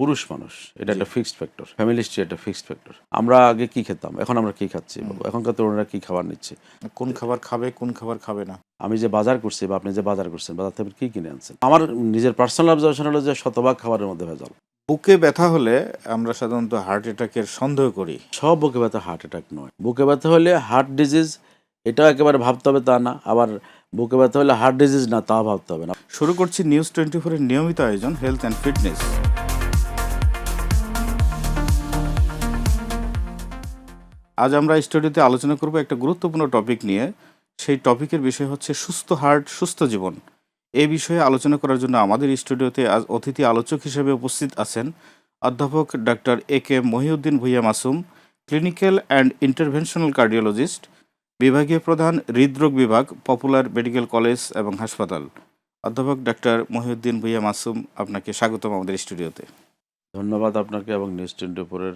পুরুষ মানুষ এটা জি। একটা ফিক্সড ফ্যাক্টর, ফ্যামিলি হিস্ট্রি একটা ফিক্সড ফ্যাক্টর। আমরা আগে কি খেতাম, এখন আমরা কি খাচ্ছি, এখনকার তরুণরা কি খাবার নিচ্ছে, কোন খাবার খাবে, কোন খাবার খাবে না। আমি যে বাজার করছি বা আপনি যে বাজার করছেন, বাজার থেকে কি কিনে আনছেন। আমার নিজের পার্সোনাল অবজারভেশন হলো যে শতভাগ খাবারের মধ্যে ভেজাল। বুকে ব্যথা হলে আমরা সাধারণত হার্ট অ্যাটাকের সন্দেহ করি। সব বুকে ব্যথা হার্ট অ্যাটাক নয়। বুকে ব্যথা হলে হার্ট ডিজিজ, এটাও একেবারে ভাবতে হবে তা না, আবার বুকে ব্যথা হলে হার্ট ডিজিজ না তাও ভাবতে হবে না। শুরু করছি নিউজ 24 এর নিয়মিত আয়োজন হেলথ অ্যান্ড ফিটনেস। আজ আমরা স্টুডিওতে আলোচনা করব একটা গুরুত্বপূর্ণ টপিক নিয়ে। সেই টপিকের বিষয় হচ্ছে সুস্থ হার্ট সুস্থ জীবন। এই বিষয়ে আলোচনা করার জন্য আমাদের স্টুডিওতে আজ অতিথি আলোচক হিসেবে উপস্থিত আছেন অধ্যাপক doctor A K. Mohiuddin Bhuiyan Masum, clinical and interventional cardiologist, বিভাগীয় প্রধান হৃদরোগ বিভাগ, পপুলার মেডিকেল কলেজ এবং হাসপাতাল। অধ্যাপক ডাক্তার মহিউদ্দিন ভূঁইয়া মাসুম, আপনাকে স্বাগতম আমাদের স্টুডিওতে। ধন্যবাদ আপনাকে এবং নিউজ 24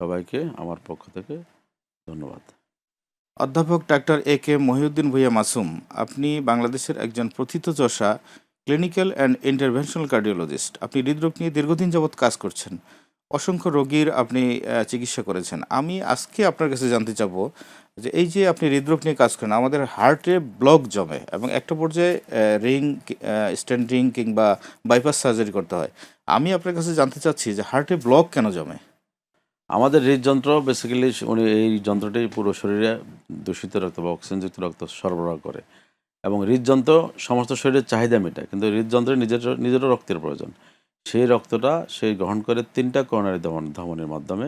সবাইকে আমার পক্ষ থেকে ধন্যবাদ। অধ্যাপক ডাক্তার এ.কে. মহিউদ্দিন ভূঁইয়া মাসুম, আপনি বাংলাদেশের একজন প্রথিতযশা ক্লিনিক্যাল অ্যান্ড ইন্টারভেনশনাল কার্ডিওলজিস্ট। আপনি হৃদরোগ নিয়ে দীর্ঘদিন যাবৎ কাজ করছেন, অসংখ্য রোগীর আপনি চিকিৎসা করেছেন। আমি আজকে আপনার কাছে জানতে চাবো যে এই যে আপনি হৃদরোগ নিয়ে কাজ করেন, আমাদের হার্টে ব্লক জমে এবং একটা পর্যায়ে রিং, স্টেন্ট রিং কিংবা বাইপাস সার্জারি করতে হয়। আমি আপনার কাছে জানতে চাচ্ছি যে হার্টে ব্লক কেন জমে? আমাদের হৃদযন্ত্র বেসিক্যালি উনি এই যন্ত্রটি পুরো শরীরে দূষিত রক্ত বা অক্সিজেনযুক্ত রক্ত সরবরাহ করে এবং হৃদযন্ত্র সমস্ত শরীরের চাহিদা মেটায়, কিন্তু হৃদযন্ত্রের নিজেরও রক্তের প্রয়োজন। সেই রক্তটা সে গ্রহণ করে 3টা করোনারি ধমনের মাধ্যমে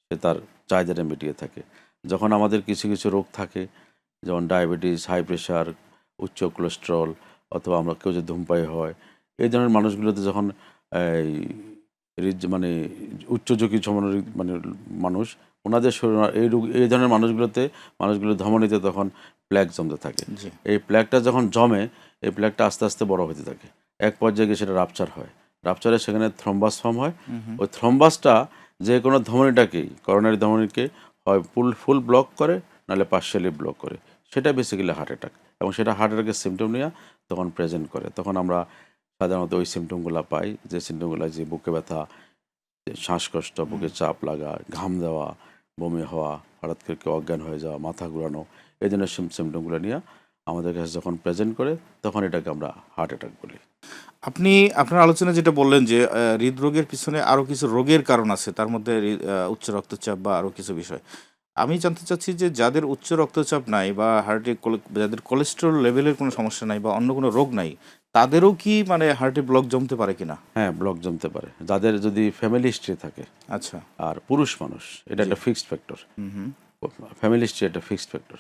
সে তার চাহিদাটা মিটিয়ে থাকে। যখন আমাদের কিছু কিছু রোগ থাকে, যেমন ডায়াবেটিস, হাই প্রেশার, উচ্চ কোলেস্ট্রল, অথবা আমরা কেউ যদি ধূমপায়ী হয়, এই ধরনের মানুষগুলোতে যখন এই মানে উচ্চ ঝুঁকি সম্পন্ন মানে মানুষ, ওনাদের শরীর এই ধরনের মানুষগুলো ধমনীতে তখন প্ল্যাক জমতে থাকে। জি। এই প্ল্যাকটা যখন জমে, এই প্ল্যাকটা আস্তে আস্তে বড় হতে থাকে, এক পর্যায়ে গিয়ে সেটা রাপচার হয়। রাপচারে সেখানে থ্রম্বাস ফর্ম হয়। ওই থ্রম্বাসটা যে কোনো ধমনীটাকেই, করোনারি ধমনীকে হয় ফুল ব্লক করে, নাহলে পার্শিয়ালি ব্লক করে। সেটা বেসিক্যালি হার্ট অ্যাটাক, এবং সেটা হার্ট অ্যাটাকের সিমটম নিয়ে তখন প্রেজেন্ট করে। তখন আমরা সাধারণত ওই সিমটমগুলো পাই, যে সিমটমগুলো যে বুকে ব্যথা, শ্বাসকষ্ট, বুকে চাপ লাগা, ঘাম দেওয়া, বমি হওয়া, হঠাৎ করে কেউ অজ্ঞান হয়ে যাওয়া, মাথা ঘুরানো, এই ধরনের সিমটমগুলো নিয়ে আমাদের কাছে যখন প্রেজেন্ট করে, তখন এটাকে আমরা হার্ট অ্যাটাক বলি। আপনি আপনার আলোচনায় যেটা বললেন যে হৃদরোগের পিছনে আরও কিছু রোগের কারণ আছে, তার মধ্যে উচ্চ রক্তচাপ বা আরও কিছু বিষয়। আমি জানতে চাচ্ছি যে যাদের উচ্চ রক্তচাপ নাই বা হার্টে যাদের কোলেস্টেরল লেভেলের কোনো সমস্যা নাই বা অন্য কোনো রোগ নাই, তাদেরও কি মানে হার্টে ব্লক জমতে পারে কিনা? হ্যাঁ, ব্লক জমতে পারে যাদের যদি ফ্যামিলি হিস্ট্রি থাকে। আচ্ছা। আর পুরুষ মানুষ এটা জি। একটা ফিক্সড ফ্যাক্টর, হুম হুম। ফ্যামিলি হিস্ট্রি একটা ফিক্সড ফ্যাক্টর।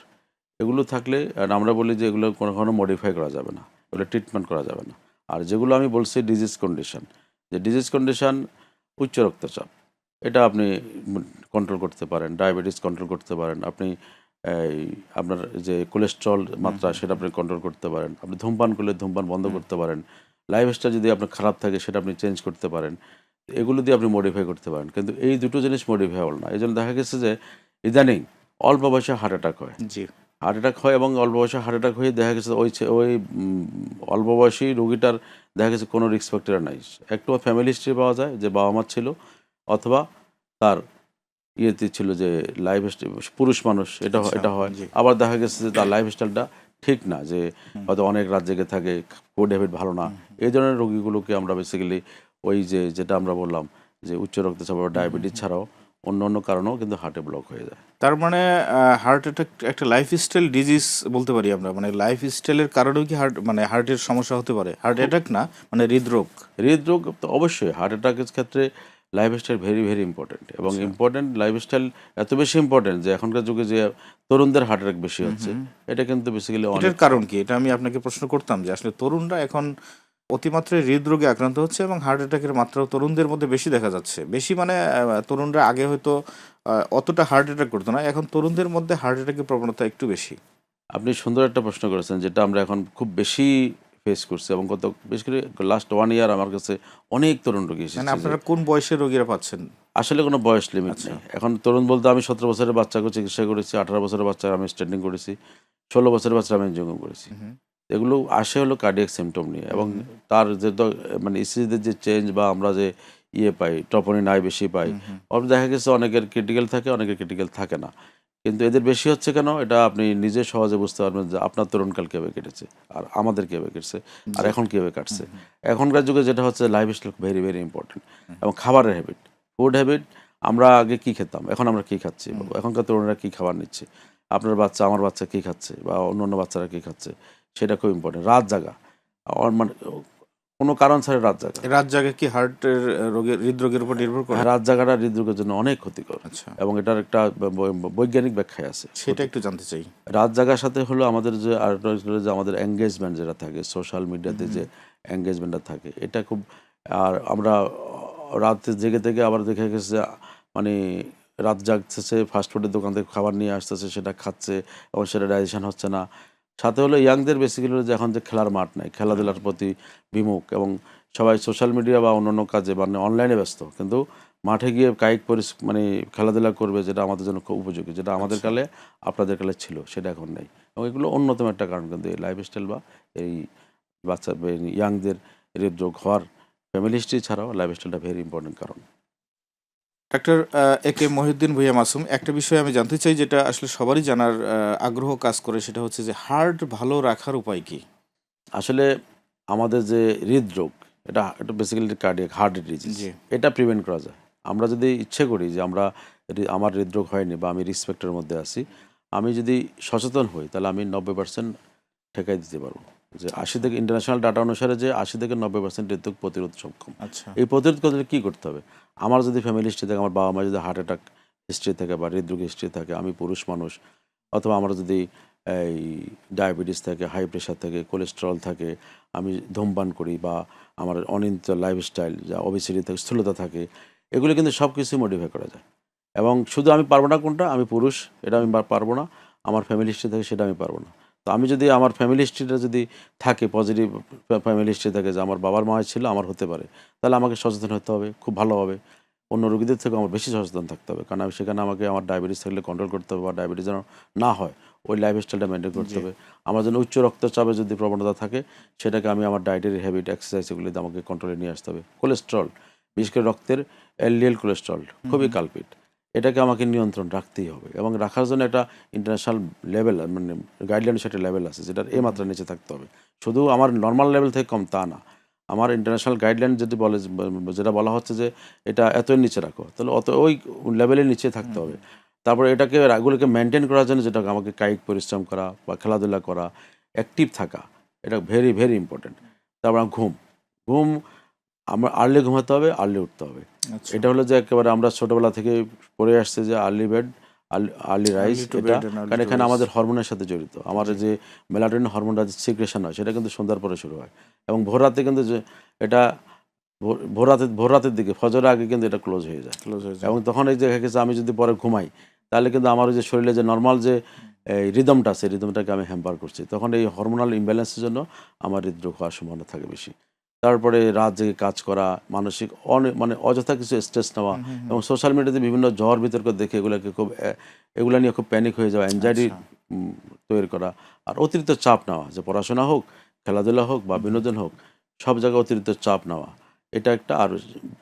এগুলো থাকলে আর আমরা বলি যে এগুলো কোনো মডিফাই করা যাবে না, এগুলো ট্রিটমেন্ট করা যাবে না। আর যেগুলো আমি বলছি ডিজিজ কন্ডিশন, যে ডিজিজ কন্ডিশন, উচ্চ রক্তচাপ, এটা আপনি কন্ট্রোল করতে পারেন, ডায়াবেটিস কন্ট্রোল করতে পারেন, আপনি এই আপনার যে কোলেস্ট্রল মাত্রা সেটা আপনি কন্ট্রোল করতে পারেন, আপনি ধূমপান করলে ধূমপান বন্ধ করতে পারেন, লাইফস্টাইল যদি আপনার খারাপ থাকে সেটা আপনি চেঞ্জ করতে পারেন, এগুলো দিয়ে আপনি মডিফাই করতে পারেন। কিন্তু এই দুটো জিনিস মডিফাইবল না। এই জন্য দেখা গেছে যে ইদানিং অল্প বয়সে হার্ট অ্যাটাক হয়, জি। হার্ট অ্যাটাক হয় এবং অল্প বয়সে হার্ট অ্যাটাক হয়ে দেখা গেছে ওই অল্প বয়সী রোগীটার দেখা গেছে কোনো রিস্ক ফ্যাক্টর নাই। একটু ফ্যামিলি হিস্ট্রি পাওয়া যায় যে বাবা মার ছিল, অথবা তার ইয়েতে ছিল যে লাইফ স্টাইল, পুরুষ মানুষ এটা আচ্ছা। এটা হয়। জি। আবার দেখা গেছে যে তার লাইফস্টাইলটা ঠিক না, যে হয়তো অনেক রাত জেগে থাকে, ফুড হ্যাবিট ভালো না। এই ধরনের রোগীগুলোকে আমরা বেসিক্যালি ওই যেটা আমরা বললাম যে উচ্চ রক্তচাপ বা ডায়াবেটিস ছাড়াও অন্য অন্য কারণেও কিন্তু হার্টে ব্লক হয়ে যায়। তার মানে হার্ট অ্যাটাক একটা লাইফস্টাইল ডিজিজ বলতে পারি আমরা, মানে লাইফস্টাইলের কারণেও কি হার্টের সমস্যা হতে পারে? হার্ট খুব অ্যাটাক না, মানে হৃদরোগ। হৃদরোগ তো অবশ্যই, হার্ট অ্যাটাকের ক্ষেত্রে লাইফস্টাইল ভেরি ভেরি ইম্পর্টেন্ট, এবং আচ্ছা। ইম্পর্টেন্ট লাইফস্টাইল এত বেশি ইম্পর্টেন্ট যে এখনকার যুগে যে তরুণদের হার্ট অ্যাটাক বেশি হচ্ছে, এটা কিন্তু বেসিক্যালি এটার অনেক কারণ কি? এটা আমি আপনাকে প্রশ্ন করতাম যে আসলে তরুণরা এখন অতিমাত্রায় হৃদরোগে আক্রান্ত হচ্ছে এবং হার্ট অ্যাটাকের মাত্রাও তরুণদের মধ্যে বেশি দেখা যাচ্ছে। বেশি মানে তরুণরা আগে হয়তো অতটা হার্ট অ্যাটাক করতো না, এখন তরুণদের মধ্যে হার্ট অ্যাটাকের প্রবণতা একটু বেশি। আপনি সুন্দর একটা প্রশ্ন করেছেন, যেটা আমরা এখন খুব বেশি ফেস করছি, এবং বিশেষ করে লাস্ট 1 ইয়ার আমার কাছে অনেক তরুণ রোগী মানে এসেছে। যে আপনারা কোন বয়সের রোগীরা পাচ্ছেন? আসলে কোনো বয়স লিমিট আচ্ছা। নেই। এখন তরুণ বলতে আমি 17 বছরের বাচ্চাকে চিকিৎসা করেছি, 18 বছরের বাচ্চা আমি স্ট্যান্ডিং করেছি, 16 বছরের বাচ্চা আমি এনজিওগ্রাম করেছি। হুম এগুলো আসে হলো কার্ডিয়াক সিমটম নিয়ে, এবং তার যে মানে ইসিজিদের যে চেঞ্জ বা আমরা যে ইয়ে পাই, ট্রপোনিন আই বেশি পাই। আবার দেখা গেছে অনেকের ক্রিটিক্যাল থাকে, অনেকের ক্রিটিক্যাল থাকে না। কিন্তু এদের বেশি হচ্ছে কেন, এটা আপনি নিজে সহজে বুঝতে পারবেন যে আপনার তরুণকাল কীভাবে কেটেছে, আর আমাদের কীভাবে কেটেছে, আর জি। এখন কীভাবে কাটছে। এখনকার যুগে যেটা হচ্ছে লাইফস্টাইল ভেরি ভেরি ইম্পর্টেন্ট, এবং খাবারের হ্যাবিট, ফুড হ্যাবিট। আমরা আগে কী খেতাম, এখন আমরা কী খাচ্ছি, এখনকার তরুণরা কী খাবার নিচ্ছে, আপনার বাচ্চা আমার বাচ্চা কী খাচ্ছে, বা অন্য অন্য বাচ্চারা কী খাচ্ছে, সেটা খুব ইম্পর্টেন্ট। রাত জাগা, মানে কোনো কারণ ছাড়া রাত জাগা। রাত জাগে কি হার্টের রোগের, হৃদরোগের উপর নির্ভর করে? হ্যাঁ, রাত জাগাটা হৃদরোগের জন্য অনেক ক্ষতিকর, আচ্ছা, এবং এটার একটা বৈজ্ঞানিক ব্যাখ্যায় আছে। সেটা একটু জানতে চাই। রাত জাগার সাথে হলো আমাদের যে আরেকটা হলো যে আমাদের এঙ্গেজমেন্ট যেটা থাকে, সোশ্যাল মিডিয়াতে যে এঙ্গেজমেন্টটা থাকে, এটা খুব। আর আমরা রাতে জেগে থেকে আবার দেখা গেছে যে মানে রাত জাগতেছে, ফাস্টফুডের দোকান থেকে খাবার নিয়ে আসতেছে, সেটা খাচ্ছে, এবং সেটা ডাইজেশন হচ্ছে না। সাথে হলো ইয়াংদের বেসিক্যালি হলো যে এখন যে খেলার মাঠ নাই, খেলাধুলার প্রতি বিমুখ, এবং সবাই সোশ্যাল মিডিয়া বা অন্যান্য কাজে মানে অনলাইনে ব্যস্ত, কিন্তু মাঠে গিয়ে কায়িক মানে খেলাধুলা করবে, যেটা আমাদের জন্য খুব উপযোগী, যেটা আমাদের কালে আপনাদের কালে ছিল, সেটা এখন নেই। এবং এগুলো অন্যতম একটা কারণ, কিন্তু এই লাইফস্টাইল বা এই বাচ্চা ইয়াংদের হৃদরোগ হওয়ার ফ্যামিলি হিস্ট্রি ছাড়াও লাইফস্টাইলটা ভেরি ইম্পর্টেন্ট কারণ। ডাক্তার এ কে মহিউদ্দিন ভূঁইয়া মাসুম, একটা বিষয় আমি জানতে চাই যেটা আসলে সবারই জানার আগ্রহ কাজ করে, সেটা হচ্ছে যে হার্ট ভালো রাখার উপায় কি? আসলে আমাদের যে হৃদরোগ, এটা এটা বেসিক্যালি কার্ডিয়াক হার্ট ডিজিজ, জি। এটা প্রিভেন্ট করা যায়। আমরা যদি ইচ্ছে করি যে আমার হৃদরোগ হয়নি বা আমি রিসপেক্টের মধ্যে আছি, আমি যদি সচেতন হই, তাহলে আমি 90% ঠেকাই দিতে পারবো। যে 80 থেকে ইন্টারন্যাশনাল ডাটা অনুসারে যে 80 থেকে 90% হৃদরোগ প্রতিরোধ সক্ষম। আচ্ছা। এই প্রতিরোধ করতে কী করতে হবে? আমার যদি ফ্যামিলি হিস্ট্রি থাকে, আমার বাবা মা যদি হার্ট অ্যাটাক হিস্ট্রি থাকে বা হৃদরোগ হিস্ট্রি থাকে, আমি পুরুষ মানুষ, অথবা আমার যদি এই ডায়াবেটিস থাকে, হাই প্রেশার থাকে, কোলেস্টেরল থাকে, আমি ধূমপান করি, বা আমার অনিয়ন্ত্রিত লাইফস্টাইল, যা ওবেসিটি থাকে, স্থূলতা থাকে, এগুলো কিন্তু সব কিছু মডিফাই করা যায়। এবং শুধু আমি পারবো না কোনটা, আমি পুরুষ, এটা আমি পারবো না, আমার ফ্যামিলি হিস্ট্রি থাকে, সেটা আমি পারবো না। তো আমি যদি আমার ফ্যামিলি হিস্ট্রিটা যদি থাকে, পজিটিভ ফ্যামিলি হিস্ট্রি থাকে, যে আমার বাবার মায়ের ছিল, আমার হতে পারে, তাহলে আমাকে সচেতন হতে হবে খুব ভালোভাবে। অন্য রোগীদের থেকে আমার বেশি সচেতন থাকতে হবে, কারণ আমি সেখানে আমাকে আমার ডায়াবেটিস থাকলে কন্ট্রোল করতে হবে, বা ডায়াবেটিস যেন না হয় ওই লাইফস্টাইলটা মেনটেন করতে হবে। আমার জন্য উচ্চ রক্তচাপে যদি প্রবণতা থাকে, সেটাকে আমি আমার ডায়েটারি হ্যাবিট, এক্সারসাইজ, এগুলিতে আমাকে কন্ট্রোলে নিয়ে আসতে হবে। কোলেস্ট্রল, বিশেষ করে রক্তের এলডিএল কোলেস্ট্রল খুবই কালপিট, এটাকে আমাকে নিয়ন্ত্রণ রাখতেই হবে, এবং রাখার জন্য একটা ইন্টারন্যাশনাল লেভেল, মানে গাইডলাইনের সাথে লেভেল আছে, যেটার এই মাত্রার নিচে থাকতে হবে। শুধু আমার নর্মাল লেভেল থেকে কম তা না, আমার ইন্টারন্যাশনাল গাইডলাইন যদি বলে, যেটা বলা হচ্ছে যে এটা এতই নিচে রাখো, তাহলে ওই লেভেলের নিচে থাকতে হবে। তারপরে এগুলোকে মেনটেন করার জন্য যেটা আমাকে কায়িক পরিশ্রম করা বা খেলাধুলা করা, অ্যাক্টিভ থাকা, এটা ভেরি ভেরি ইম্পর্টেন্ট। তারপর ঘুম, ঘুম আমরা আর্লি ঘুমাতে হবে, আর্লি উঠতে হবে। আচ্ছা। এটা হলো যে একেবারে আমরা ছোটোবেলা থেকে পড়ে আসছে যে early bed early rise, Early to এটা bed and early কারণ to এখানে rise. আমাদের হরমোনের সাথে জড়িত। আমাদের যে মেলাটোনিন হরমোনটা যে সিক্রেশন হয়, সেটা কিন্তু সন্ধ্যার পরে শুরু হয়, এবং ভোর রাতে কিন্তু যে এটা ভোর রাতের দিকে ফজরের আগে কিন্তু এটা ক্লোজ হয়ে যায়। ক্লোজ হয়ে যায়। এবং তখন এই যে দেখা গেছে আমি যদি পরে ঘুমাই, তাহলে কিন্তু আমার ওই যে শরীরে যে নর্মাল যে এই রিদমটা আছে, রিদমটাকে আমি হ্যাম্পার করছি, তখন এই হরমোনাল ইমব্যালেন্সের জন্য আমার হৃদরোগ হওয়ার সম্ভাবনা থাকে বেশি। তারপরে রাত জেগে কাজ করা, মানসিক মানে অযথা কিছু স্ট্রেস নেওয়া, এবং সোশ্যাল মিডিয়াতে বিভিন্ন ঝড় বিতর্ক দেখে এগুলো নিয়ে খুব প্যানিক হয়ে যাওয়া, অ্যাংজাইটি তৈরি করা, আর অতিরিক্ত চাপ নেওয়া, যে পড়াশোনা হোক, খেলাধুলা হোক বা বিনোদন হোক, সব জায়গায় অতিরিক্ত চাপ নেওয়া, এটা একটা আর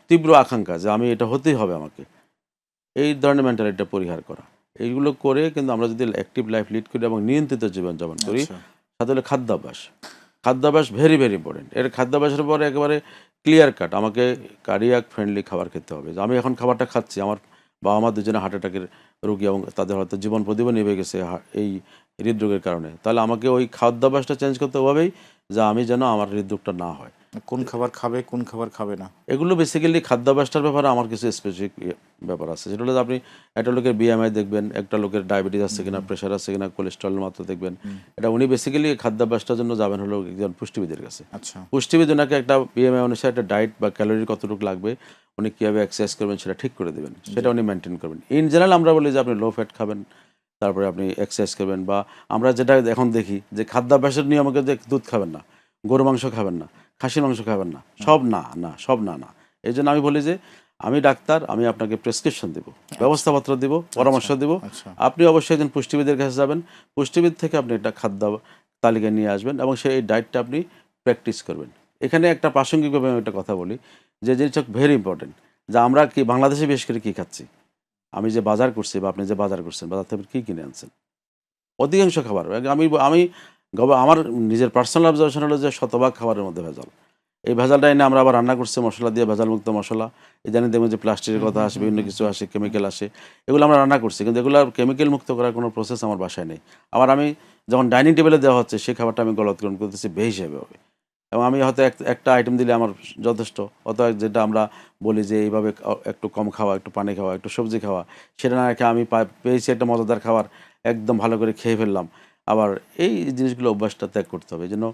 তীব্র আকাঙ্ক্ষা যে আমি এটা হতেই হবে আমাকে, এই ধরনের মেন্টালিটিটা পরিহার করা। এইগুলো করে কিন্তু আমরা যদি অ্যাক্টিভ লাইফ লিড করি এবং নিয়ন্ত্রিত জীবনযাপন করি, আচ্ছা। সাথে হলে খাদ্যাভ্যাস ভেরি ভেরি ইম্পর্টেন্ট। এর খাদ্যাভ্যাসের পরে একেবারে ক্লিয়ার কাট আমাকে কার্ডিয়াক ফ্রেন্ডলি খাবার খেতে হবে। যে আমি এখন খাবারটা খাচ্ছি, আমার বাবা মা দুজনে হার্ট অ্যাটাকের রোগী, এবং তাদের হয়তো জীবন প্রদীপও নিভে গেছে এই হৃদরোগের কারণে, তাহলে আমাকে ওই খাদ্যাভ্যাসটা চেঞ্জ করতে হবেই, যে আমি যেন আমার হৃদরোগটা না হয়। কোন খাবার খাবে, কোন খাবার খাবে না? এগুলো বেসিক্যালি খাদ্যাভ্যাসটার ব্যাপারে আমার কিছু স্পেসিফিক ব্যাপার আছে, সেটা হলো যে আপনি একটা লোকের বিএমআই দেখবেন, একটা লোকের ডায়াবেটিস আছে কিনা, প্রেশার আছে কিনা, কোলেস্ট্রলের মাত্রা দেখবেন। এটা উনি বেসিক্যালি খাদ্যাভ্যাসটার জন্য যাবেন হলো একজন পুষ্টিবিদের কাছে। আচ্ছা। পুষ্টিবিদ ওনাকে একটা বিএমআই অনুসারে একটা ডায়েট বা ক্যালোরি কতটুকু লাগবে, উনি কীভাবে এক্সারসাইজ করবেন সেটা ঠিক করে দেবেন, সেটা উনি মেনটেন করবেন। ইন জেনারেল আমরা বলি যে আপনি লো ফ্যাট খাবেন, তারপরে আপনি এক্সারসাইজ করবেন, বা আমরা যেটা এখন দেখি যে খাদ্যাভ্যাসের নিয়মকে যে দুধ খাবেন না, গরু মাংস খাবেন না, খাসির মাংস খাবেন না, সব সব না। এই জন্য আমি বলি যে আমি ডাক্তার, আমি আপনাকে প্রেসক্রিপশন দেবো, ব্যবস্থাপত্র দিব, পরামর্শ দেব। আচ্ছা। আপনি অবশ্যই একজন পুষ্টিবিদের কাছে যাবেন, পুষ্টিবিদ থেকে আপনি একটা খাদ্য তালিকা নিয়ে আসবেন, এবং সেই ডায়েটটা আপনি প্র্যাকটিস করবেন। এখানে একটা প্রাসঙ্গিকভাবে আমি একটা কথা বলি, যে জিনিসটা ভেরি ইম্পর্টেন্ট, যে আমরা কি বাংলাদেশে বিশেষ করে কী খাচ্ছি, আমি যে বাজার করছি বা আপনি যে বাজার করছেন, বাজার থেকে কী কিনে আনছেন। অধিকাংশ খাবার আমি আমি আমার নিজের পার্সোনাল অবজারভেশন হলো যে শতভাগ খাবারের মধ্যে ভেজাল। এই ভেজালটা এনে আমরা আবার রান্না করছি মশলা দিয়ে, ভেজালমুক্ত মশলা। ইদানিং দেখবেন যে প্লাস্টিকের কথা আসে, বিভিন্ন কিছু আসে, কেমিক্যাল আসে, এগুলো আমরা রান্না করছি, কিন্তু এগুলো কেমিক্যাল মুক্ত করার কোনো প্রসেস আমার বাসায় নেই। আবার আমি যখন ডাইনিং টেবিলে দেওয়া হচ্ছে সেই খাবারটা আমি গলৎকরণ করতেছি বেহিসাবে হবে, এবং আমি হয়তো একটা আইটেম দিলে আমার যথেষ্ট, অথবা যেটা আমরা বলি যে এইভাবে একটু কম খাওয়া, একটু পানি খাওয়া, একটু সবজি খাওয়া, সেটা না রেখে আমি পেয়েছি একটা মজাদার খাবার, একদম ভালো করে খেয়ে ফেললাম। আবার এই জিনিসগুলো অভ্যাসটা ত্যাগ করতে হবে। এই জন্য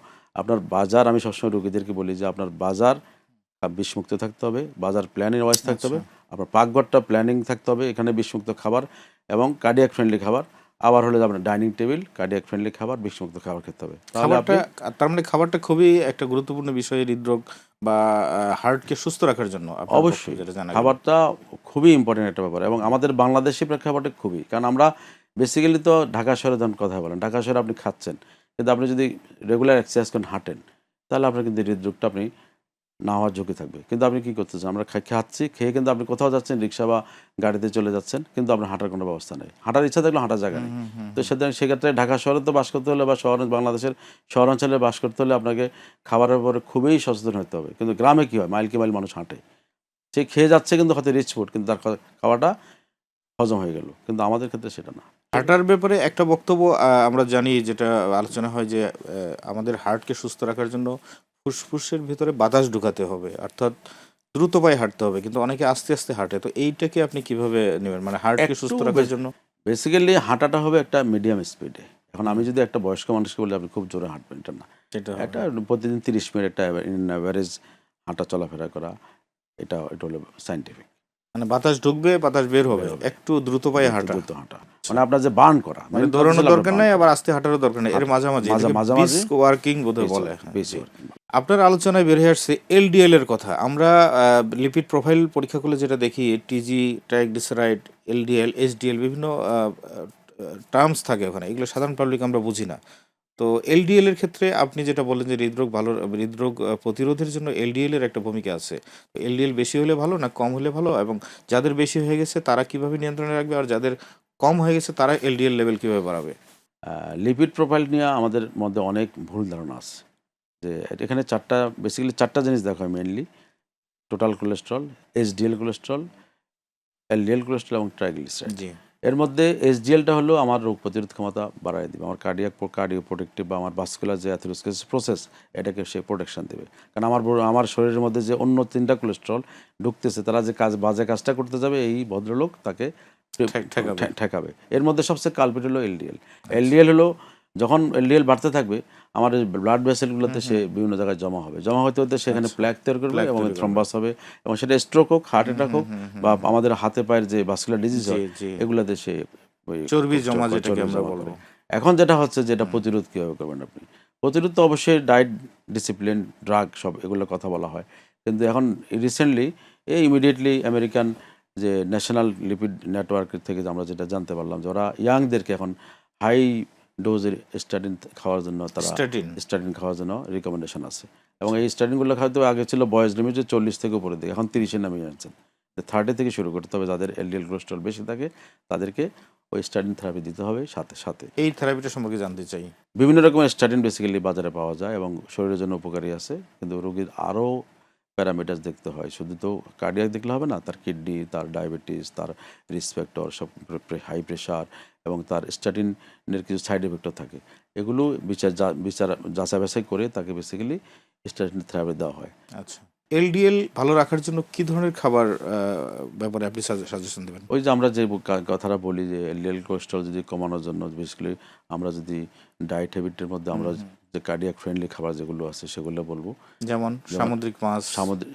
আপনার বাজার, আমি সবসময় রোগীদেরকে বলি যে আপনার বাজার বিষমুক্ত থাকতে হবে, বাজার প্ল্যানিং ওয়াইজ থাকতে হবে, আপনার পাকঘরটা প্ল্যানিং থাকতে হবে, এখানে বিষমুক্ত খাবার এবং কার্ডিয়াক ফ্রেন্ডলি খাবার। আবার হলে যে আপনার ডাইনিং টেবিল কার্ডিয়াক ফ্রেন্ডলি খাবার, বিষমুক্ত খাবার খেতে হবে। তাহলে খাবারটা, আপনি তার মানে খাবারটা খুবই একটা গুরুত্বপূর্ণ বিষয় হৃদরোগ বা হার্টকে সুস্থ রাখার জন্য আপনার পক্ষে অবশ্যই যেটা জানা গেল। খাবারটা খুবই ইম্পর্টেন্ট একটা ব্যাপার, এবং আমাদের বাংলাদেশি প্রেক্ষাপটে খুবই, কারণ আমরা বেসিক্যালি তো ঢাকা শহরে যখন কথা বলেন, ঢাকা শহরে আপনি খাচ্ছেন, কিন্তু আপনি যদি রেগুলার এক্সারসাইজ করেন, হাঁটেন, তাহলে আপনার কিন্তু হৃদরোগটা আপনি না হওয়ার ঝুঁকি থাকবে। কিন্তু আপনি কী করতেছেন, আমরা খাচ্ছি, খেয়ে কিন্তু আপনি কোথাও যাচ্ছেন, রিক্সা বা গাড়িতে চলে যাচ্ছেন, কিন্তু আপনার হাঁটার কোনো ব্যবস্থা নেই, হাঁটার ইচ্ছা থাকলেও হাঁটার জায়গা নেই। তো সেক্ষেত্রে ঢাকা শহরে তো বাস করতে হলে বা বাংলাদেশের শহরাঞ্চলে বাস করতে হলে আপনাকে খাবারের উপরে খুবই সচেতন হতে হবে। কিন্তু গ্রামে কী হয়, মাইল কি মাইল মানুষ হাঁটে, সে খেয়ে যাচ্ছে কিন্তু হয়তো রিচ ফুড, কিন্তু তার খাওয়াটা হজম হয়ে গেল, কিন্তু আমাদের ক্ষেত্রে সেটা না। হার্টার ব্যাপারে একটা বক্তব্য আমরা জানি, যেটা আলোচনা হয় যে আমাদের হার্টকে সুস্থ রাখার জন্য ফুসফুসের ভিতরে বাতাস ঢুকাতে হবে, অর্থাৎ দ্রুত পায়ে হাঁটতে হবে, কিন্তু অনেকে আস্তে আস্তে হাঁটে। তো এইটাকে আপনি কিভাবে নেবেন, মানে হার্টকে সুস্থ রাখার জন্য? বেসিক্যালি হাঁটাটা হবে একটা মিডিয়াম স্পিডে। এখন আমি যদি একটা বয়স্ক মানুষকে বলি আপনি খুব জোরে হাঁটবেন, এটা না। সেটা একটা প্রতিদিন 30 মিনিট একটা ইন অ্যাভারেজ হাঁটা চলাফেরা করা, এটা হলো সায়েন্টিফিক। মানে বাতাস ঢুকবে, বাতাস বের হবে, একটু দ্রুত পায়ে হাঁটা। দ্রুত হাঁটা মানে আপনার যে বার্ন করা, মানে দৌড়ানোর দরকার নাই, আবার আস্তে হাঁটারও দরকার নেই, এর মাঝামাঝি মাঝামাঝি ওয়ার্কিং বোধহয় বলে। বেশি। আপনার আলোচনায় বের হয়ে আসছে এলডিএল এর কথা। আমরা লিপিড প্রোফাইল পরীক্ষা করলে যেটা দেখি, টিজি, ট্রাইগ্লিসারাইড, এলডিএল, এইচডিএল, বিভিন্ন টার্মস থাকে ওখানে, এগুলো সাধারণ পাবলিক আমরা বুঝি না। তো এলডিএল এর ক্ষেত্রে আপনি যেটা বলেন যে হৃদরোগ প্রতিরোধের জন্য এলডিএল এর একটা ভূমিকা আছে। তো এলডিএল বেশি হলে ভালো না কম হলে ভালো, এবং যাদের বেশি হয়ে গেছে তারা কিভাবে নিয়ন্ত্রণে রাখবে, আর যাদের কম হয়ে গেছে তারা এলডিএল লেভেল কিভাবে বাড়াবে? লিপিড প্রোফাইল নিয়ে আমাদের মধ্যে অনেক ভুল ধারণা আছে, যে এখানে বেসিক্যালি চারটা জিনিস দেখা হয় mainly: total cholesterol, HDL cholesterol, LDL cholesterol এবং ট্রাইগ্লিসারাইড। জি। এর মধ্যে এইচডিএলটা হলো আমার রোগ প্রতিরোধ ক্ষমতা বাড়ায় দিবে, আমার কার্ডিও প্রোটেক্টিভ বা আমার ভাস্কুলার যে অ্যাথেরোস্ক্লেরোসিস প্রসেস, এটাকে সে প্রোটেকশন দেবে। কারণ আমার শরীরের মধ্যে যে অন্য 3টা কোলেস্ট্রল ঢুকতেছে, তারা যে বাজে কাজটা করতে যাবে, এই ভদ্রলোক তাকে ঠেকাবে। এর মধ্যে সবচেয়ে কালপিট হলো এলডিএল। এলডিএল হলো, যখন এলডিএল বাড়তে থাকবে, আমার ব্লাড ভেসেলগুলোতে সে বিভিন্ন জায়গায় জমা হতে সেখানে প্ল্যাক তৈরি করবে এবং থ্রম্বাস হবে, এবং সেটা স্ট্রোক হোক, হার্ট অ্যাটাক হোক, বা আমাদের হাতে পায়ের যে ভাস্কুলার ডিজিজ হয়, এগুলোতে সে চর্বি জমা, যেটাকে আমরা বলবো। এখন যেটা হচ্ছে, যেটা প্রতিরোধ কীভাবে করবেন আপনি, প্রতিরোধ তো অবশ্যই ডায়েট, ডিসিপ্লিন, ড্রাগ, সব এগুলোর কথা বলা হয়। কিন্তু এখন রিসেন্টলি ইমিডিয়েটলি আমেরিকান যে ন্যাশনাল লিপিড নেটওয়ার্ক থেকে আমরা যেটা জানতে পারলাম, যে ওরা ইয়াংদেরকে এখন হাই ডোজের স্টাটিন খাওয়ার জন্য, তারা স্টাটিন খাওয়ার জন্য রিকমেন্ডেশন আছে। এবং এই স্টাটিনগুলো হয়তো আগে ছিল বয়স লিমিট 40 থেকে উপরের দিকে, এখন 30-এ নামিয়ে আনছেন। 30 থেকে শুরু করতে হবে, যাদের এলডিএল কোলেস্ট্রল বেশি থাকে তাদেরকে ওই স্টাটিন থেরাপি দিতে হবে। সাথে এই থেরাপিটা সম্পর্কে জানতে চাই। বিভিন্ন রকমের স্টাটিন বেসিক্যালি বাজারে পাওয়া যায় এবং শরীরের জন্য উপকারী আছে, কিন্তু রোগীর আরও প্যারামিটার্স দেখতে হয়। শুধু তো কার্ডিয়াক দেখলে হবে না, তার কিডনি, তার ডায়াবেটিস, তার রিস্ক ফ্যাক্টর, সব হাই প্রেশার, এবং তার স্টাটিনের কিছু সাইড এফেক্টও থাকে। এগুলো যাচাই বাছাই করে তাকে বেসিক্যালি স্টাটিন থেরাপি দেওয়া হয়। আচ্ছা, এলডিএল ভালো রাখার জন্য কি ধরনের খাবার ব্যাপারে আপনি সাজেশন দেবেন? ওই যে আমরা যে কথাটা বলি, যে এলডিএল কোলেস্ট্রল যদি কমানোর জন্য বেসিক্যালি আমরা যদি ডায়েট হ্যাবিটের মধ্যে আমরা যে কার্ডিয়াক ফ্রেন্ডলি খাবার যেগুলো আছে সেগুলো বলবো, যেমন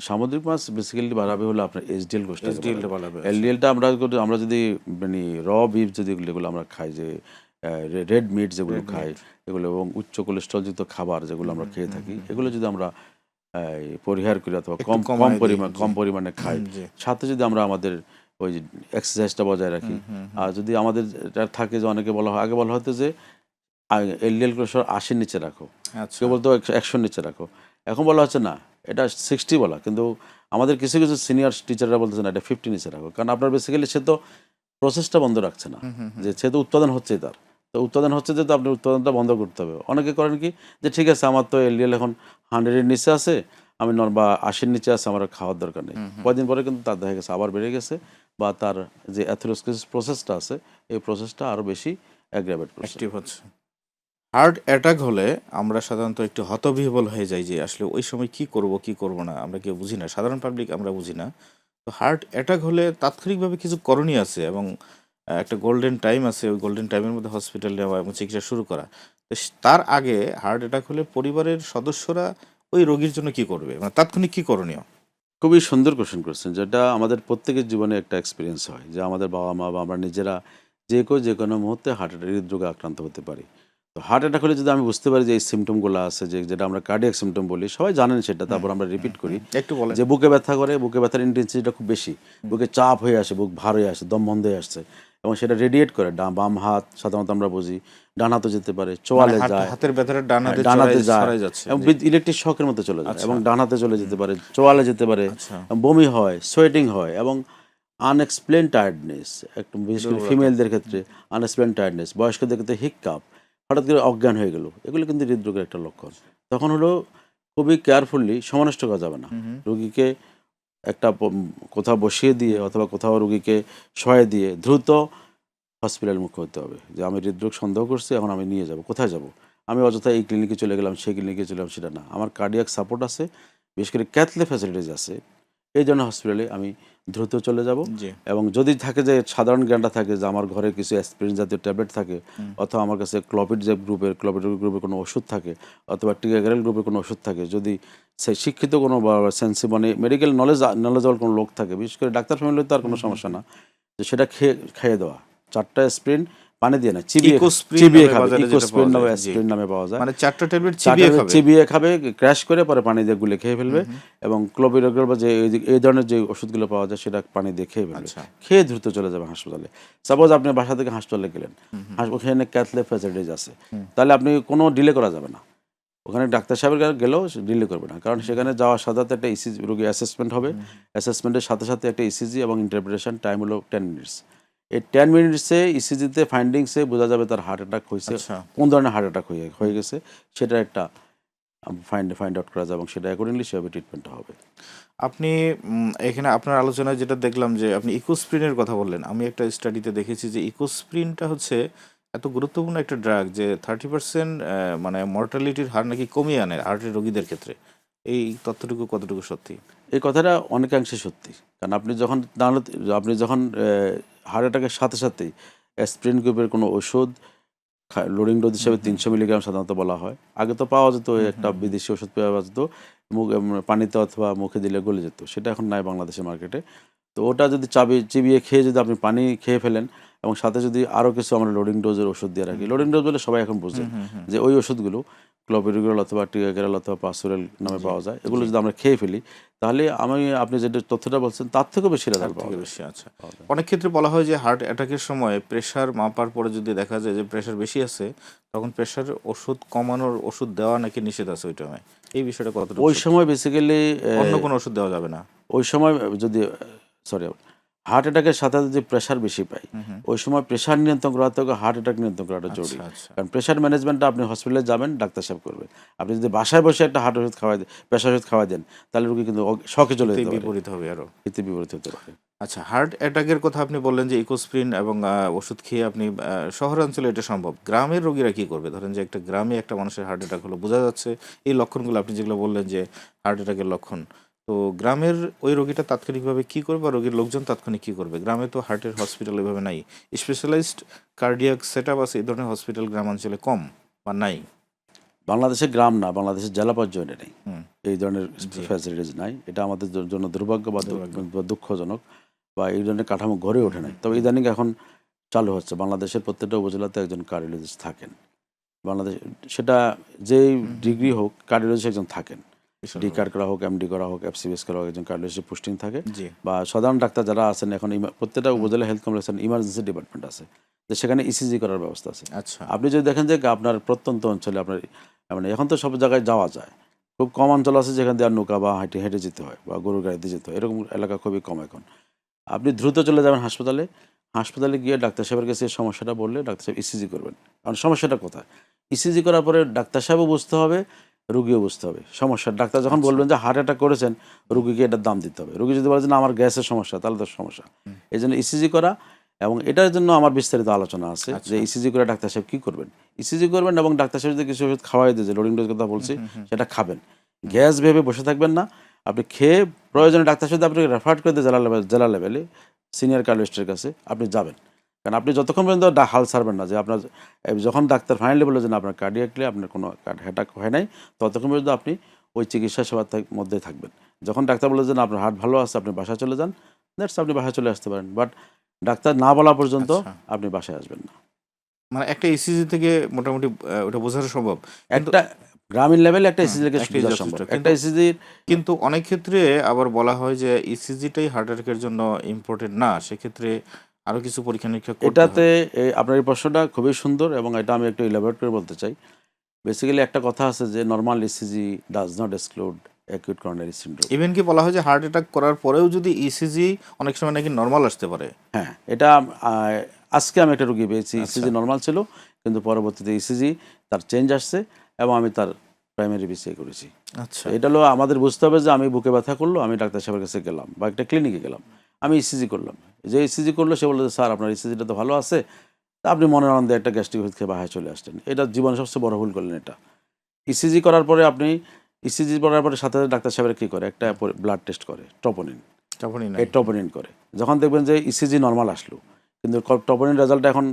সামুদ্রিক মাছ বেসিক্যালি বাড়াবে হলো আপনার এইচডিএল কোলেস্ট্রল বাড়াবে। এলডিএলটা আমরা যদি মানে বিফ যদি এগুলো আমরা খাই, যে রেড মিট যেগুলো খাই এগুলো, এবং উচ্চ কোলেস্ট্রলযুক্ত খাবার যেগুলো আমরা খেয়ে থাকি, এগুলো যদি আমরা পরিহার করি অথবা কম পরিমাণে খাই, সাথে যদি আমরা আমাদের ওই এক্সারসাইজটা বজায় রাখি, আর যদি আমাদের থাকে যে অনেকে আগে বলা হতো যে এলডিএল কোলেস্ট্রল 80-র নিচে রাখো, কেউ বলতো 100-র নিচে রাখো। এখন বলা হচ্ছে না, এটা 60 বলা, কিন্তু আমাদের কিছু কিছু সিনিয়র টিচাররা বলতেছেন এটা 50 নিচে রাখো, কারণ আপনার বেসিক্যালি সে তো প্রসেসটা বন্ধ রাখছে না, যে সে তো উৎপাদন হচ্ছেই তার, তো উৎপাদন হচ্ছে যে তো আপনি উৎপাদনটা বন্ধ করতে হবে। অনেকে করেন কি যে ঠিক আছে আমার তো এলডিএল এখন 100-এর নিচে আছে, আমি বা 80-এর নিচে আছে, আমার আর খাওয়ার দরকার নেই। কয়েকদিন পরে কিন্তু তার দেখা গেছে আবার বেড়ে গেছে, বা তার যে অ্যাথেরোস্ক্লেরোসিস প্রসেসটা আছে এই প্রসেসটা আরও বেশি অ্যাগ্রাভেট করছে। অ্যাক্টিভ হচ্ছে। হার্ট অ্যাটাক হলে আমরা সাধারণত একটু হতবিহ্বল হয়ে যাই যে আসলে ওই সময় কি করব কি করব না, আমরা কেউ বুঝি না, সাধারণ পাবলিক আমরা বুঝি না। তো হার্ট অ্যাটাক হলে তাৎক্ষণিকভাবে কিছু করণীয় আছে এবং একটা গোল্ডেন টাইম আছে, ওই গোল্ডেন টাইমের মধ্যে হসপিটাল নেওয়া এবং চিকিৎসা শুরু করা। তো তার আগে হার্ট অ্যাটাক হলে পরিবারের সদস্যরা ওই রোগীর জন্য কি করবে, মানে তাৎক্ষণিক কি করণীয়? খুবই সুন্দর কোশ্চেন করছেন, যেটা আমাদের প্রত্যেকের জীবনে একটা এক্সপিরিয়েন্স হয় যে আমাদের বাবা মা বা আমরা নিজেরা যে কোনো মুহূর্তে হার্ট অ্যাটাক হৃদরোগে আক্রান্ত হতে পারি। তো হার্ট অ্যাটাক হলে যদি আমি বুঝতে পারি যে এই সিমটমগুলো আছে, যেটা আমরা কার্ডিয়াক সিমটম বলি, সবাই জানেন সেটা, তারপর আমরা রিপিট করি একটু বলেন। যে বুকে ব্যথা করে, বুকে ব্যথার ইন্টেন্সিটিটা খুব বেশি, বুকে চাপ হয়ে আসে, বুক ভার হয়ে আসে, দম বন্ধ হয়ে আসছে, এবং সেটা রেডিয়েট করে বাম হাত, সাধারণত আমরা বুঝি ডান হাতও যেতে পারে, চোয়ালে যায়, হাতের ব্যথাটা ডান হাতে ডান হাতে যায় ছড়াই যাচ্ছে। এবং ইলেকট্রিক শকের মতো চলে যায়, আচ্ছা। এবং ডান হাতে চলে যেতে পারে, চোয়ালে যেতে পারে, আচ্ছা। বমি হয়, সোয়েটিং হয়, এবং আনএক্সপ্লেন টায়ার্ডনেস, একটু বিশেষ করে দুর্বলতা। ফিমেলদের ক্ষেত্রে আনএক্সপ্লেন টায়ার্ডনেস, বয়স্কদের ক্ষেত্রে হিক্কাপ, হঠাৎ করে অজ্ঞান হয়ে গেল, এগুলো কিন্তু হৃদরোগের একটা লক্ষণ। তখন হলো খুবই কেয়ারফুলি, সময় নষ্ট করা যাবে না, রোগীকে একটা কোথাও বসিয়ে দিয়ে অথবা কোথাও রোগীকে শয়ে দিয়ে দ্রুত হসপিটাল মুখ হতে হবে, যে আমি হৃদরোগ সন্দেহ করছি, এখন আমি নিয়ে যাব, কোথায় যাব, আমি অযথা এই ক্লিনিকে চলে গেলাম সেই ক্লিনিকে চলে গেলাম, সেটা না। আমার কার্ডিয়াক সাপোর্ট আছে, বিশেষ করে ক্যাথলে ফ্যাসিলিটিস আছে, এই জন্য হসপিটালে আমি দ্রুত চলে যাব। জি। এবং যদি থাকে যে সাধারণ জ্ঞানটা থাকে যে আমার ঘরে কিছু অ্যাসপিরিন জাতীয় ট্যাবলেট থাকে, অথবা আমার কাছে ক্লোপিড গ্রুপের কোনো ওষুধ থাকে, অথবা টিগাগ্রাল গ্রুপের কোনো ওষুধ থাকে, যদি সেই শিক্ষিত কোনো বা মানে মেডিকেল নলেজেবল কোনো লোক থাকে, বিশেষ করে ডাক্তার ফ্যামিলির তো আর কোনো সমস্যা না, যে সেটা খাইয়ে দেওয়া, 4টা স্প্রিন পানি দিয়ে না, চিবিয়ে খাবে, ইকোস্প্রিন নামে অ্যাসপিরিন নামে পাওয়া যায়, মানে 4টা ট্যাবলেট চিবিয়ে খাবে, ক্র্যাশ করে পরে পানি দিয়ে গুলে খেয়ে ফেলবে, এবং ক্লোপিডোগ্রাল বা যে এই ধরনের যে ওষুধগুলো পাওয়া যায় সেটা পানি দিয়ে খেয়ে ফেলবে, খেয়ে দ্রুত চলে যাবে হাসপাতালে। সাপোজ আপনি বাসা থেকে হাসপাতালে গেলেন, ওখানে ক্যাথলে ফ্যাসিলিটিস আছে, তাহলে আপনি কোনো ডিলে করা যাবে না, ওখানে ডাক্তার সাহেবের কাছে গেলেও ডিলে করবে না, কারণ সেখানে যাওয়ার সাথে সাথে একটা ইসিজি রোগী অ্যাসেসমেন্ট হবে, অ্যাসেসমেন্টের সাথে সাথে একটা ইসিজি এবং ইন্টারপ্রিটেশন টাইম হলো 10 মিনিটস। এই 10 মিনিটসে ইসিজিতে ফাইন্ডিংসে বোঝা যাবে তার হার্ট অ্যাটাক হয়েছে, কোন ধরনের হার্ট অ্যাটাক হয়ে গেছে, সেটা একটা ফাইন্ড আউট করা যায়, এবং সেটা অ্যাকর্ডিংলি সেভাবে ট্রিটমেন্টটা হবে। আপনি এখানে আপনার আলোচনায় যেটা দেখলাম যে আপনি ইকোস্প্রিনের কথা বললেন, আমি একটা স্টাডিতে দেখেছি যে ইকোস্প্রিনটা হচ্ছে এত গুরুত্বপূর্ণ একটা ড্রাগ যে 30% মানে মর্টালিটির হার নাকি কমিয়ে আনে হার্টের রোগীদের ক্ষেত্রে। এই তথ্যটুকু কতটুকু সত্যি? এই কথাটা অনেকাংশে সত্যি, কারণ আপনি যখন হার্ট অ্যাটাকের সাথে সাথেই অ্যাসপিরিন গ্রুপের কোনো ওষুধ লোডিং ডোজ হিসেবে 300 মিলিগ্রাম সাধারণত বলা হয়, আগে তো পাওয়া যেত একটা বিদেশি ওষুধ পাওয়া যেত, পানিতে অথবা মুখে দিলে গলে যেত, সেটা এখন নাই বাংলাদেশের মার্কেটে। তো ওটা যদি চিবিয়ে খেয়ে যদি আপনি পানি খেয়ে ফেলেন, এবং সাথে যদি আরও কিছু আমরা লোডিং ডোজের ওষুধ দিয়ে রাখি, লোডিং ডোজ বলে সবাই এখন বুঝে যে ওই ওষুধগুলো ক্লোপিডোগ্রাল অথবা টিগাগ্রাল অথবা পাসুরেল নামে পাওয়া যায়, এগুলো যদি আমরা খেয়ে ফেলি, তাহলে আপনি যেটা তথ্যটা বলছেন তার থেকেও বেশি রেজাল্ট পাওয়া যায়। বেশি। আচ্ছা, অনেক ক্ষেত্রে বলা হয় যে হার্ট অ্যাটাকের সময় প্রেশার মাপার পরে যদি দেখা যায় যে প্রেশার বেশি আছে, তখন প্রেশারের ওষুধ কমানোর ওষুধ দেওয়া নাকি নিষেধ আছে ওই টাইমে, এই বিষয়টা কতটুকু? ওই সময় বেসিক্যালি অন্য কোনো ওষুধ দেওয়া যাবে না ওই সময়, যদি হার্ট অ্যাটাকের সাথে যদি প্রেশার বেশি পাই, ওই সময় প্রেশার নিয়ন্ত্রণ করা থেকে হার্ট অ্যাটাক নিয়ন্ত্রণ করাটা জরুরি। কারণ প্রেশার ম্যানেজমেন্টটা আপনি হসপিটালে যাবেন, ডাক্তার সাহেব করবে, আপনি যদি বাসায় বসে একটা হার্ট ওষুধ খাওয়াই দেন, প্রেশার ওষুধ খাওয়াই দেন, তাহলে রোগী কিন্তু শকে চলে যেতে পারে, বিপরীত হবে আরো, এতে বিপরীত হতে পারে। আচ্ছা, হার্ট অ্যাটাকের কথা আপনি বললেন যে ইকোস্প্রিন এবং ওষুধ খেয়ে আপনি শহরাঞ্চলে এটা সম্ভব, গ্রামের রোগীরা কি করবে? ধরেন যে একটা গ্রামে একটা মানুষের হার্ট অ্যাটাক হলো, বোঝা যাচ্ছে এই লক্ষণগুলো আপনি যেগুলো বললেন যে হার্ট অ্যাটাকের লক্ষণ, তো গ্রামের ওই রোগীটা তাৎক্ষণিকভাবে কী করবে, বা রোগীর লোকজন তাৎক্ষণিক কী করবে? গ্রামে তো হার্টের হসপিটাল এভাবে নাই, স্পেশালাইজড কার্ডিয়াক সেট আপ আছে, এই ধরনের হসপিটাল গ্রামাঞ্চলে কম বা নাই। বাংলাদেশের গ্রাম না, বাংলাদেশের জেলা পর্যায়ে নেই এই ধরনের ফ্যাসিলিটিস নাই, এটা আমাদের জন্য দুর্ভাগ্য বা দুঃখজনক, বা এই ধরনের কাঠামো গড়ে ওঠে নাই। তবে ইদানিং এখন চালু হচ্ছে, বাংলাদেশের প্রত্যেকটা উপজেলাতে একজন কার্ডিওলজিস্ট থাকেন, বাংলাদেশ সেটা যেই ডিগ্রি হোক কার্ডিওলজিস্ট একজন থাকেন, ডি কার্ড করা হোক, এমডি করা হোক, এফসিবিএস করা হোক, একজন কার্ডিওলজিস্ট পোস্টিং থাকে, বা সাধারণ ডাক্তার যারা আছেন এখন প্রত্যেকটা উপজেলা হেলথ কমপ্লেক্সে ইমার্জেন্সি ডিপার্টমেন্ট আছে, যে সেখানে ইসিজি করার ব্যবস্থা আছে। আচ্ছা, আপনি যদি দেখেন যে আপনার প্রত্যন্ত অঞ্চলে আপনার মানে এখন তো সব জায়গায় যাওয়া যায়, খুব কম অঞ্চল আছে যেখান দিয়ে আর নৌকা বা হেঁটে হেঁটে যেতে হয় বা গরুর গাড়িতে যেতে হয়, এরকম এলাকা খুবই কম এখন। আপনি দ্রুত চলে যাবেন হাসপাতালে, হাসপাতালে গিয়ে ডাক্তার সাহেবের কাছে এই সমস্যাটা বললে ডাক্তার সাহেব ইসিজি করবেন। কারণ সমস্যাটা কোথায়? ইসিজি করার পরে ডাক্তার সাহেবও বুঝতে হবে, রুগীও বুঝতে হবে সমস্যা। ডাক্তার যখন আচ্ছা। বলবেন যে হার্ট অ্যাটাক করেছেন, রুগীকে এটার দাম দিতে হবে। রুগী যদি বলে যে না আমার গ্যাসের সমস্যা, তাহলে তো সমস্যা। এই জন্য ইসিজি করা, এবং এটার জন্য আমার বিস্তারিত আলোচনা আছে যে আচ্ছা। ইসিজি করে ডাক্তার সাহেব কী করবেন। ইসিজি করবেন এবং ডাক্তার সাহেব যদি কিছু ওষুধ খাওয়াই দিয়ে, যে লোডিং ডোজ কথা বলছি, সেটা খাবেন। গ্যাস ভেবে বসে থাকবেন না। আপনি খেয়ে প্রয়োজনে ডাক্তার সাহেব আপনাকে রেফার করে দিয়ে জেলা লেভেলে সিনিয়র কার্ডিওলজিস্টের কাছে আপনি যাবেন। কারণ আপনি যতক্ষণ পর্যন্ত হাল ছাড়বেন না যে আপনার যখন ডাক্তার ফাইনালি বলে যে না আপনার কার্ডিয়াকলি আপনার কোনো অ্যাটাক হয় নাই, ততক্ষণ পর্যন্ত আপনি ওই চিকিৎসা সেবার মধ্যে থাকবেন। যখন ডাক্তার বলে যে না আপনার হার্ট ভালো আছে, আপনি বাসায় চলে যান, দ্যাটস আপনি বাসায় চলে আসতে পারেন। বাট ডাক্তার না বলা পর্যন্ত আচ্ছা। আপনি বাসায় আসবেন না। মানে একটা ইসিজি থেকে মোটামুটি ওটা বোঝানো সম্ভব। কিন্তু একটা গ্রামীণ লেভেলে একটা হুম, ইসিজি থেকে একটাই বোঝা যথেষ্ট। সম্ভব। একটা কিন্তু ইসিজির কিন্তু অনেক ক্ষেত্রে আবার বলা হয় যে ইসিজিটাই হার্ট অ্যাটাকের জন্য ইম্পর্টেন্ট না। সেক্ষেত্রে আরো কিছু পরীক্ষা-নিরীক্ষা করতে এটাতে হয়। আপনার এই প্রশ্নটা খুবই সুন্দর এবং এটা আমি একটু ইলাবোরেট করে বলতে চাই। বেসিক্যালি একটা কথা আছে যে normal ECG does not exclude acute coronary syndrome. Even কি বলা হয় যে হার্ট অ্যাটাক করার পরেও যদি ইসিজি অনেক সময় নাকি নরমাল আসতে পারে। হ্যাঁ, এটা আজকে আমি একটা রোগী পেয়েছি, আচ্ছা। ইসিজি নরমাল ছিল, কিন্তু পরবর্তীতে ইসিজি তার চেঞ্জ আসছে এবং আমি তার প্রাইমারি বিসিআই করেছি। আচ্ছা। তো এটা হলো আমাদের বুঝতে হবে যে আমি বুকে ব্যথা করলো, আমি ডাক্তার সাহেবের কাছে গেলাম বা একটা ক্লিনিকে গেলাম, আমি ইসিজি করলাম। যে ইসিজি করলো সে বললো যে স্যার আপনার ইসিজিটা তো ভালো আছে, তা আপনি মনের আনন্দে একটা গ্যাস্ট্রিক ওষুধ খেয়ে বাসায় চলে আসলেন। এটা জীবনে সবচেয়ে বড় ভুল করলেন এটা। ইসিজি করার পরে আপনি ইসিজি করার পরে সাথে সাথে ডাক্তার সাহেবেরা কী করে, একটা ব্লাড টেস্ট করে, ট্রপোনিন। তখনই এই নাই। ট্রপোনিন করে। যখন দেখবেন যে ইসিজি নরমাল আসলো, কিন্তু ট্রপোনিন রেজাল্টটা এখন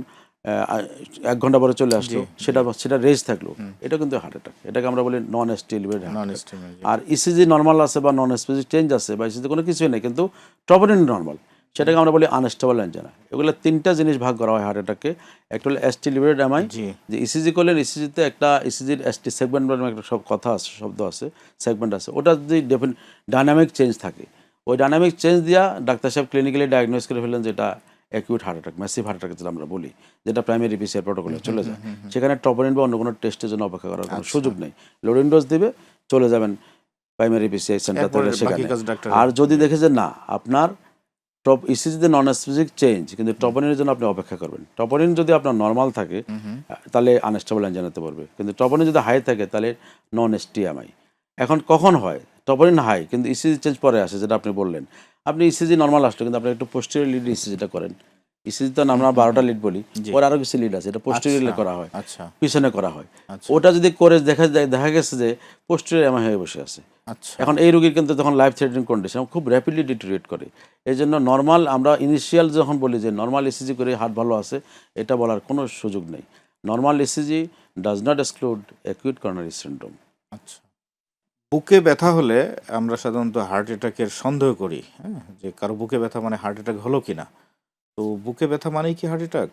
১ ঘন্টা পরে চলে আসলো, জি, সেটা রেজ থাকলো, এটা কিন্তু হার্ট অ্যাটাক। এটাকে আমরা বলি নন এস্টিলেটেড হার্ট নন অ্যাটাক। স্টিমে। আর ইসিজি নরমাল আছে বা নন স্পেসিফিক চেঞ্জ আছে বা ইসিজি কোনো কিছুই নেই, কিন্তু ট্রপোনিন নরমাল, সেটাকে আমরা বলি আনস্টেবল অ্যাঞ্জিনা। এগুলো ৩টা জিনিস ভাগ করা হয় হার্ট অ্যাটাককে। একটা হলো এস্টিলেটেড এমআই, জি। যে ইসিজি করলেন, ইসিজিতে একটা ইসিজির এসটি সেগমেন্ট বলে একটা কথা আছে, শব্দ আছে, সেগমেন্ট আছে। ওটা যদি ডাইনামিক চেঞ্জ থাকে, ওই ডাইনামিক চেঞ্জ দিয়া ডাক্তার সাহেব ক্লিনিক্যালি ডায়াগনোজ করে ফেলেন যে এটা acute heart attack, massive heart attack যেটা আমরা বলি, যেটা প্রাইমারি বিসিআর প্রোটোকলে চলে যায়। সেখানে ট্রপোনিন বা অন্য কোনো টেস্টের জন্য অপেক্ষা করার কোনো সুযোগ নেই। লোডিং ডোজ দিবে, চলে যাবেন প্রাইমারি বিসিআই সেন্টার এরপরে থেকে বাকি সেখানে। কাজ ডাক্তার। আর যদি দেখে যে না আপনার ইসিজিতে নন স্পেসিফিক চেঞ্জ, কিন্তু ট্রপোনিনের জন্য আপনি অপেক্ষা করবেন। ট্রপোনিন যদি আপনার নর্মাল থাকে তাহলে আনস্টেবল অ্যাঞ্জিনাতে পড়বে, কিন্তু ট্রপোনিন যদি হাই থাকে তাহলে নন এসটিএমআই। এখন কখন হয় ট্রপোনিন হাই কিন্তু ইসিজি চেঞ্জ পরে আসে, যেটা আপনি বললেন। আপনি ইসিজি নর্মাল আসলো, কিন্তু আপনি একটু পোস্টেরিয়র লিড ইসিজিটা করেন। ইসিজি তো আমরা ১২টা লিড বলি, জি। ওর আরও কিছু লিড আছে, এটা পোস্টেরিয়রলি করা হয়, আচ্ছা। পিছনে করা হয়। আচ্ছা। ওটা যদি করে দেখা গেছে যে পোস্টেরিয়র এমআই হয়ে বসে আছে। আচ্ছা। এখন এই রোগীর কিন্তু তখন লাইফ থ্রেটানিং কন্ডিশন, খুব র্যাপিডলি ডিটোরিয়েট করে। এই জন্য নর্মাল আমরা ইনিশিয়াল যখন বলি যে নর্মাল ইসিজি করে হার্ট ভালো আছে, এটা বলার কোনো সুযোগ নেই। Normal ECG does not exclude acute coronary syndrome. আচ্ছা। বুকে ব্যথা হলে আমরা সাধারণত হার্ট অ্যাটাকের সন্দেহ করি, হ্যাঁ? যে কারো বুকে ব্যথা মানে হার্ট অ্যাটাক হলো কিনা। তো বুকে ব্যথা মানেই কি হার্ট অ্যাটাক?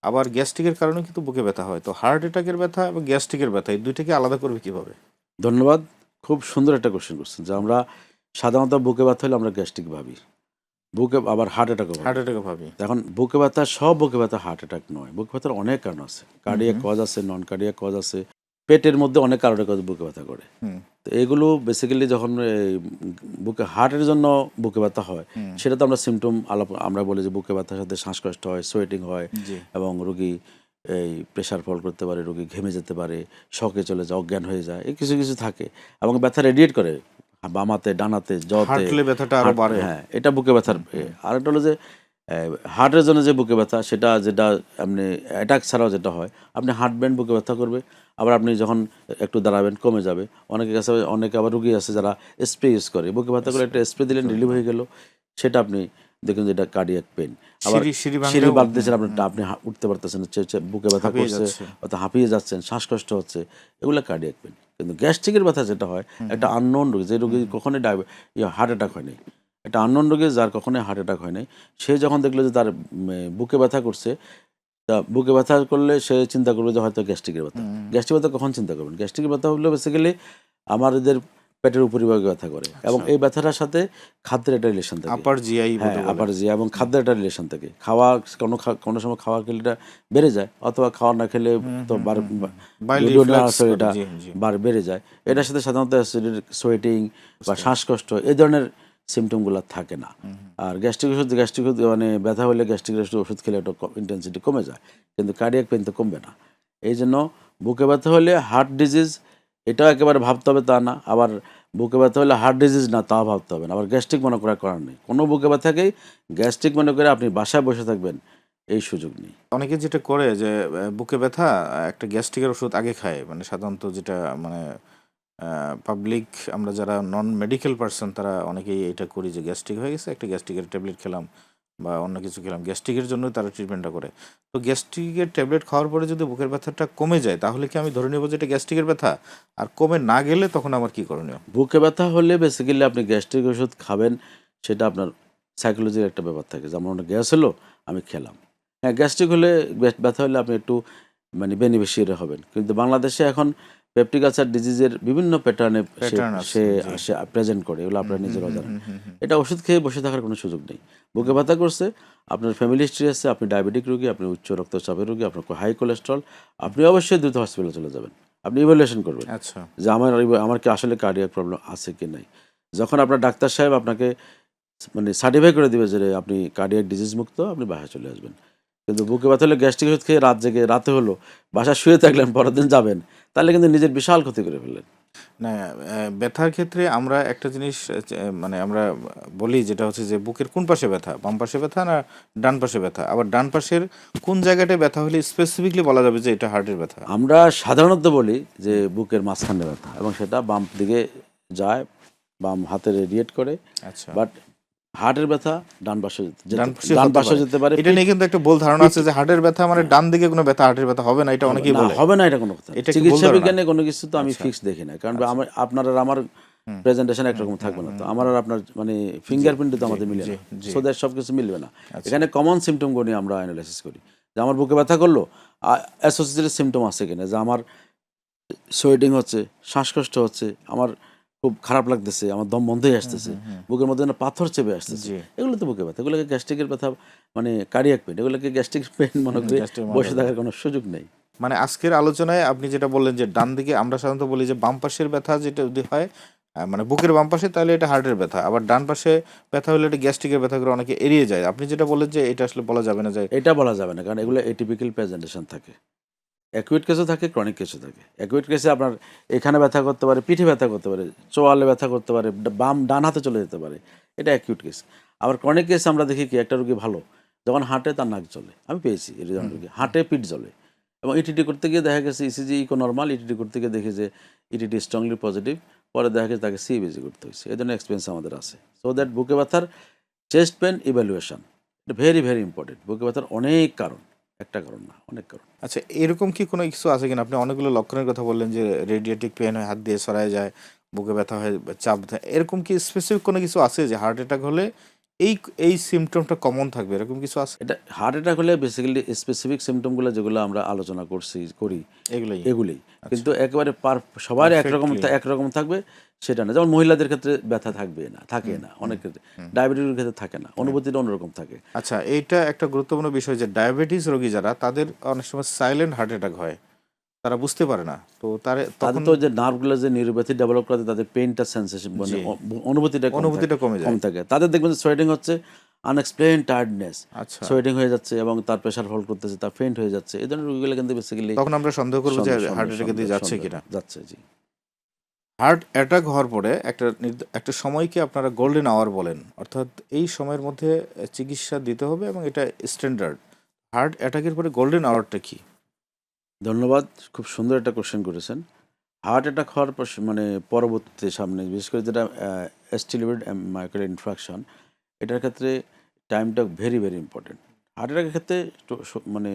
আবার গ্যাস্ট্রিকের কারণে কিন্তু বুকে ব্যথা হয়। তো হার্ট অ্যাটাকের ব্যথা এবং গ্যাস্ট্রিকের ব্যথা এই দুইটাকে আলাদা করবে কিভাবে? ধন্যবাদ। খুব সুন্দর একটা কোশ্চেন করছেন, যে আমরা সাধারণত বুকে ব্যথা হলে আমরা গ্যাস্ট্রিক ভাবি, বুকে আবার হার্ট অ্যাটাকও ভাবি। হার্ট অ্যাটাকও ভাবি। এখন বুকে ব্যথা, সব বুকে ব্যথা হার্ট অ্যাটাক নয়। বুকে ব্যথার অনেক কারণ আছে, কার্ডিয়াক কজ আছে, নন কার্ডিয়াক কজ আছে, পেটের মধ্যে অনেক কারণে কজ বুকে ব্যথা করে। হুম। তো এগুলো বেসিক্যালি যখন বুকে হার্টের জন্য বুকে ব্যথা হয়, সেটা তো আমরা সিমটম আমরা বলি যে বুকে ব্যথার সাথে শ্বাসকষ্ট হয়, সোয়েটিং হয়, জি। এবং রোগী এই প্রেশার ফল করতে পারে, রোগী ঘেমে যেতে পারে, শকে চলে যায়, অজ্ঞান হয়ে যায়, এই কিছু কিছু থাকে, এবং ব্যথা রেডিয়েট করে বামাতে, ডানাতে, জতে। হাঁটলে ব্যথাটা আরো বাড়ে। হ্যাঁ, এটা বুকে ব্যথার। আরেকটা হলো যে হার্টের জন্য যে বুকে ব্যথা, যেটা আপনি অ্যাটাক ছাড়াও যেটা হয়, আপনি হাঁটবেন বুকে ব্যথা করবে, আবার আপনি যখন একটু দাঁড়াবেন কমে যাবে। অনেকে আবার রুগী আছে যারা স্প্রে ইউজ করে, বুকে ব্যথা করে একটা স্প্রে দিলেন, রিলিভ হয়ে গেল, সেটা আপনি দেখুন যে এটা কার্ডিয়াক পেন। আবার সিঁড়ি সিঁড়ি ভাঙলেও বাদ দিয়েছেন, আপনি উঠতে পারতেছেন, বুকে ব্যথা হাঁপিয়ে করছে, যাচ্ছে। অর্থাৎ হাঁপিয়ে যাচ্ছেন, শ্বাসকষ্ট হচ্ছে, এগুলো কার্ডিয়াক পেন। কিন্তু গ্যাস্ট্রিকের ব্যথা যেটা হয়, একটা আননোন রোগী, যে রোগী কখনোই হার্ট অ্যাটাক হয়নি, একটা আননোন রোগী যার কখনোই হার্ট অ্যাটাক হয় নাই, সে যখন দেখলো যে তার বুকে ব্যথা করছে, তা বুকে ব্যথা করলে সে চিন্তা করবে যে হয়তো গ্যাস্ট্রিকের ব্যথা। গ্যাস্ট্রিক ব্যথা কখন চিন্তা করবেন? গ্যাস্ট্রিকের ব্যথা হলো বেসিক্যালি আমাদের পেটের উপরিভাগে ব্যথা করে, এবং এই ব্যথাটার সাথে খাদ্যের একটা রিলেশন থাকে। আপার জিআই হ্যাঁ, আপার জি, এবং খাদ্যের একটা রিলেশন থাকে। খাওয়া কোনো সময় খাওয়া খেলে এটা বেড়ে যায়, অথবা খাওয়া না খেলে তো বাইল দুধের রিফ্লেক্স এটা জি জি বেড়ে যায়। এটার সাথে সাধারণত সোয়েটিং বা শ্বাসকষ্ট এই ধরনের সিমটমগুলো থাকে না। আর গ্যাস্ট্রিক মানে ব্যথা হলে গ্যাস্ট্রিক ওষুধ খেলে একটা ইন্টেন্সিটি কমে যায়, কিন্তু কার্ডিয়াক পেইন তো কমবে না। এই জন্য বুকে ব্যথা হলে হার্ট ডিজিজ এটাও একেবারে ভাবতে হবে তা না, আবার বুকে ব্যথা হলে হার্ট ডিজিজ না তাও ভাবতে হবে না, আবার গ্যাস্ট্রিক মনে করার নেই। কোনো বুকে ব্যথাকেই গ্যাস্ট্রিক মনে করে আপনি বাসায় বসে থাকবেন এই সুযোগ নেই। অনেকে যেটা করে যে বুকে ব্যথা একটা গ্যাস্ট্রিকের ওষুধ আগে খায়, মানে সাধারণত যেটা মানে পাবলিক আমরা যারা নন মেডিকেল পার্সন তারা অনেকেই এটা করি যে গ্যাস্ট্রিক হয়ে গেছে একটা গ্যাস্ট্রিকের ট্যাবলেট খেলাম বা অন্য কিছু খেলাম, গ্যাস্ট্রিকের জন্য তারা ট্রিটমেন্টটা করে। তো গ্যাস্ট্রিকের ট্যাবলেট খাওয়ার পরে যদি বুকের ব্যথাটা কমে যায় তাহলে কি আমি ধরে নেব যে এটা গ্যাস্ট্রিকের ব্যথা? আর কমে না গেলে তখন আমার কি করণীয়? বুকে ব্যথা হলে বেসিক্যালি আপনি গ্যাস্ট্রিক ওষুধ খাবেন, সেটা আপনার সাইকোলজির একটা ব্যাপার থাকে, যেমন আমার গ্যাস হলো আমি খেলাম। হ্যাঁ, গ্যাস্ট্রিক হলে ব্যথা হলে আপনি একটু মানে বেনিফিশিয়ারি হবেন, কিন্তু বাংলাদেশে এখন পেপটিক আলসার ডিজিজের বিভিন্ন প্যাটার্নে প্যাটার্ন আছে সে জি। সে প্রেজেন্ট করে, এগুলো আপনারা নিজেরাও জানেন। হুম। এটা ওষুধ খেয়ে বসে থাকার কোনো সুযোগ নেই। বুকে ব্যথা করছে, আপনার ফ্যামিলি হিস্ট্রি আছে, আপনি ডায়াবেটিক রোগী, আপনি উচ্চ রক্তচাপের রোগী, আপনার হাই কোলেস্ট্রল, আপনি অবশ্যই দ্রুত হসপিটালে চলে যাবেন। আপনি ইভ্যালুয়েশন করবেন আচ্ছা যে আমার কি আসলে কার্ডিয়াক প্রবলেম আছে কি নাই। যখন আপনার ডাক্তার সাহেব আপনাকে মানে সার্টিফাই করে দিবে যে আপনি কার্ডিয়াক ডিজিজ মুক্ত, আপনি বাসায় চলে আসবেন। কিন্তু বুকে ব্যথা হলে গ্যাস্ট্রিক ওষুধ খেয়ে রাত জেগে রাতে হলো বাসায় শুয়ে থাকলেন, পরের দিন যাবেন, তাহলে কিন্তু নিজের বিশাল ক্ষতি করে ফেললেন। না, ব্যথার ক্ষেত্রে আমরা একটা জিনিস মানে আমরা বলি যেটা হচ্ছে যে বুকের কোন পাশে ব্যথা, বাম পাশে ব্যথা না ডান পাশে ব্যথা, আবার ডান পাশের কোন জায়গাটায় ব্যথা হলে স্পেসিফিকলি বলা যাবে যে এটা হার্টের ব্যথা? আমরা সাধারণত বলি যে বুকের মাঝখানে ব্যথা, এবং সেটা বাম দিকে যায়, বাম হাতে রেডিয়েট করে। আচ্ছা, বাট হার্টের ব্যথা ডান পাশে ডান পাশে ডান হতে পাশে পারে। যেতে পারে। এটা নিয়ে কিন্তু একটা ভুল ধারণা আছে যে হার্টের ব্যথা মানে ডান দিকে কোনো ব্যথা হার্টের ব্যথা হবে না, এটা অনেকেই না, বলে। হবে না, এটা কোনো কথা না। এটা কি ভুল চিকিৎসা ধারণা? বিজ্ঞানে কোনো কিছু তো আমি আচ্ছা। ফিক্স দেখি না, কারণ আপনার আর আমার প্রেজেন্টেশন একরকম থাকবে না, তো আমার আর আপনার মানে ফিঙ্গারপ্রিন্ট তো আমাদের মিলে না, জি। সো দ্যাট সব কিছু মিলবে না। আচ্ছা। এখানে কমন সিমটমগুলো নিয়ে আমরা অ্যানালাইসিস করি, যে আমার বুকে ব্যথা করলো, অ্যাসোসিয়েটেড সিমটম আছে কিনা, যে আমার সোয়েটিং হচ্ছে, শ্বাসকষ্ট হচ্ছে, আমার খুব খারাপ লাগতেছে, আমার দম বন্ধ হয়ে আসতেছে, বুকের মধ্যে না পাথর চেপে আসতেছে, জি। এগুলো তো বুকে ব্যথা। এগুলোকে গ্যাস্ট্রিকের ব্যথা মানে কার্ডিয়াক পেন, এগুলোকে গ্যাস্ট্রিক পেন মনে করে gastric বসে মনে থাকার কোনো সুযোগ নেই। মানে আজকের আলোচনায় আপনি যেটা বললেন যে ডান দিকে আমরা সাধারণত বলি যে বাম পাশের ব্যথা যেটা যদি হয় মানে বুকের বাম পাশে তাহলে এটা হার্টের ব্যথা, আবার ডান পাশে ব্যথা হলে এটা গ্যাস্ট্রিকের ব্যথা করে অনেকে এড়িয়ে যায়। আপনি যেটা বললেন যে এটা আসলে বলা যাবে না যে এটা বলা যাবে না, কারণ এগুলো এটিপিক্যাল প্রেজেন্টেশন থাকে। অ্যাকুইট কেসও থাকে, ক্রনিক কেসও থাকে। অ্যাকুইট কেসে আপনার এখানে ব্যথা করতে পারে, পিঠে ব্যথা করতে পারে, চোয়ালে ব্যথা করতে পারে, ডান হাতে চলে যেতে পারে, এটা অ্যাকিউট কেস। আবার ক্রনিক কেস আমরা দেখি কি, একটা রোগী ভালো, যখন হাঁটে তার নাক জ্বলে, আমি পেয়েছি এরকম রোগী, হাঁটে পিঠ জ্বলে, এবং ইটিটি করতে গিয়ে দেখা গেছে ইসিজি ইকো নর্মাল, ইটিটি করতে গিয়ে দেখি যে ইটিটি স্ট্রংলি পজিটিভ, পরে দেখা গেছে তাকে সিবিজি করতে হয়েছে। এই ধরনের এক্সপিরিয়েন্স আমাদের আছে। সো দ্যাট বুকে ব্যথার চেস্ট পেন ইভ্যালুয়েশন এটা ভেরি ভেরি ইম্পর্টেন্ট। বুকে ব্যথার অনেক কারণ, একটা কারণ না, অনেক কারণ। আচ্ছা এরকম কি কোনো কিছু আছে কিনা? আপনি অনেকগুলো লক্ষণের কথা বললেন যে রেডিয়েটিক পেন হয়, হাত দিয়ে সরায় যায়, বুকে ব্যথা হয়, চাপ দেয়, এরকম কি স্পেসিফিক কোনো কিছু আছে যে হার্ট অ্যাটাক হলে এই এই সিমটমটা কমন থাকবে, এরকম কিছু আছে? এটা হার্ট অ্যাটাক হলে বেসিক্যালি স্পেসিফিক সিমটমগুলো যেগুলো আমরা আলোচনা করি এগুলোই এগুলোই, কিন্তু একেবারে সবার একরকম থাকবে সেটা না। যেমন মহিলাদের ক্ষেত্রে ব্যথা থাকে না অনেক ক্ষেত্রে, ডায়াবেটিসের ক্ষেত্রে থাকে না, অনুভূতিটা অন্যরকম থাকে। আচ্ছা এইটা একটা গুরুত্বপূর্ণ বিষয় যে ডায়াবেটিস রোগী যারা তাদের অনেক সময় সাইলেন্ট হার্ট অ্যাটাক হয়, তারা বুঝতে পারে না, তো তাদের তখন তো যে নার্ভগুলো যে নিউরোপ্যাথি ডেভেলপ করে, তাদের পেইনটা সেন্সেশন মানে জি। অনুভূতিটা অনুভূতিটা কমে যায়। কম থাকে। তাদের দেখবেন যে সোয়েটিং হচ্ছে, আনএক্সপ্লেইন টায়ার্ডনেস, আচ্ছা সোয়েটিং হয়ে যাচ্ছে এবং তার প্রেশার ফল করতেছে, তার ফেন্ট হয়ে যাচ্ছে, এই ধরনের রোগীগুলো কিন্তু বেসিক্যালি তখন আমরা সন্দেহ করবো যে হার্ট অ্যাটাকের দিকে যাচ্ছে কিনা। যাচ্ছে। জি। হার্ট অ্যাটাক হওয়ার পরে একটা সময়কে আপনারা গোল্ডেন আওয়ার বলেন, অর্থাৎ এই সময়ের মধ্যে চিকিৎসা দিতে হবে এবং এটা স্ট্যান্ডার্ড। হার্ট অ্যাটাকের পরে গোল্ডেন আওয়ারটা কি? ধন্যবাদ, খুব সুন্দর একটা কোশ্চেন করেছেন। হার্ট অ্যাটাক হওয়ার মানে পরবর্তীতে সামনে বিশেষ করে যেটা অ্যাস্টিলেটেড মায়োকার্ডিয়াল ইনফ্রাকশন, এটার ক্ষেত্রে টাইমটা ভেরি ভেরি ইম্পর্টেন্ট। হার্ট অ্যাটাকের ক্ষেত্রে মানে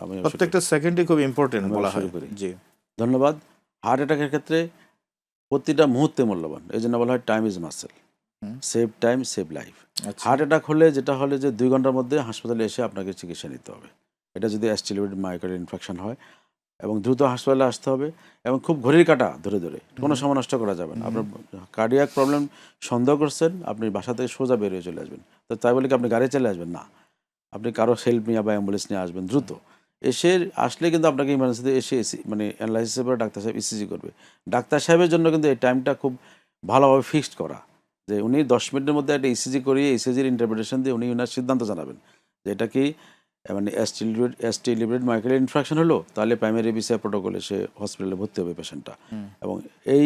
আমি প্রত্যেকটা সেকেন্ডই খুব ইম্পর্টেন্ট আমি বলা হয়। শুরু করি। জি। ধন্যবাদ। হার্ট অ্যাটাকের ক্ষেত্রে প্রতিটা মুহূর্তে মূল্যবান, এই জন্য বলা হয় time is muscle, save time save life. আচ্ছা। হার্ট অ্যাটাক হলে যেটা হলে যে 2 ঘন্টার মধ্যে হাসপাতালে এসে আপনাকে চিকিৎসা নিতে হবে। এটা যদি অ্যাস্টিলেটেড মায়োকার্ডিয়াল ইনফ্রাকশন হয়, এবং দ্রুত হাসপাতালে আসতে হবে এবং খুব ঘড়ির কাঁটা ধরে ধরে কোনো সময় নষ্ট করা যাবে না। আপনার কার্ডিয়াক প্রবলেম সন্দেহ করছেন, আপনি বাসা থেকে সোজা বের হয়ে চলে আসবেন। তো তাই বলে কি আপনি গাড়ি চলে আসবেন না, আপনি কারো হেল্প নিয়ে বা অ্যাম্বুলেন্স নিয়ে আসবেন দ্রুত। এসে আসলে কিন্তু আপনাকে ইমার্জেন্সিতে এসে মানে অ্যানালাইসিসের পরে ডাক্তার সাহেব ইসিজি করবে। ডাক্তার সাহেবের জন্য কিন্তু এই টাইমটা খুব ভালোভাবে ফিক্সড করা, যে উনি 10 মিনিটের মধ্যে একটা ইসিজি করিয়ে ইসিজির ইন্টারপ্রিটেশন দিয়ে উনি ওনার সিদ্ধান্ত জানাবেন যে এটা কি মানে এসটি লিভারেট মাইক্রো ইনফ্রাকশন হলো, তাহলে প্রাইমারি বিসিআর প্রোটোকলে সে হসপিটালে ভর্তি হবে পেশেন্টটা। এবং এই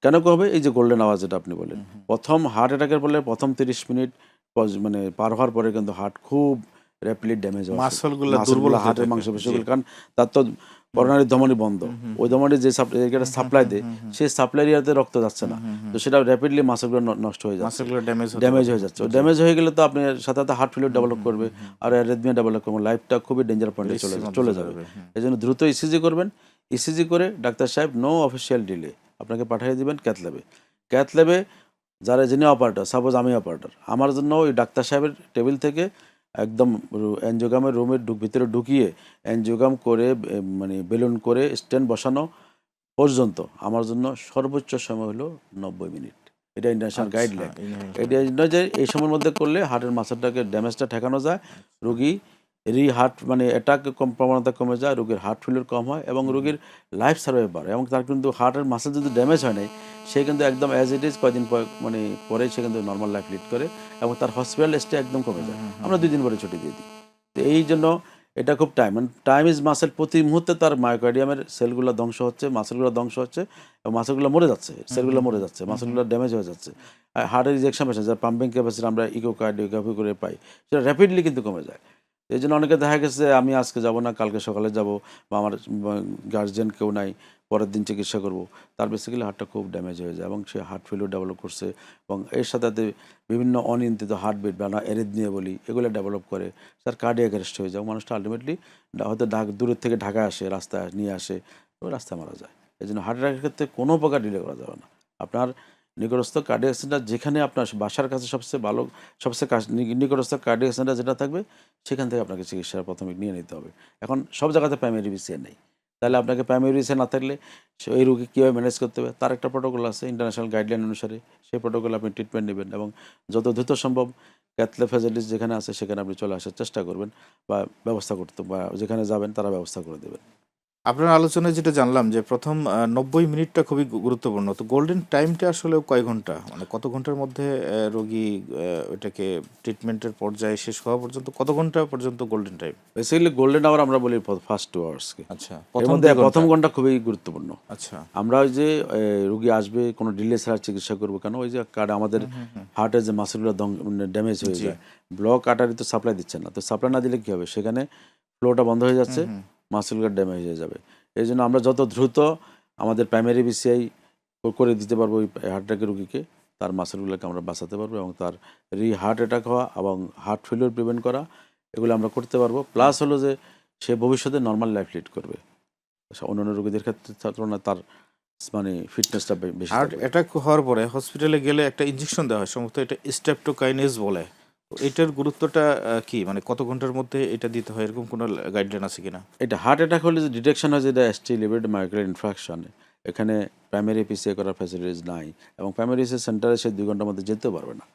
কেন হবে, এই যে গোল্ডেন আওয়ার যেটা আপনি বলেন, প্রথম হার্ট অ্যাটাকের ফলে প্রথম 30 মিনিট মানে পার হওয়ার পরে কিন্তু হার্ট খুব র্যাপিডলি ড্যামেজ হয়, মাসলগুলো দুর্বল হতে হার্টের থাকে। মাংসপেশিগুলো, কারণ তার তো করোনারি ধমনী বন্ধ, ওই ধমনী যে সাপ্লাই দেয় সেই সাপ্লাই এরিয়াতে রক্ত যাচ্ছে না, তো সেটা র্যাপিডলি মাসলগুলো নষ্ট হয়ে যাচ্ছে, মাসলগুলো ড্যামেজ ড্যামেজ হয়ে যাচ্ছে। ড্যামেজ হয়ে গেলে তো আপনি সাথে সাথে হার্ট ফেলিয়ার ডেভেলপ করবে আর অ্যারিথমিয়া ডেভেলপ করবে, লাইফটা খুবই ডেঞ্জার পয়েন্টে চলে যাবে। এই জন্য দ্রুত ইসিজি করবেন। ইসিজি করে ডাক্তার সাহেব নো অফিসিয়াল ডিলে আপনাকে পাঠিয়ে দিবেন ক্যাথ ল্যাবে। ক্যাথ ল্যাবে যারা যিনি অপারেটর, সাপোজ আমি অপারেটর, আমার জন্য ওই ডাক্তার সাহেবের টেবিল থেকে একদম অ্যানজিওগ্রামের রুমের ভিতরে ঢুকিয়ে অ্যানজিওগ্রাম করে মানে বেলুন করে স্ট্যান্ড বসানো পর্যন্ত আমার জন্য সর্বোচ্চ সময় হলো 90 মিনিট। এটা ইন্টারন্যাশনাল গাইডলাইন। এটা নয় যে এই সময়ের মধ্যে করলে হার্টের মাসেলটাকে ড্যামেজটা ঠেকানো যায়, রোগী হার্ট মানে অ্যাটাক প্রবণতা কমে যায়, রোগীর হার্ট ফেলিয়ার কম হয় এবং রোগীর লাইফ সার্ভাইভ বাড়ে। এবং তার কিন্তু হার্টের মাসেল যদি ড্যামেজ হয় নাই, সে কিন্তু একদম অ্যাজ ইট ইজ কয়দিন মানে পরে সে কিন্তু নর্মাল লাইফ লিড করে এবং তার হসপিটাল স্টে একদম কমে যায়। আমরা 2 দিন পরে ছুটি দিয়ে দিই। তো এই জন্য এটা খুব টাইম ইজ মাসেল। প্রতি মুহূর্তে তার মায়োকার্ডিয়ামের সেলগুলো ধ্বংস হচ্ছে, মাসেলগুলো ধ্বংস হচ্ছে এবং মাসেলগুলো মরে যাচ্ছে, সেলগুলো মরে যাচ্ছে, মাসেলগুলো ড্যামেজ হয়ে যাচ্ছে। হার্টের রিজেকশন পেশেন্ট যার পাম্পিং ক্যাপাসিটি আমরা ইকোকার্ডিওগ্রাফি করে পাই, সেটা র্যাপিডলি কিন্তু কমে যায়। এই জন্য অনেকে দেখা গেছে আমি আজকে যাব না, কালকে সকালে যাব, বা আমার গার্জিয়ান কেউ নাই, পরের দিন চিকিৎসা করব, তার বেসিক্যালি হার্টটা খুব ড্যামেজ হয়ে যায় এবং সে হার্ট ফেলিওর ডেভেলপ করছে এবং এর সাথে সাথে বিভিন্ন অনিয়ন্ত্রিত হার্টবিট বা অ্যারিথমিয়া বলি এগুলো ডেভেলপ করে, তার কার্ডিয়াক অ্যারেস্ট হয়ে যায়। মানুষটা আলটিমেটলি হয়তো দূরের থেকে ঢাকায় আসে, রাস্তায় নিয়ে আসে, ওই রাস্তায় মারা যায়। এই জন্য হার্ট অ্যাটাকের ক্ষেত্রে কোনো প্রকার ডিলে করা যাবে না। আপনার নিকটস্থ কার্ডিয়াক সেন্টার যেখানে আপনার বাসার কাছে সবচেয়ে ভালো, সবচেয়ে নিকটস্থ কার্ডিয়াক সেন্টার যেটা থাকবে সেখান থেকে আপনাকে চিকিৎসার প্রাথমিক নিয়ে নিতে হবে। এখন সব জায়গাতে প্রাইমারি বিসিআর নেই, তাহলে আপনাকে প্রাইমারি বিসিআর না থাকলে এই রোগী কীভাবে ম্যানেজ করতে হবে তার একটা প্রোটোকল আছে ইন্টারন্যাশনাল গাইডলাইন অনুসারে, সেই প্রোটোকল আপনি ট্রিটমেন্ট নেবেন এবং যত দ্রুত সম্ভব ক্যাথ ফ্যাসিলিটিস যেখানে আছে সেখানে আপনি চলে আসার চেষ্টা করবেন বা ব্যবস্থা করতে, বা যেখানে যাবেন তারা ব্যবস্থা করে দেবেন। আপনার আলোচনায় যেটা জানলাম যে প্রথম 90 মিনিটটা খুবই গুরুত্বপূর্ণ। তো গোল্ডেন টাইমটা আসলে কয় ঘন্টা? মানে কত ঘন্টার মধ্যে রোগী ওইটাকে ট্রিটমেন্টের পর্যায়ে শেষ হওয়া পর্যন্ত কত ঘন্টা পর্যন্ত golden time? Basically golden hour আমরা বলি ফার্স্ট 2 আওয়ার্সকে। আচ্ছা, এর প্রথম মধ্যে 2 প্রথম ঘন্টা। ঘন্টা খুবই গুরুত্বপূর্ণ। আচ্ছা। আমরা ওই যে রুগী আসবে কোনো ডিলে ছাড়া চিকিৎসা করবো কেন, ওই যে আমাদের হার্টের যে মাসেলগুলো ড্যামেজ হয়ে যায়, ব্লক আর্টারি তো সাপ্লাই দিচ্ছে না, তো সাপ্লাই না দিলে কী হবে, সেখানে ফ্লোটা বন্ধ হয়ে যাচ্ছে, মাসেলগুলো ড্যামেজ হয়ে যাবে। এই জন্য আমরা যত দ্রুত আমাদের প্রাইমারি বিসিআই করে দিতে পারবো ওই হার্ট অ্যাটাকের রুগীকে, তার মাসেলগুলোকে আমরা বাঁচাতে পারবো এবং তার হার্ট অ্যাটাক হওয়া এবং হার্ট ফেলিওর প্রিভেন্ট করা এগুলো আমরা করতে পারবো। প্লাস হলো যে সে ভবিষ্যতে নর্মাল লাইফ লিড করবে, অন্যান্য রোগীদের ক্ষেত্রে তুলনায় তার মানে ফিটনেসটা বেশি হার্ট থাকবে। অ্যাটাক হওয়ার পরে হসপিটালে গেলে একটা ইনজেকশন দেওয়া হয়, সম্ভবত এটা স্ট্রেপ্টোকাইনেজ বলে। তো এটার গুরুত্বটা কি? মানে কত ঘন্টার মধ্যে এটা দিতে হয়, এরকম কোনো গাইডলাইন আছে কিনা? এটা হার্ট অ্যাটাক হলে যে ডিটেকশন হয় যেটা এসটি লিভারেট মাইক্রো ইনফ্রাকশন, এখানে প্রাইমারি পিসিআই করার ফ্যাসিলিটিস নাই এবং প্রাইমারি সেন্টারে সে 2 ঘন্টার মধ্যে যেতে পারবে না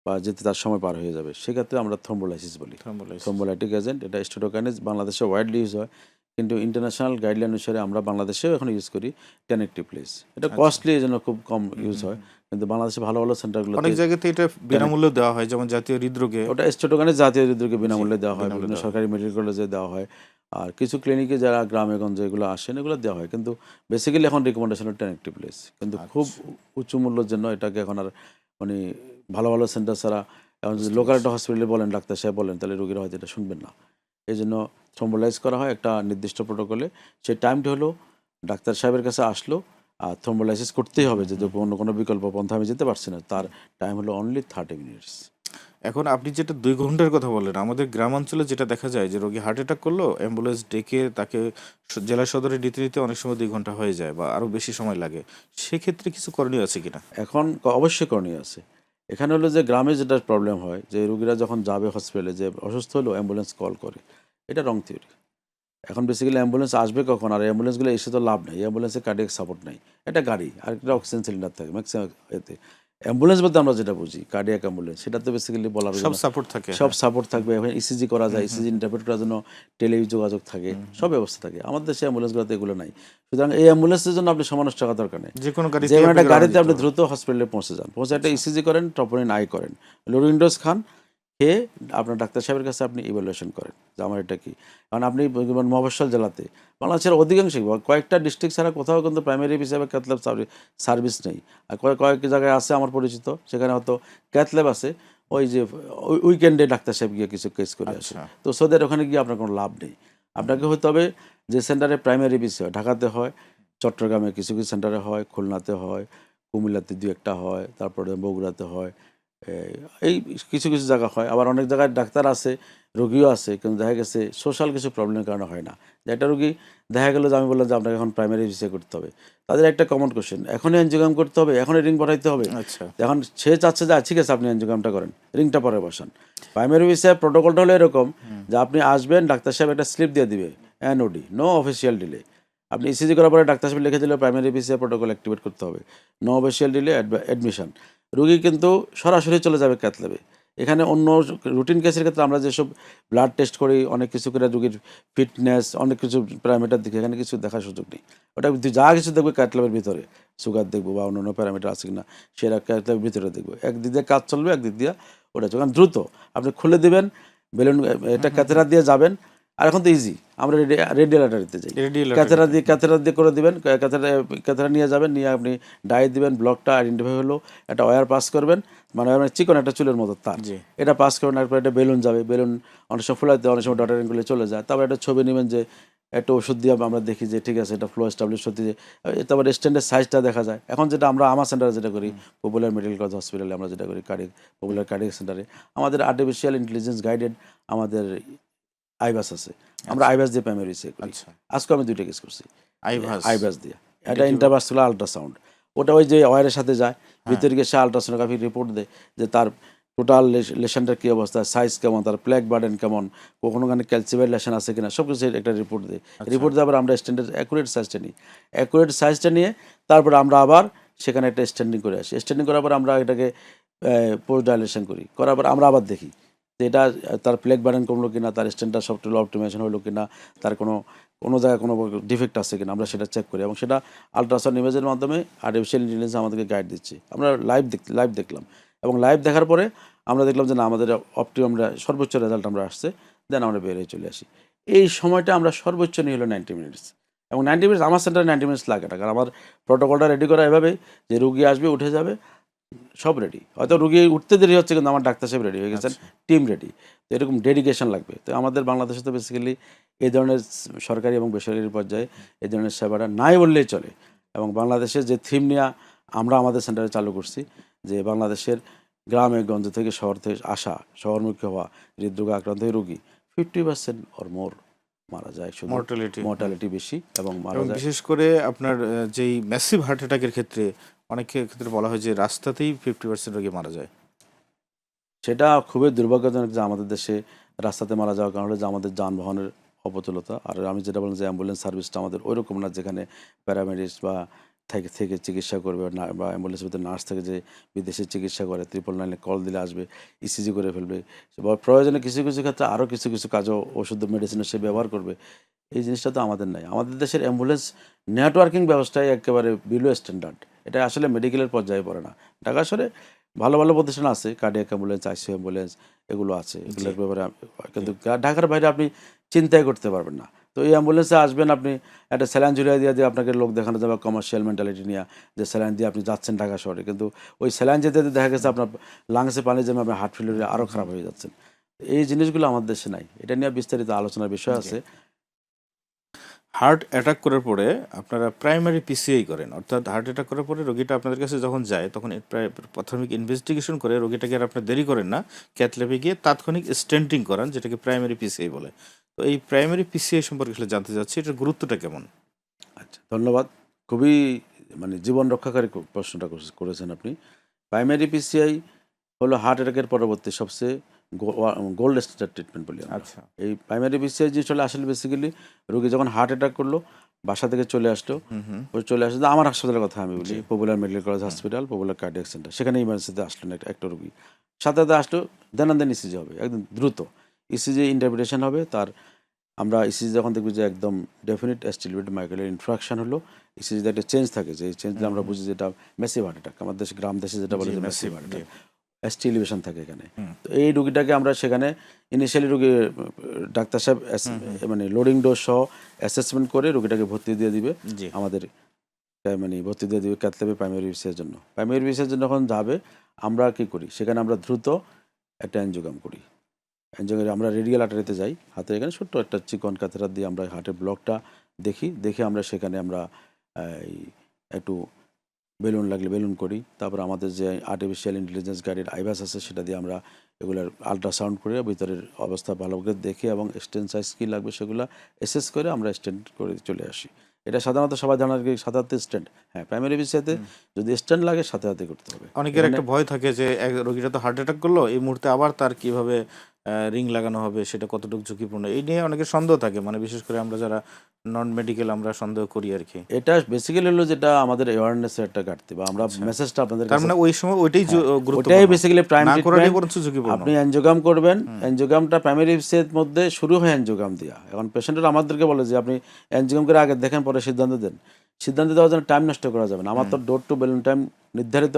বা যেতে তার সময় পার হয়ে যাবে। সেক্ষেত্রে আমরা থ্রোম্বোলাইসিস বলি, থ্রোম্বোলাইটিক এজেন্ট। এটা স্টেটোকাইনেজ বাংলাদেশে ওয়াইডলি ইউজ হয়, কিন্তু ইন্টারন্যাশনাল গাইডলাইন অনুসারে আমরা বাংলাদেশেও এখন ইউজ করি টেনেক্টিপ্লেস। এটা কস্টলি, এই জন্য খুব কম ইউজ হয়, কিন্তু বাংলাদেশে ভালো ভালো সেন্টারগুলো অনেক জায়গাতে এটা বিনামূল্যে দেওয়া হয়, যেমন জাতীয় হৃদরোগে। ওটা স্টেটোকাইনেজ জাতীয় হৃদরোগে বিনামূল্যে দেওয়া হয়, বিভিন্ন সরকারি মেডিকেল কলেজে দেওয়া হয়, আর কিছু ক্লিনিকে যারা গ্রামে গঞ্জে এগুলো আসেন এগুলো দেওয়া হয়, কিন্তু বেসিক্যালি এখন রিকমেন্ডেশন টেনেক্টিপ্লেস। কিন্তু খুব উচ্চ মূল্যের জন্য এটাকে এখন আর মানে ভালো ভালো সেন্টার ছাড়া, এখন যদি লোকাল একটা হসপিটালে বলেন ডাক্তার সাহেব বলেন, তাহলে রোগীরা হয়তো এটা শুনবেন না। এই জন্য থ্রোম্বোলাইজ করা হয় একটা নির্দিষ্ট প্রোটোকলে। সেই টাইমটি হলো ডাক্তার সাহেবের কাছে আসলো আর থ্রোম্বোলাইসিস করতেই হবে, যদি অন্য কোনো বিকল্প পন্থা আমি যেতে পারছি না, তার টাইম হলো অনলি 30 মিনিটস। এখন আপনি যেটা 2 ঘন্টার কথা বললেন, আমাদের গ্রামাঞ্চলে যেটা দেখা যায় যে রোগী হার্ট অ্যাটাক করলো, অ্যাম্বুলেন্স ডেকে তাকে জেলা সদরে নিতে নিতে অনেক সময় 2 ঘন্টা হয়ে যায় বা আরও বেশি সময় লাগে। সেক্ষেত্রে কিছু করণীয় আছে কিনা? এখন অবশ্যই করণীয় আছে। এখানে হলো যে গ্রামে যেটা প্রবলেম হয় যে রুগীরা যখন যাবে হসপিটালে, যে অসুস্থ হলেও অ্যাম্বুলেন্স কল করে, এটা রং থিওরি। এখন বেসিক্যালি অ্যাম্বুলেন্স আসবে কখন, আর অ্যাম্বুলেন্সগুলো এসে তো লাভ নেই, অ্যাম্বুলেন্সে কার্ডিয়াক সাপোর্ট নেই, এটা গাড়ি আর একটা অক্সিজেন সিলিন্ডার থাকে ম্যাক্সিমাম এতে। অ্যাম্বুলেন্স বলতে আমরা যেটা বুঝি কার্ডিয়াক অ্যাম্বুলেন্স, সেটা তো বেসিক্যালি বলার সব জন্য সাপোর্ট থাকে, সব হ্যাঁ। সাপোর্ট থাকবে, এখন ইসিজি করা যায়, ইসিজি ইন্টারপ্রেট করার জন্য টেলি যোগাযোগ থাকে, সব ব্যবস্থা থাকে। আমাদের দেশে অ্যাম্বুলেন্সগুলোতে এগুলো নাই। সুতরাং এই অ্যাম্বুলেন্সের জন্য আপনি সমানুষ টাকা দরকার নেই, যে কোনো গাড়িতে যে কোনো একটা আপনাকে রওনা গাড়িতে দিতে আপনি হবে। দ্রুত হসপিটালে পৌঁছে যান, পৌঁছে একটা আচ্ছা। ইসিজি করেন, টপোনিন আই করেন, লোরিন্ডোজ খান, খেয়ে আপনার ডাক্তার সাহেবের কাছে আপনি ইভ্যালুয়েশন করেন যে আমার এটা কি। কারণ আপনি মফস্বল জেলাতে বাংলাদেশের অধিকাংশই কয়েকটা ডিস্ট্রিক্ট ছাড়া কোথাও কিন্তু প্রাইমারি হিসাবে ক্যাথল্যাব সার্ভিস নেই। আর কয়েক জায়গায় আছে আমার পরিচিত, সেখানে হয়তো ক্যাথল্যাব আছে, ওই যে উইকেন্ডে ডাক্তার সাহেব গিয়ে কিছু কেস করে আসে। আচ্ছা। তো সোদের ওখানে গিয়ে আপনার কোনো লাভ নেই। আপনাকে হতে হবে যে সেন্টারে প্রাইমারি বিষয় হয়, ঢাকাতে হয়, চট্টগ্রামে কিছু কিছু সেন্টারে হয়, খুলনাতে হয়, কুমিল্লাতে দু একটা হয়, তারপরে বগুড়াতে হয়, এই কিছু কিছু জায়গা হয়। আবার অনেক জায়গায় ডাক্তার আছে, রোগীও আছে, কিন্তু দেখা গেছে সোশ্যাল কিছু প্রবলেমের কারণে হয় না। যে একটা রোগী দেখা গেলো যে আমি বললাম যে আপনাকে এখন প্রাইমারি ভিসা করতে হবে, তাদের একটা কমন কোশ্চেন, এখনই এনজিওগ্রাম করতে হবে, এখনই রিং পাঠাইতে হবে। আচ্ছা। এখন সে চাচ্ছে যে ঠিক আছে আপনি এনজিওগ্রামটা করেন, রিংটা পরে বসান। প্রাইমারি ভিসা প্রোটোকলটা হলো এরকম যে আপনি আসবেন, ডাক্তার সাহেব একটা স্লিপ দিয়ে দিবে, এনওডি, নো অফিসিয়াল ডিলে। আপনি ইসিজি করার পরে ডাক্তার সাহেব লিখে দিলে প্রাইমারি ভিসা প্রোটোকল অ্যাক্টিভেট করতে হবে, নো অফিসিয়াল ডিলে, অ্যাডমিশন। রুগী কিন্তু সরাসরি চলে যাবে ক্যাথল্যাবে। এখানে অন্য রুটিন কেসের ক্ষেত্রে আমরা যেসব ব্লাড টেস্ট করি, অনেক কিছু করে রুগীর ফিটনেস, অনেক কিছু প্যারামিটার দেখি, এখানে কিছু দেখার সুযোগ নেই। ওটা যা কিছু দেখবে ক্যাথল্যাবের ভিতরে, সুগার দেখবো বা অন্যান্য প্যারামিটার আছে কিনা সেটা ক্যাথল্যাবের ভিতরে দেখবো। একদিক দিয়ে কাজ চলবে, একদিক দিয়ে ওটা চলবে। কারণ দ্রুত আপনি খুলে দেবেন বেলুন, এটা ক্যাথেটার দিয়ে যাবেন। আর এখন তো ইজি, আমরা রেডিয়েলাটারিতে যাই, ক্যাথেটার দিয়ে করে দিবেন, ক্যাথেটার নিয়ে যাবেন, নিয়ে আপনি ডাই দিবেন, ব্লকটা আইডেন্টিফাই হলো, একটা ওয়্যার পাস করবেন, মানে চিকন একটা চুলের মতো তার, জি। এটা পাস করবেন, তারপর একটা বেলুন যাবে, বেলুন অনেক সময় ফুলাইতে, অনেক সময় ডটারিংগুলো চলে যায়, তারপর একটা ছবি নেবেন, যে একটা ওষুধ দিয়ে আমরা দেখি যে ঠিক আছে এটা ফ্লো এস্টাবলিশ হতে, যে তারপর স্ট্যান্ডের সাইজটা দেখা যায়। এখন যেটা আমরা আমার সেন্টারে যেটা করি, পপুলার মেডিকেল কলেজ হসপিটালে আমরা যেটা করি, পপুলার কার্ডিয়াক সেন্টারে আমাদের আর্টিফিশিয়াল ইন্টেলিজেন্স গাইডেড আমাদের আইবাস আছে, আমরা আচ্ছা। আইবাস দিয়ে প্রাইমারি করি। আচ্ছা। আজকে আমি 2টা কেস করছি আইভাস। আইবাস দিয়ে। এটা এটা কি? ইন্টারভাস্কুলার আল্ট্রাসাউন্ড, ওটা ওই যে ওয়ারের সাথে যায়, হ্যাঁ। ভিতরে গিয়ে সে আল্ট্রাসোনোগ্রাফি রিপোর্ট দেয় যে তার টোটাল লেশনটার কী অবস্থা, সাইজ কেমন, তার প্লেক বার্ডেন কেমন, কখনোখানে ক্যালসিফাইড লেশন আছে কিনা, সব কিছু একটা রিপোর্ট দেয়। রিপোর্ট দিয়ে আবার আমরা স্ট্যান্ডার্ড অ্যাকুরেট সাইজটা নিই, অ্যাকুরেট সাইজটা নিয়ে তারপরে আমরা আবার সেখানে একটা স্ট্যান্ডিং করে আসি। স্ট্যান্ডিং করার পর আমরা এটাকে পোস্ট ডাইলেশন করি, করার পর আমরা আবার দেখি যে এটা তার প্লেক বার্ডেন কমলো কিনা, তার স্ট্যান্ডার্ড সফটওয়্যার অপটিমাইজেশন হলো কিনা, তার কোনো জায়গায় কোনো ডিফেক্ট আছে কিনা, আমরা সেটা চেক করি, এবং সেটা আল্ট্রাসাউন্ড ইমেজের মাধ্যমে আর্টিফিশিয়াল ইন্টেলিজেন্স আমাদেরকে গাইড দিচ্ছে। আমরা লাইভ দেখলাম, এবং লাইভ দেখার পরে আমরা দেখলাম যে না, আমাদের আমরা সর্বোচ্চ রেজাল্ট আমরা আসছে, দেন আমরা বেরিয়ে চলে আসি। এই সময়টা আমরা সর্বোচ্চ নিয়ে হলো 90 মিনিটস, এবং 90 মিনিটস আমার সেন্টারে 90 মিনিটস লাগে না, কারণ আমার প্রোটোকলটা রেডি করা এভাবেই যে রুগী আসবে, উঠে যাবে, সব রেডি। হয়তো রুগী উঠতে দেরি হচ্ছে, কিন্তু আমার ডাক্তার সাহেব রেডি হয়ে গেছেন, টিম রেডি। তো এরকম ডেডিকেশন লাগবে। তো আমাদের বাংলাদেশে তো বেসিক্যালি এই ধরনের সরকারি এবং বেসরকারি পর্যায়ে এই ধরনের সেবাটা নাই বললেই চলে। এবং বাংলাদেশের যে থিম নিয়ে আমরা আমাদের সেন্টারে চালু করছি, যে বাংলাদেশের গ্রামে গঞ্জ থেকে শহর থেকে আসা, শহরমুখী হওয়া হৃদরোগে আক্রান্ত হয়ে রুগী 50% অর মোর মারা যায়, শুধু মর্টালিটি বেশি এবং মারা এবং যায়। বিশেষ করে আপনার যেই ম্যাসিভ হার্ট অ্যাটাকের ক্ষেত্রে অনেকের ক্ষেত্রে বলা হয় যে রাস্তাতেই 50% রোগী মারা যায়। সেটা খুবই দুর্ভাগ্যজনক যে আমাদের দেশে রাস্তাতে মারা যাওয়ার কারণ হলো যে আমাদের যানবাহনের অপতুলতা। আর আমি যেটা বললাম যে অ্যাম্বুলেন্স সার্ভিসটা আমাদের ওইরকম না, যেখানে প্যারামেডিক্স বা থেকে চিকিৎসা করবে না, বা অ্যাম্বুলেন্সের ভিতরে নার্স থেকে যে বিদেশে চিকিৎসা করে, 999 কল দিলে আসবে, ইসিজি করে ফেলবে, বা প্রয়োজনে কিছু কিছু ক্ষেত্রে আরও কিছু কিছু কাজও ওষুধ মেডিসিনের সে ব্যবহার করবে। এই জিনিসটা তো আমাদের নাই। আমাদের দেশের অ্যাম্বুলেন্স নেটওয়ার্কিং ব্যবস্থায় একেবারে বিলো স্ট্যান্ডার্ড, এটা আসলে মেডিকেলের পর্যায়ে পড়ে না। ঢাকা শহরে ভালো ভালো প্রতিষ্ঠান আছে, কার্ডিয়াক অ্যাম্বুলেন্স, আইসিইউ অ্যাম্বুলেন্স, এগুলো আছে, এগুলোর ব্যাপারে কিন্তু ঢাকার বাইরে আপনি চিন্তাই করতে পারবেন না। তো এই অ্যাম্বুলেন্সে আসবেন, আপনি একটা স্যালাইন ঝুলিয়ে দিয়ে আপনাকে লোক দেখানো যাবে কমার্শিয়াল মেন্টালিটি নিয়ে, যে স্যালাইন দিয়ে আপনি যাচ্ছেন ঢাকা শহরে, কিন্তু ওই স্যালাইন যেতে যেতে দেখা গেছে আপনার লাংসে পানি জমে আপনার হার্ট ফেলিয়ারে আরও খারাপ হয়ে যাচ্ছেন। এই জিনিসগুলো আমাদের দেশে নাই, এটা নিয়ে বিস্তারিত আলোচনার বিষয় আছে। হার্ট অ্যাটাক করার পরে আপনারা প্রাইমারি পিসিআই করেন, অর্থাৎ হার্ট অ্যাটাক করার পরে রোগীটা আপনাদের কাছে যখন যায় তখন প্রাথমিক ইনভেস্টিগেশন করে রোগীটাকে আর আপনার দেরি করেন না, ক্যাথ ল্যাবে গিয়ে তাৎক্ষণিক স্টেন্টিং করান, যেটাকে প্রাইমারি পিসিআই বলে। তো এই প্রাইমারি পিসিআই সম্পর্কে আসলে জানতে চাচ্ছি, এটার গুরুত্বটা কেমন? আচ্ছা, ধন্যবাদ। খুবই জীবন রক্ষাকারী প্রশ্নটা করেছেন আপনি। প্রাইমারি পিসিআই হলো হার্ট অ্যাটাকের পরবর্তী সবচেয়ে গোল্ড স্ট্যান্ডার্ড ট্রিটমেন্ট বলি আমরা। আচ্ছা। এই প্রাইমারি বিসিআই জিনিসটা আসলে বেসিক্যালি রোগী যখন হার্ট অ্যাটাক করলো, বাসা থেকে চলে আসলো, ওই চলে আসলো আমার হাসপাতালের কথা আমি বলি, popular medical college hospital, popular cardiac centre, সেখানে ইমার্জেন্সিতে আসলো না একটা রোগী, সাথে সাথে আসলো, দেন ইসিজি হবে একদম দ্রুত, ইসিজি ইন্টারপ্রিটেশন হবে তার। আমরা ইসিজি যখন দেখবি যে একদম ডেফিনিট স্টিলেটেড মাইক্রোলের ইনফ্রাকশন হলো, ইসিজিতে একটা চেঞ্জ থাকে, যে এই চেঞ্জটা আমরা বুঝি যেটা মেসিভ হার্ট অ্যাটাক, আমাদের দেশে গ্রাম দেশে যেটা বলে যে massive heart attack, ST elevation থাকে এখানে। তো এই রুগীটাকে আমরা সেখানে ইনিশিয়ালি রুগী ডাক্তার সাহেব মানে লোডিং ডোজ সহ অ্যাসেসমেন্ট করে রুগীটাকে ভর্তি দিয়ে দিবে আমাদের, মানে ভর্তি দিয়ে দিবে ক্যাথল্যাবে প্রাইমারি বিসিআইয়ের জন্য। প্রাইমারি বিসিআইয়ের জন্য যখন যাবে আমরা কি করি, সেখানে আমরা দ্রুত একটা অ্যানজিওগ্রাম করি। অ্যানজিওগ্রাম আমরা রেডিয়াল আর্টারিতে যাই, হাতের এখানে ছোট্ট একটা চিকন ক্যাথেটার দিয়ে আমরা হার্টের ব্লকটা দেখে আমরা সেখানে আমরা একটু বেলুন লাগলে বেলুন করি। তারপর আমাদের যে আর্টিফিশিয়াল ইন্টেলিজেন্স গাইডেড আইভাস আছে সেটা দিয়ে আমরা এগুলোর আলট্রাসাউন্ড করে ভিতরের অবস্থা ভালো করে দেখে এবং স্টেন্ট সাইজ কী লাগবে সেগুলো এসেস করে আমরা স্টেন্ট করে চলে আসি। এটা সাধারণত সবাই জানার কি সাথে হাতে স্টেন্ট, হ্যাঁ প্রাইমারি বিসিআইতে যদি স্টেন্ট লাগে সাথে হাতে করতে হবে। অনেকের একটা ভয় থাকে যে রোগীটা তো হার্ট অ্যাটাক করলো, এই মুহূর্তে আবার তার কিভাবে রিং লাগানো হবে, সেটা কতটুকু ঝুঁকিপূর্ণ, এই নিয়ে অনেকের সন্দেহ থাকে, মানে বিশেষ করে আমরা যারা নন মেডিকেল আমরা সন্দেহ করি আর কি। এটা বেসিক্যালি হলো যেটা আমাদের অ্যাওয়ারনেসের একটা ঘাটতি, বা আমরা মেসেজটা আপনাদের তার মানে ওই সময় ওইটাই গুরুত্বপূর্ণ, ওটাই বেসিক্যালি প্রাইম না করাটাই ট্রিটমেন্ট। বরঞ্চ ঝুঁকিপূর্ণ। আপনি অ্যানজিওগ্রাম করবেন, অ্যানজিওগ্রামটা প্রাইমারি বিসিআইয়ের মধ্যে শুরু হয় অ্যানজিওগ্রাম দিয়া। এখন পেশেন্টরা আমাদেরকে বলে যে আপনি অ্যানজিওগ্রাম করে আগে দেখেন পরে সিদ্ধান্ত দেন। সিদ্ধান্ত দেওয়ার জন্য টাইম নষ্ট করা যাবে না, আমার তো ডোর টু বেলুন টাইম নির্ধারিত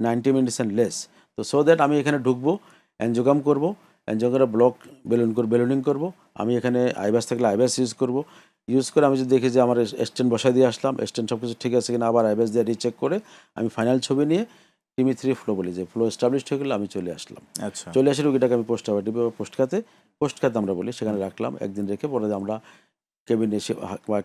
90 মিনিটস অ্যান্ড লেস। তো সো দ্যাট আমি এখানে ঢুকবো, অ্যানজিওগ্রাম করবো, অ্যানজিওগ্রামে ব্লক বেলুনিং করবো, আমি এখানে আইবাস থাকলে আইবাস ইউজ করে আমি যদি দেখি যে আমার স্টেন্ট বসাই দিয়ে আসলাম, স্টেন্ট সব কিছু ঠিক আছে কিনা, আবার আইবাস দিয়ে রিচেক করে আমি ফাইনাল ছবি নিয়ে টিমি 3 ফ্লো বলি, যে ফ্লো এস্টাবলিশড হয়ে গেলে আমি চলে আসলাম। আচ্ছা, চলে আসে রুগীটাকে আমি পোস্ট খাতে আমরা বলি সেখানে রাখলাম, একদিন রেখে পরে আমরা কেবিনে এসে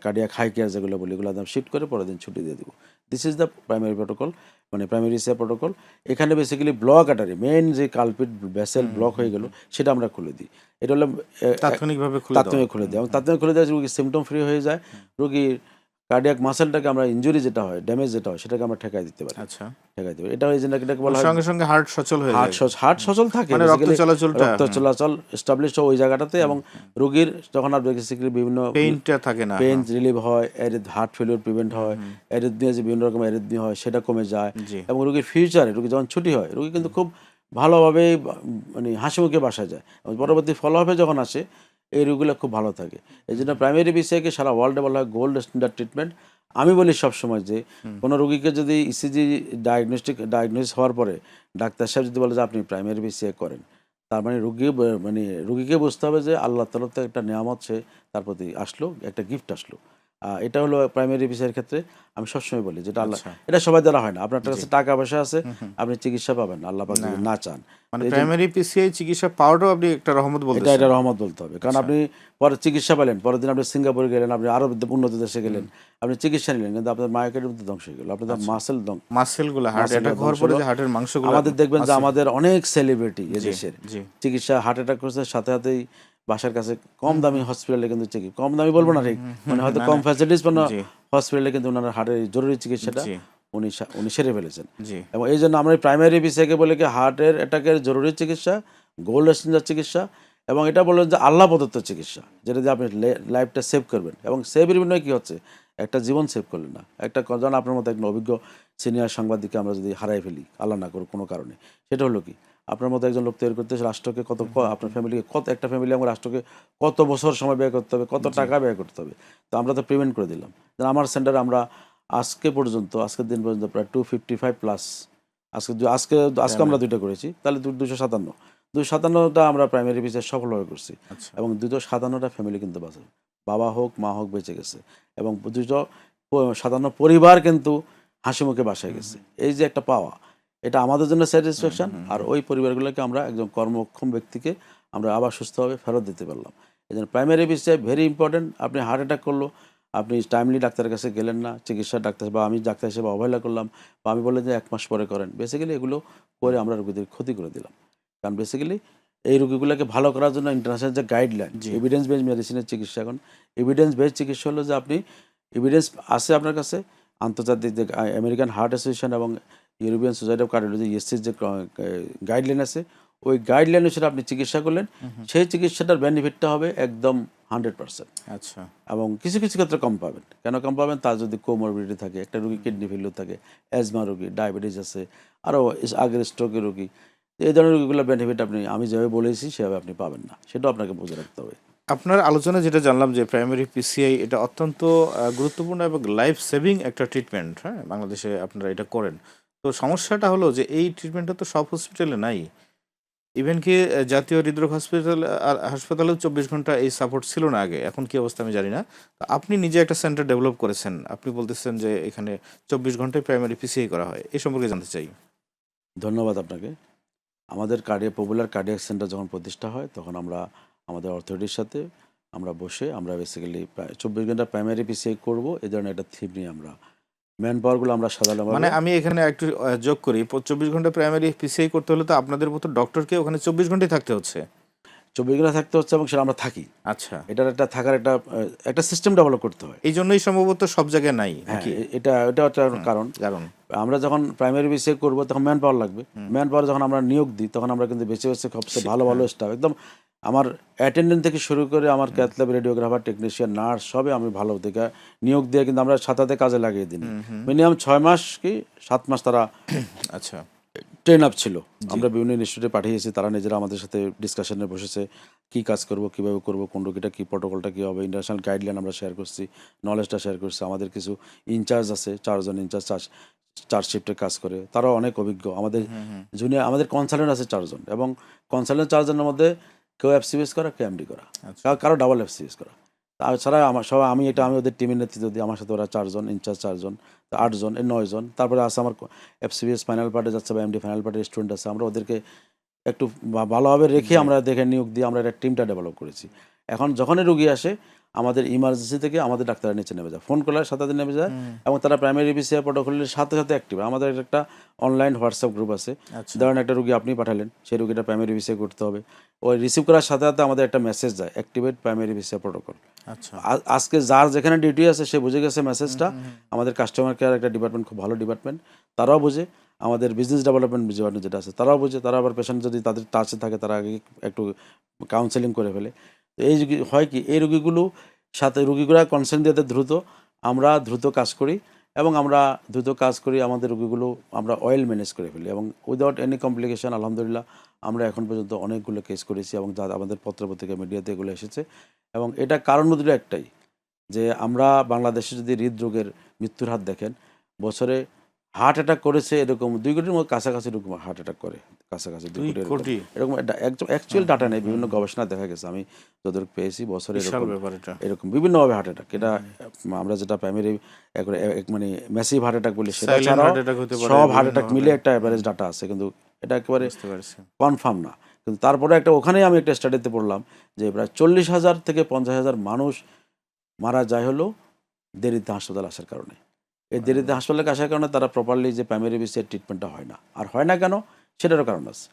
কার্ডিয়াক হাই কেয়ার যেগুলো বলি এগুলো শিফট করে পরের দিন ছুটি দিয়ে দেবো। This is the primary protocol, মানে প্রাইমারি বিসিআই প্রোটোকল। এখানে বেসিক্যালি ব্লক আটারি মেইন যে কালপিট ভেসেল ব্লক হয়ে গেল সেটা আমরা খুলে দিই। এটা হলো তাৎক্ষণিকভাবে তাৎক্ষণিক খুলে দিই, এবং তাৎক্ষণিক খুলে দেওয়া রুগী সিমটম ফ্রি হয়ে যায়, রুগীর কার্ডিয়াক মাসেলটাকে আমরা ইনজুরি যেটা হয়, ড্যামেজ যেটা হয় সেটাকে আমরা ঠেকাই দিতে পারি। আচ্ছা, ঠেকাই দেবো, এটা ওই জন্য এটাকে বলা হয় সঙ্গে সঙ্গে হার্ট সচল হয়ে যায়, হার্ট সচল থাকে, মানে রক্ত চলাচলটা রক্ত চলাচল এস্টাবলিশ ওই জায়গাটাতে, এবং রোগীর যখন আর বেসিক্যালি বিভিন্ন পেইনটা থাকে না, পেইন রিলিভ হয়, হার্ট ফেলিওর প্রিভেন্ট হয়, অ্যারিথমিয়া যে বিভিন্ন রকম অ্যারিথমিয়া হয় সেটা কমে যায়, এবং রোগীর ফিউচারে রোগী যখন ছুটি হয় রোগী কিন্তু খুব ভালোভাবে মানে হাসি মুখে বাসা যায়, এবং পরবর্তী ফলোআপে যখন আসে এই রোগীগুলো খুব ভালো থাকে। এই জন্য প্রাইমারি বিসিআইকে সারা ওয়ার্ল্ডে বলা হয় গোল্ড স্ট্যান্ডার্ড ট্রিটমেন্ট। আমি বলি সবসময় যে কোনো রোগীকে যদি ইসিজি ডায়াগনোসিস হওয়ার পরে ডাক্তার সাহেব যদি বলে যে আপনি প্রাইমারি বিসিআই করেন, তার মানে রুগীকে বুঝতে হবে যে আল্লাহ তরফ থেকে একটা নিয়ামত সে তার প্রতি আসলো, একটা গিফট আসলো। এটা হলো প্রাইমারি বিসিআইয়ের ক্ষেত্রে আমি সবসময় বলি যেটা আল্লাহ, এটা সবাই দ্বারা হয় না, আপনার কাছে টাকা পয়সা আছে আপনি চিকিৎসা পাবেন আল্লাহ পাক যদি না চান, মানে প্রাইমারি পিসিআই চিকিৎসা পাওয়াটাও আপনি একটা রহমত বলতে, এটা রহমত বলতে হবে। কারণ আপনি পরে চিকিৎসা পেলেন, পরের দিন আপনি সিঙ্গাপুরে গেলেন, আপনি আরো উন্নত দেশে গেলেন, আপনি চিকিৎসা নিলেন, কিন্তু আপনার মায়োকার্ডিয়াম মধ্যে ধ্বংস হয়ে গেল, আপনার মাসেলগুলো হার্ট অ্যাটাক হওয়ার পরে যে হার্টের মাংসগুলো, আমাদের দেখবেন যে আমাদের অনেক সেলিব্রিটি এদেশের চিকিৎসা হার্ট অ্যাটাক করছে সাথে সাথেই বাসার কাছে কম দামি হসপিটালে কিন্তু কম দামি বলবো না ঠিক, মানে হয়তো কম ফ্যাসিলিটিস পানো হসপিটালে কিন্তু ওনার হার্টের জরুরি চিকিৎসাটা উনি সেরে ফেলেছেন। এবং এই জন্য আমরা প্রাইমারি বিসিআইকে বলে কি হার্টের অ্যাটাকের জরুরি চিকিৎসা, গোল্ড স্ট্যান্ডার্ড চিকিৎসা, এবং এটা বললেন যে আল্লাহ প্রদত্ত চিকিৎসা, যেটা দিয়ে আপনি লাইফটা সেভ করবেন, এবং সেভের বিনিময়ে কী হচ্ছে একটা জীবন সেভ করলেন না, একটা যেন আপনার মতো একজন অভিজ্ঞ সিনিয়র সাংবাদিককে আমরা যদি হারাই ফেলি আল্লাহ না করুক কোনো কারণে, সেটা হলো কি আপনার মতো একজন লোক তৈরি করতে রাষ্ট্রকে আপনার ফ্যামিলিকে একটা ফ্যামিলি এবং রাষ্ট্রকে কত বছর সময় ব্যয় করতে হবে, কত টাকা ব্যয় করতে হবে। তো আমরা তো প্রিভেন্ট করে দিলাম। আমার সেন্টারে আমরা আজকের দিন পর্যন্ত প্রায় 255 প্লাস, আজকে আমরা 2টা করেছি, তাহলে 257টা আমরা প্রাইমারি বিসিআই সফলভাবে করছি, এবং 257টা ফ্যামিলি কিন্তু বাঁচে, বাবা হোক মা হোক বেঁচে গেছে, এবং 257 পরিবার কিন্তু হাসি মুখে বাসায় গেছে। এই যে একটা পাওয়া, এটা আমাদের জন্য স্যাটিসফ্যাকশন, আর ওই পরিবারগুলোকে আমরা একজন কর্মক্ষম ব্যক্তিকে আমরা আবার সুস্থভাবে ফেরত দিতে পারলাম। এই জন্য প্রাইমারি বিসিআই ভেরি ইম্পর্টেন্ট। আপনি হার্ট অ্যাটাক করলো, আপনি টাইমলি ডাক্তারের কাছে গেলেন না, চিকিৎসা ডাক্তার বা আমি ডাক্তার হিসেবে অবহেলা করলাম, বা আমি বললাম যে 1 মাস পরে করেন, বেসিক্যালি এগুলো করে আমরা রোগীদের ক্ষতি করে দিলাম। কারণ বেসিক্যালি এই রোগীগুলোকে ভালো করার জন্য ইন্টারন্যাশনাল যে গাইডলাইন, এভিডেন্স বেসড মেডিসিনের চিকিৎসা, এখন এভিডেন্স বেসড চিকিৎসা হলো যে আপনি এভিডেন্স আছে আপনার কাছে, আন্তর্জাতিক যে আমেরিকান হার্ট অ্যাসোসিয়েশন এবং ইউরোপিয়ান সোসাইটি অফ কার্ডিওলজি ইএসসির যে গাইডলাইন আছে, ওই গাইডলাইন অনুসারে আপনি চিকিৎসা করলেন, সেই চিকিৎসাটার বেনিফিটটা হবে একদম 100%। আচ্ছা। এবং কিছু কিছু ক্ষেত্রে কম পাবেন। কেন কম পাবেন? তার যদি কোমরবিডিটি থাকে, একটা রোগী কিডনি ফেলিওর থাকে, অ্যাজমা রোগী, ডায়াবেটিস আছে, আরও আগের স্ট্রোকের রোগী, এই ধরনের রোগীগুলোর বেনিফিট আমি যেভাবে বলেছি সেভাবে আপনি পাবেন না, সেটাও আপনাকে বুঝে রাখতে হবে। আপনার আলোচনায় যেটা জানলাম যে প্রাইমারি পিসিআই এটা অত্যন্ত গুরুত্বপূর্ণ এবং লাইফ সেভিং একটা ট্রিটমেন্ট, হ্যাঁ, বাংলাদেশে আপনারা এটা করেন। তো সমস্যাটা হলো যে এই ট্রিটমেন্টটা তো সব হসপিটালে নাই। ইভেন কি জাতীয় হৃদরোগ হাসপাতালেও 24 ঘন্টা এই সাপোর্ট ছিল না আগে। এখন কি অবস্থা আমি জানি না। তো আপনি নিজে একটা সেন্টার ডেভেলপ করেছেন। আপনি বলতেছেন যে এখানে 24 ঘন্টায় প্রাইমারি পিসিআই করা হয়। এই সম্পর্কে জানতে চাই। ধন্যবাদ আপনাকে। আমাদের পপুলার কার্ডিয়াক সেন্টার যখন প্রতিষ্ঠা হয় তখন আমরা আমাদের অথরিটির সাথে আমরা বসে আমরা বেসিক্যালি 24 ঘন্টা প্রাইমারি পিসিআই করব, এই ধরনের একটা থিম নিয়ে আমরা ম্যান পাওয়ারগুলো আমরা মানে সাধারণভাবে আমি এখানে একটু যোগ করি। 24 ঘন্টা প্রাইমারি পিসিআই করতে হলে তো আপনাদের মতো ডক্টরকে ওখানে 24 ঘন্টাই থাকতে হচ্ছে। 24 ঘন্টা থাকতে হচ্ছে এবং সেটা আমরা থাকি। আচ্ছা। এটার একটা থাকার একটা সিস্টেম ডেভেলপ করতে হয়। এই জন্যই সম্ভবত সব জায়গায় নাই হ্যাঁ, নাকি? এটা একটা কারণ। কারণ আমরা যখন প্রাইমারি বিসিএ করব তখন ম্যান পাওয়ার লাগবে। ম্যান পাওয়ার যখন আমরা নিয়োগ দিই তখন আমরা কিন্তু বেছে বেছে সবচেয়ে ভালো ভালো স্টাফ, একদম আমার অ্যাটেন্ডেন্ট থেকে শুরু করে আমার cath lab, radiographer, technician, nurse সবে আমি ভালো থেকে নিয়োগ দিয়ে কিন্তু আমরা সাথে কাজে লাগিয়ে দিই। মিনিমাম 6 মাস কি 7 মাস তারা আচ্ছা। ট্রেন আপ ছিল। আমরা বিভিন্ন ইনস্টিটিউটে পাঠিয়েছি, তারা নিজেরা আমাদের সাথে ডিসকাশনে বসেছে, কী কাজ করব, কীভাবে করব, কোন রোগীটা কী, প্রোটোকলটা কী হবে, ইন্টারন্যাশনাল গাইডলাইন আমরা শেয়ার করছি, নলেজটা শেয়ার করছি। আমাদের কিছু ইনচার্জ আছে, 4 জন ইনচার্জ, 4 শিফটে কাজ করে, তারাও অনেক অভিজ্ঞ। আমাদের জুনিয়র, আমাদের কনসালটেন্ট আছে 4 জন, এবং কনসালটেন্ট 4 জনের মধ্যে কেউ এফসিবিএস করা, কেউ এমডি করা, কারো ডাবল এফসিবিএস করা। তাছাড়া আমি ওদের টিমের নেতৃত্ব দিই। আমার সাথে ওরা 4 জন ইনচার্জ, 4 জন, 8 জন, 9 জন। তারপরে আছে আমার এফসিবিএস ফাইনাল পার্টে যাচ্ছে বা এমডি ফাইনাল পার্টের স্টুডেন্ট আছে। আমরা ওদেরকে একটু ভালোভাবে রেখে আমরা দেখে নিয়োগ দিয়ে আমরা একটা টিমটা ডেভেলপ করেছি। এখন যখনই রুগী আসে আমাদের ইমার্জেন্সি থেকে আমাদের ডাক্তাররা নিচে নেমে যায়, ফোন করলে সাথে সাথে নেমে যায়, এবং তারা প্রাইমারি বিসিআই প্রোটোকলের সাথে সাথে অ্যাক্টিভ। আমাদের একটা অনলাইন হোয়াটসঅ্যাপ গ্রুপ আছে। ধরেন একটা রুগী আপনি পাঠালেন, সেই রুগীটা প্রাইমারি বিসিআই করতে হবে, ওই রিসিভ করার সাথে সাথে আমাদের একটা মেসেজ যায়, অ্যাক্টিভেট প্রাইমারি বিসিআই প্রোটোকল। আচ্ছা। আজকে যার যেখানে ডিউটি আছে সে বুঝে গেছে মেসেজটা। আমাদের কাস্টমার কেয়ার একটা ডিপার্টমেন্ট, খুব ভালো ডিপার্টমেন্ট, তারাও বুঝে। আমাদের বিজনেস ডেভেলপমেন্ট ডিপার্টমেন্ট যেটা আছে তারাও বুঝে। তারা আবার পেশেন্ট যদি তাদের টাচে থাকে তারা আগে একটু কাউন্সেলিং করে ফেলে। তো এই হয় কি, এই রুগীগুলো সাথে রুগীগুলা কনসার্ন দিয়ে দ্রুত আমরা দ্রুত কাজ করি, এবং আমরা দ্রুত কাজ করি, আমাদের রুগীগুলো আমরা অয়েল ম্যানেজ করে ফেলি, এবং উইদাউট এনি কমপ্লিকেশন। আলহামদুলিল্লাহ আমরা এখন পর্যন্ত অনেকগুলো কেস করেছি, এবং যা আমাদের পত্রপত্রিকা মিডিয়াতে এগুলো এসেছে। এবং এটা কারণ দুটো একটাই, যে আমরা বাংলাদেশে যদি হৃদরোগের মৃত্যুর হার দেখেন, বছরে হার্ট অ্যাটাক করেছে এরকম 2 কোটির মধ্যে কাছাকাছি এরকম হার্ট অ্যাটাক করে, কাছাকাছি 2 কোটি কোটি? এরকম একদম অ্যাকচুয়াল ডাটা নেই, বিভিন্ন গবেষণা দেখা গেছে, আমি যতটুকু পেয়েছি বছরে বিশাল ব্যাপার এটা। এরকম বিভিন্নভাবে হার্ট অ্যাটাক। এটা আমরা যেটা প্রাইমারি মানে ম্যাসিভ হার্ট অ্যাটাক বলি, সেটা সাইলেন্ট ছাড়াও হার্ট অ্যাটাক হতে পারে, সব হার্ট অ্যাটাক বিভিন্নভাবে। মিলে একটা অ্যাভারেজ ডাটা আছে, কিন্তু এটা একেবারে বুঝতে পারছি। কনফার্ম না। কিন্তু তারপরে ওখানেই আমি একটা স্টাডিতে পড়লাম যে প্রায় 40,000 থেকে 50,000 মানুষ মারা যায় হলো দেরিতে হাসপাতাল আসার কারণে। এই দেরিতে হাসপাতালে আসার কারণে তারা প্রপারলি যে প্রাইমারি বিসিআই ট্রিটমেন্টটা হয় না। আর হয় না কেন, সেটারও কারণ আছে।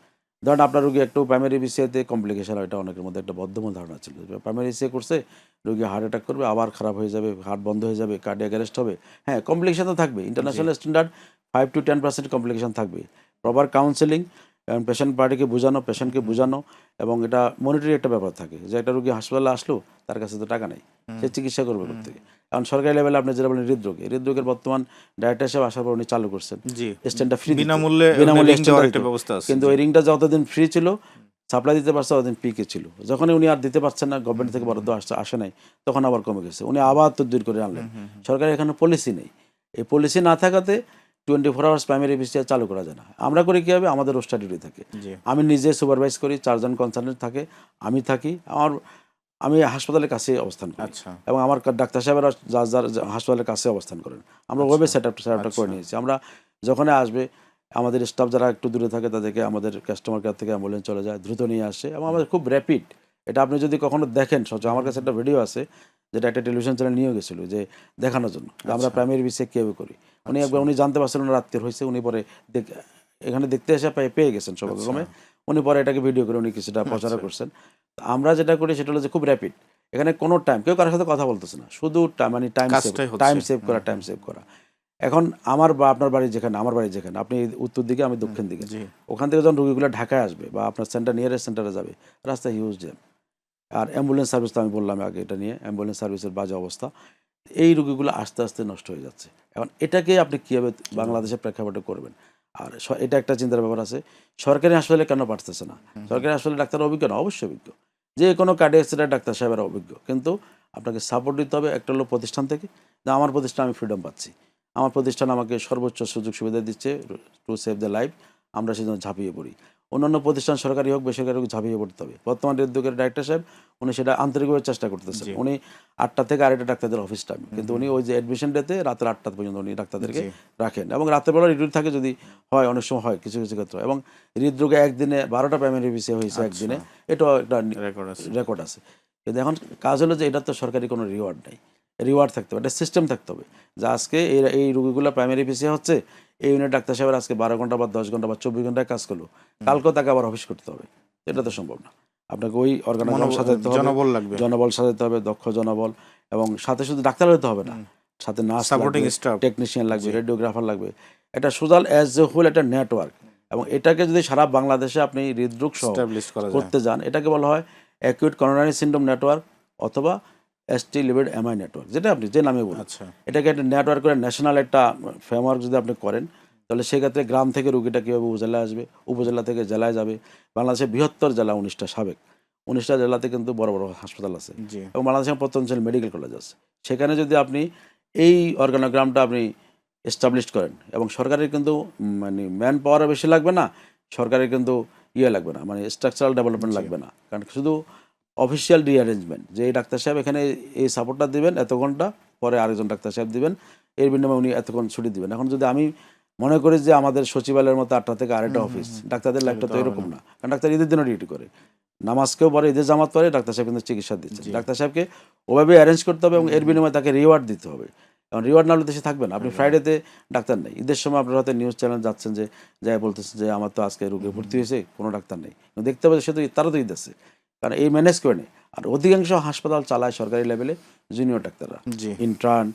ধরেন আপনার রোগী একটু প্রাইমারি বিসিআইতে কমপ্লিকেশন হয়, এটা অনেকের মধ্যে একটা বদ্ধমূল ধারণা ছিল। প্রাইমারি বিসিআই করছে, রোগী হার্ট অ্যাটাক করবে, আবার খারাপ হয়ে যাবে, হার্ট বন্ধ হয়ে যাবে, কার্ডিয়াক অ্যারেস্ট হবে। হ্যাঁ, কমপ্লিকেশন তো থাকবে, ইন্টারন্যাশনাল স্ট্যান্ডার্ড 5 to 10% কমপ্লিকেশন থাকবে। প্রপার কাউন্সেলিং এবং পেশেন্ট পার্টিকে বোঝানো, পেশেন্টকে বোঝানো, এবং এটা মনিটরি একটা ব্যাপার থাকে যে একটা রোগী হাসপাতালে আসলো, তার কাছে তো টাকা নেই, সে চিকিৎসা করবে কোত্থেকে। কারণ সরকারি লেভেলে আপনি যেটা বলেন হৃদরোগের বর্তমান ডাইরেক্টর সাহেব আসার পর উনি চালু করছেন জি। স্ট্যান্ডটা ফ্রি, বিনামূল্যে রিং দেওয়ার একটা ব্যবস্থা আছে। কিন্তু ওই রিংটা যতদিন ফ্রি ছিল, সাপ্লাই দিতে পারছে, ততদিন পিকে ছিল। যখনই উনি আর দিতে পারছেন না, গভর্নমেন্ট থেকে বরাদ্দ আসে নাই, তখন আবার কমে গেছে। উনি আবার তদবির করে আনলেন। সরকারের এখানে পলিসি নেই। এই পলিসি না থাকাতে 24 আওয়ার্স প্রাইমারি বিসিআই চালু করা যায় না। আমরা করি কী হবে, আমাদের রোস্টার ডিউটি থাকে, আমি নিজে সুপারভাইজ করি, 4 জন কনসালটেন্ট থাকে, আমি থাকি, আমি হাসপাতালের কাছে অবস্থান করি। এবং আমার ডাক্তার সাহেবেরা যার হাসপাতালের কাছে অবস্থান করেন। আমরা ওয়েবে সেট আপটা করে নিয়েছি। আমরা যখনই আসবে, আমাদের স্টাফ যারা একটু দূরে থাকে তাদেরকে আমাদের কাস্টমার কেয়ার থেকে অ্যাম্বুলেন্স চলে যায়, দ্রুত নিয়ে আসে, এবং আমাদের খুব র্যাপিড। এটা আপনি যদি কখনো দেখেন, আমার কাছে একটা ভিডিও আছে যেটা একটা টেলিভিশন চ্যানেল নিয়ে গেছিলো যে দেখানোর জন্য যে আমরা প্রাইমারি বিসিআই কীভাবে করি। উনি জানতে পারছিলেন না রাত্রের হয়েছে, উনি পরে এখানে দেখতে এসে পেয়ে গেছেন সৌভাগ্যক্রমে। উনি পরে এটাকে ভিডিও করে উনি কিছুটা প্রচার করছেন। আমরা যেটা করি সেটা হলো যে খুব র্যাপিড, এখানে কোনো টাইম, কেউ কারোর সাথে কথা বলতেছে না, শুধু টাইম সেভ করা। এখন আমার বা আপনার বাড়ি যেখানে, আমার বাড়ি যেখানে, আপনি উত্তর দিকে, আমি দক্ষিণ দিকে, জি ওখান থেকে যখন রোগীগুলো ঢাকায় আসবে বা আপনার নিয়ারেস্ট সেন্টারে যাবে, রাস্তায় হিউজ জ্যাম। আর অ্যাম্বুলেন্স সার্ভিস তো আমি বললাম আগে, এটা নিয়ে অ্যাম্বুলেন্স সার্ভিসের বাজে অবস্থা। এই রোগীগুলো আস্তে আস্তে নষ্ট হয়ে যাচ্ছে। এখন এটাকে আপনি কীভাবে বাংলাদেশের প্রেক্ষাপটে করবেন? আর এটা একটা চিন্তার ব্যাপার আছে। সরকারি হাসপাতালে কেন পারতেছে না? সরকারি হাসপাতালে ডাক্তার অভিজ্ঞ না? অবশ্যই অভিজ্ঞ। যে কোনো কার্ডিয়াক সেন্টারে ডাক্তার সাহেবেরা অভিজ্ঞ। কিন্তু আপনাকে সাপোর্ট দিতে হবে একটা হলো প্রতিষ্ঠান থেকে, যে আমার প্রতিষ্ঠান আমি ফ্রিডম পাচ্ছি। আমার প্রতিষ্ঠান আমাকে সর্বোচ্চ সুযোগ সুবিধা দিচ্ছে টু সেভ দ্য লাইফ। আমরা সেজন্য ঝাঁপিয়ে পড়ি। অন্যান্য প্রতিষ্ঠান সরকারি হোক বেসরকারি হোক ঝাঁপিয়ে পড়তে হবে। বর্তমান হৃদরোগের ডাক্তার সাহেব উনি সেটা আন্তরিকভাবে চেষ্টা করতেছেন। জি উনি ৮টা থেকে আড়াইটা ডাক্তারদের অফিস টাইম, কিন্তু উনি ওই যে অ্যাডমিশন ডেতে রাতের ৮টা পর্যন্ত উনি ডাক্তারদেরকে জি রাখেন এবং রাতের বেলা রিডিউল থাকে যদি হয়, অনেক সময় হয় কিছু কিছু ক্ষেত্রে। এবং হৃদরোগে একদিনে ১২টা প্রাইমারি ভিসি হয়েছে একদিনে, এটাও একটা রেকর্ড আছে রেকর্ড আছে। কিন্তু এখন কাজ হলো যে এটা তো সরকারি কোনো রিওয়ার্ড নেই। রিওয়ার্ড থাকতে হবে, একটা সিস্টেম থাকতে হবে যে আজকে এই রোগীগুলো প্রাইমারি ভিসি হচ্ছে, এই ইউনিট ডাক্তার সাহেবের আজকে ১২ ঘন্টা বা 10 ঘন্টা বা 24 ঘন্টায় কাজ করলো, কালকেও তাকে আবার অফিস করতে হবে। এটা তো সম্ভব না। আপনাকে ওই অর্গানাইজাম সাজাতে হবে, জনবল লাগবে, জনবল সাজাতে হবে, দক্ষ জনবল, এবং সাথে শুধু ডাক্তার হতে হবে না, সাথে নার্স সাপোর্টিং লাগবে, স্টাফ টেকনিশিয়ান লাগবে, রেডিওগ্রাফার লাগবে। এটা সোজাল অ্যাজ এ হোল একটা নেটওয়ার্ক। এবং এটাকে যদি সারা বাংলাদেশে আপনি হৃদরোগ সহ এস্টাবলিশ করা যায়। করতে যান, এটাকে বলা হয় অ্যাকিউট করোনারি সিন্ড্রোম নেটওয়ার্ক অথবা এসটি লিমিট এমআই নেটওয়ার্ক, যেটা আপনি যে নামে বলুন। আচ্ছা এটাকে একটা নেটওয়ার্ক করে ন্যাশনাল একটা ফ্রেমওয়ার্ক যদি আপনি করেন, তাহলে সেক্ষেত্রে গ্রাম থেকে রুগীটা কীভাবে উপজেলায় আসবে, উপজেলা থেকে জেলায় যাবে। বাংলাদেশের বৃহত্তর জেলা 19টা, সাবেক 19টা জেলাতে কিন্তু বড় বড় হাসপাতাল আছে জি এবং বাংলাদেশের প্রত্যঞ্চল মেডিকেল কলেজ আছে। সেখানে যদি আপনি এই অর্গানোগ্রামটা আপনি এস্টাবলিশ করেন, এবং সরকারের কিন্তু মানে ম্যান পাওয়ারও বেশি লাগবে না, সরকারের কিন্তু লাগবে না, মানে স্ট্রাকচারাল ডেভেলপমেন্ট জি লাগবে না, কারণ শুধু অফিসিয়াল রিঅ্যারেঞ্জমেন্ট, যে এই ডাক্তার সাহেব এখানে এই সাপোর্টটা দিবেন এত ঘন্টা, পরে আরেকজন ডাক্তার সাহেব দিবেন, এর বিনিময়ে উনি এতক্ষণ ছুটি দিবেন। এখন যদি আমি মনে করি যে আমাদের সচিবালয়ের মতো ৮টা থেকে আড়াইটা অফিস, ডাক্তারদের লাইফটা তো এরকম না, কারণ ডাক্তার ঈদের দিনও ডিউটি করে, নামাজকেও পরে, ঈদের জামাত পরে, ডাক্তার সাহেব কিন্তু চিকিৎসা দিচ্ছে। ডাক্তার সাহেবকে ওভাবে অ্যারেঞ্জ করতে হবে এবং এর বিনিময়ে তাকে রিওয়ার্ড দিতে হবে। কারণ রিওয়ার্ড না হলে দেশে থাকবে না। আপনি ফ্রাইডেতে ডাক্তার নেই, ঈদের সময় আপনার হাতে নিউজ চ্যানেল যাচ্ছেন যে যাই বলতেছেন যে আমার তো আজকে রোগে ভর্তি হয়েছে, কোনো ডাক্তার নেই, কিন্তু দেখতে পাবে সে তো তারও তো ঈদ আছে, কারণ এই ম্যানেজ করে নেই। আর অধিকাংশ হাসপাতাল চালায় সরকারি লেভেলে জুনিয়র ডাক্তাররা, জি ইন্টার্ন,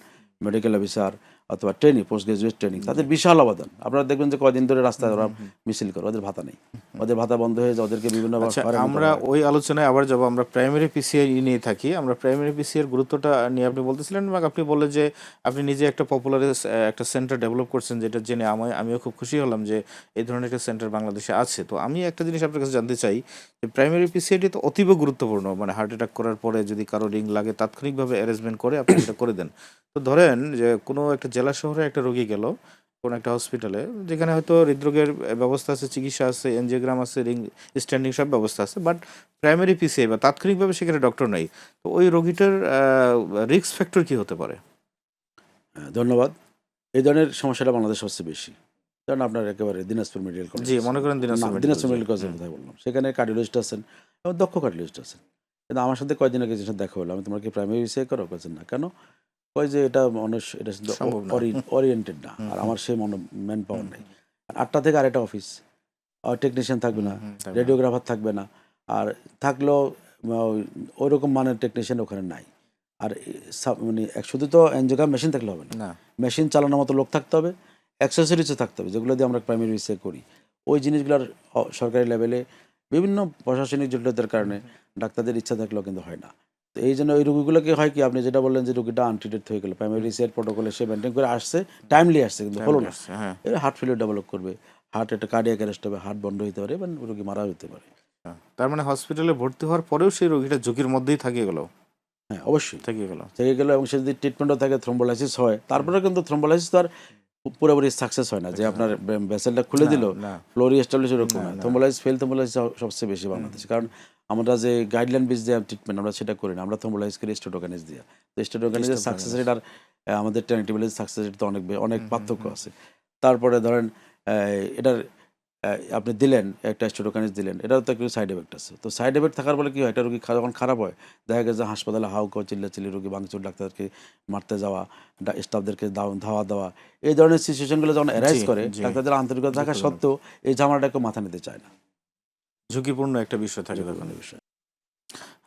মেডিকেল অফিসার অথবা ট্রেনিং, পোস্ট গ্রাজুয়েট ট্রেনিং, তাদের বিশাল অবদান। আপনারা দেখবেন যে কয়দিন ধরে রাস্তায় ওরা মিছিল করে, ওদের ভাতা নেই, ওদের ভাতা বন্ধ হয়ে যায়, ওদেরকে বিভিন্ন আচ্ছা আমরা ওই আলোচনায় আবার যাব। আমরা প্রাইমারি পিসিআই নিয়ে থাকি, আমরা প্রাইমারি পিসিআর গুরুত্বটা নিয়ে আপনি বলতেছিলেন এবং আপনি বললেন যে আপনি নিজে একটা পপুলার একটা সেন্টার ডেভেলপ করছেন, যেটা জেনে আমিও খুব খুশি হলাম যে এই ধরনের একটা সেন্টার বাংলাদেশে আছে। তো আমি একটা জিনিস আপনার কাছে জানতে চাই যে প্রাইমারি পিসিআইটি তো অতীব গুরুত্বপূর্ণ, মানে হার্ট অ্যাটাক করার পরে যদি কারো রিং লাগে তাৎক্ষণিকভাবে অ্যারেঞ্জমেন্ট করে আপনি সেটা করে দেন। তো ধরেন যে কোনো একটা জেলা শহরে একটা রোগী গেল কোনো একটা হসপিটালে, যেখানে হয়তো হৃদরোগের ব্যবস্থা আছে, চিকিৎসা আছে, এনজিওগ্রাম আছে, রিং স্ট্যান্ডিং সব ব্যবস্থা আছে, বাট প্রাইমারি পিসিআই বা তাৎক্ষণিকভাবে সেখানে ডক্টর নেই। তো ওই রোগীটার রিস্ক ফ্যাক্টর কি হতে পারে? ধন্যবাদ। এই ধরনের সমস্যাটা বাংলাদেশ সবচেয়ে বেশি, কারণ আপনার একেবারে দিনাজপুর মেডিকেল কলেজ, জি মনে করেন দিনাজপুর মেডিকেল, দিনাজপুর মেডিকেল কলেজের কথাই বললাম, সেখানে কার্ডিওলজিস্ট আছেন এবং দক্ষ কার্ডিওলজিস্ট আছেন। কিন্তু আমার সাথে কয়েকদিন আগে যে সাথে দেখা হলো, আমি তোমার কি প্রাইমারি বিষয়ে করো, বলছেন না কেন, কয় যে এটা মানুষ, এটা সম্ভব না। ওরিয়েন্টেড না, আর আমার সেই ম্যান পাওয়ার নেই। ৮টা থেকে আরেকটা অফিস, টেকনিশিয়ান থাকবে না, রেডিওগ্রাফার থাকবে না, আর থাকলেও ওইরকম মানের টেকনিশিয়ান ওখানে নাই। আর মানে শুধু তো এনজিওগ্রাম মেশিন থাকলে হবে না, না মেশিন চালানোর মতো লোক থাকতে হবে, অ্যাক্সেসরিজও থাকতে হবে, যেগুলো দিয়ে আমরা প্রাইমারি বিষয়ে করি। ওই জিনিসগুলোর সরকারি লেভেলে বিভিন্ন প্রশাসনিক জটিলতার কারণে ডাক্তারদের ইচ্ছা থাকলেও কিন্তু হয় না। তো এই জন্য ওই রোগীগুলোকে হয় কি, আপনি যেটা বললেন যে রোগীটা আনট্রিটেড হয়ে গেল, প্রাইমারি রিসার্চ প্রোটোকলে সে মেনটেন করে আসছে, টাইমলি আসছে, কিন্তু হলো না, হ্যাঁ এর হার্ট ফেলিয়ার ডেভেলপ করবে, হার্ট একটা কার্ডিয়াক অ্যারেস্ট হবে, হার্ট বন্ধ হতে পারে এবং রোগী মারা যেতে পারে। তার মানে হসপিটালে ভর্তি হওয়ার পরেও সেই রোগীটা ঝুঁকির মধ্যেই থেকে গেল, হ্যাঁ অবশ্যই থেকে গেল। থেকে গেল, এবং সে যদি ট্রিটমেন্টও থাকে, থ্রোম্বোলাইসিস হয়, তারপরে কিন্তু থ্রোম্বোলাইসিস তো আর পুরোপুরি সাকসেস হয় না, যে আপনার ভেসেলটা খুলে দিল না ফ্লোরি এস্টাবলিশ, এরকম না। থ্রোম্বোলাইসিস থ্রোম্বোলাইসিস সবচেয়ে বেশি বাংলাদেশে, কারণ আমরা যে গাইডলাইন বেস যে ট্রিটমেন্ট আমরা সেটা করি না, আমরা থ্রোম্বোলাইসিস করি স্টেটোকাইনেজ দিয়ে। তো স্টেটোকাইনেজের সাকসেস রেট আর আমাদের টেনেটিবিলিটির সাকসেস রেট তো অনেক পার্থক্য আছে। তারপরে ধরেন এটার আপনি দিলেন একটা স্টেটোকাইনেজ দিলেন, এটাও তো একটু সাইড এফেক্ট আছে। তো সাইড এফেক্ট থাকার বলে কি হয়, একটা রোগী যখন খারাপ হয়, দেখা গেছে হাসপাতালে হাউকাও চিল্লাচিল্লি, রোগী ভাঙচুর, ডাক্তারকে মারতে যাওয়া, স্টাফদেরকে ধাওয়া দেওয়া, এই ধরনের সিচুয়েশনগুলো যখন অ্যারাইজ করে, ডাক্তারদের আন্তরিকতা থাকা সত্ত্বেও এই ঝামেলাটা কেউ মাথা নিতে চায় না, ঝুঁকিপূর্ণ একটা বিষয় থাকে তখন। বিষয়।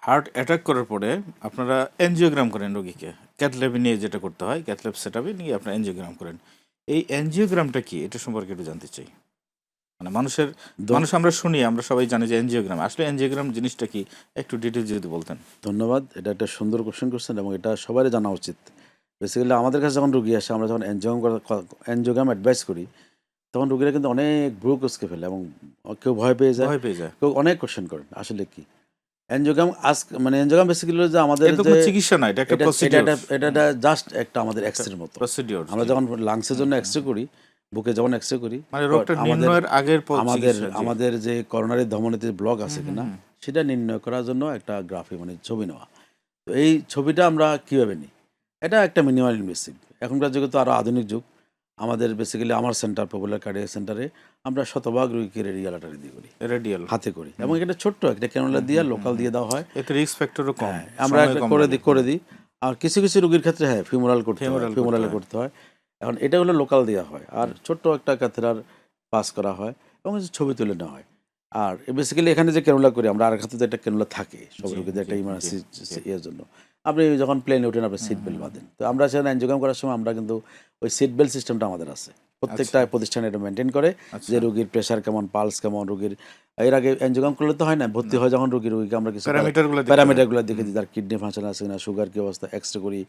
হার্ট অ্যাটাক করার পরে আপনারা এনজিওগ্রাম করেন রোগীকে, ক্যাথল্যাবে নিয়ে যেটা করতে হয়, ক্যাথল্যাব সেট আপে নিয়ে আপনারা এনজিওগ্রাম করেন। এই এনজিওগ্রামটা কি, এটা সম্পর্কে একটু জানতে চাই। মানে মানুষের দ- মানুষ আমরা শুনি, আমরা সবাই জানি যে এনজিওগ্রাম, আসলে এনজিওগ্রাম জিনিসটা কি একটু ডিটেলস যদি বলতেন। ধন্যবাদ, এটা একটা সুন্দর কোশ্চেন করছেন এবং এটা সবারই জানা উচিত। বেসিক্যালি আমাদের কাছে যখন রুগী আসে, আমরা যখন এনজিওগ্রাম অ্যাডভাইস করি, তখন রুগীরা কিন্তু অনেক ভ্রু কুঁচকে ফেলে এবং কেউ ভয় পেয়ে যায়, ভয় পেয়ে যায়। কেউ অনেক কোশ্চেন করেন আসলে কি এনজিওগ্রাম। মানে এনজিওগ্রাম বেসিক্যালি যে আমাদের এটা তো যে কোনো চিকিৎসা না, এটা একটা এটা এটা প্রসিডিওর। এটা এটা জাস্ট একটা আমাদের এক্সরের মতো। প্রসিডিওর, আমরা যখন লাংসের জন্য এক্সরে করি, বুকে যখন এক্সরে করি, মানে রোগটা আমাদের নির্ণয়ের আগের আমাদের চিকিৎসা। জি। আমাদের যে করোনারি ধমনীতে ব্লক আছে কিনা সেটা নির্ণয় করার জন্য একটা গ্রাফি মানে ছবি নেওয়া। তো এই ছবিটা আমরা কীভাবে নিই, এটা একটা মিনিমাল ইনভেসিভ। এখনকার যুগে তো আরও আধুনিক যুগ। আমাদের বেসিক্যালি আমার সেন্টার পপুলার কার্ডিয়াক সেন্টারে আমরা শতভাগ রোগীকে রেডিয়াল আটারি দিয়ে করি, রেডিয়াল হাতে করি, এবং এটা ছোট্ট একটা ক্যানুলা দিয়ে লোকাল দিয়ে দেওয়া হয়। এতে রিস্ক ফ্যাক্টরও কম, হ্যাঁ, আমরা সময় একটা কম করে লাগে। দিই আর কিছু কিছু রোগীর ক্ষেত্রে হ্যাঁ ফিমোরাল করতে হয়, Femoral করতে ফিমোরালে হয়। করতে হয়। এখন এটা হলো লোকাল দেওয়া হয়, আর ছোট্ট একটা ক্যাথেটার পাস করা হয় এবং ছবি তুলে নেওয়া হয়। আর বেসিক্যালি এখানে যে ক্যানুলা করি আমরা, আর হাতে তো একটা ক্যানুলা থাকে সব জি, রোগীদের একটা জি, ইমার্জেন্সি জি। ইয়ের জন্য। আপনি যখন প্লেনে ওঠেন আপনি সিট বেল্ট বাঁধেন, তো আমরা সেখানে এনজিওগ্রাম করার সময় আমরা কিন্তু ওই সিট বেল্ট সিস্টেমটা আমাদের আছে, প্রত্যেকটা প্রতিষ্ঠানে এটা মেনটেন করে আচ্ছা। যে রোগীর প্রেশার কেমন, পালস কেমন রোগীর। এর আগে এনজিওগ্রাম করলে তো হয় না, ভর্তি হয় যখন রোগীকে আমরা কিছু প্যারামিটারগুলো দেখতে হয়। প্যারামিটারগুলো দেখে দিই, তার কিডনি ফাংশন আছে কিনা, সুগার কী অবস্থা, এক্সরে করি,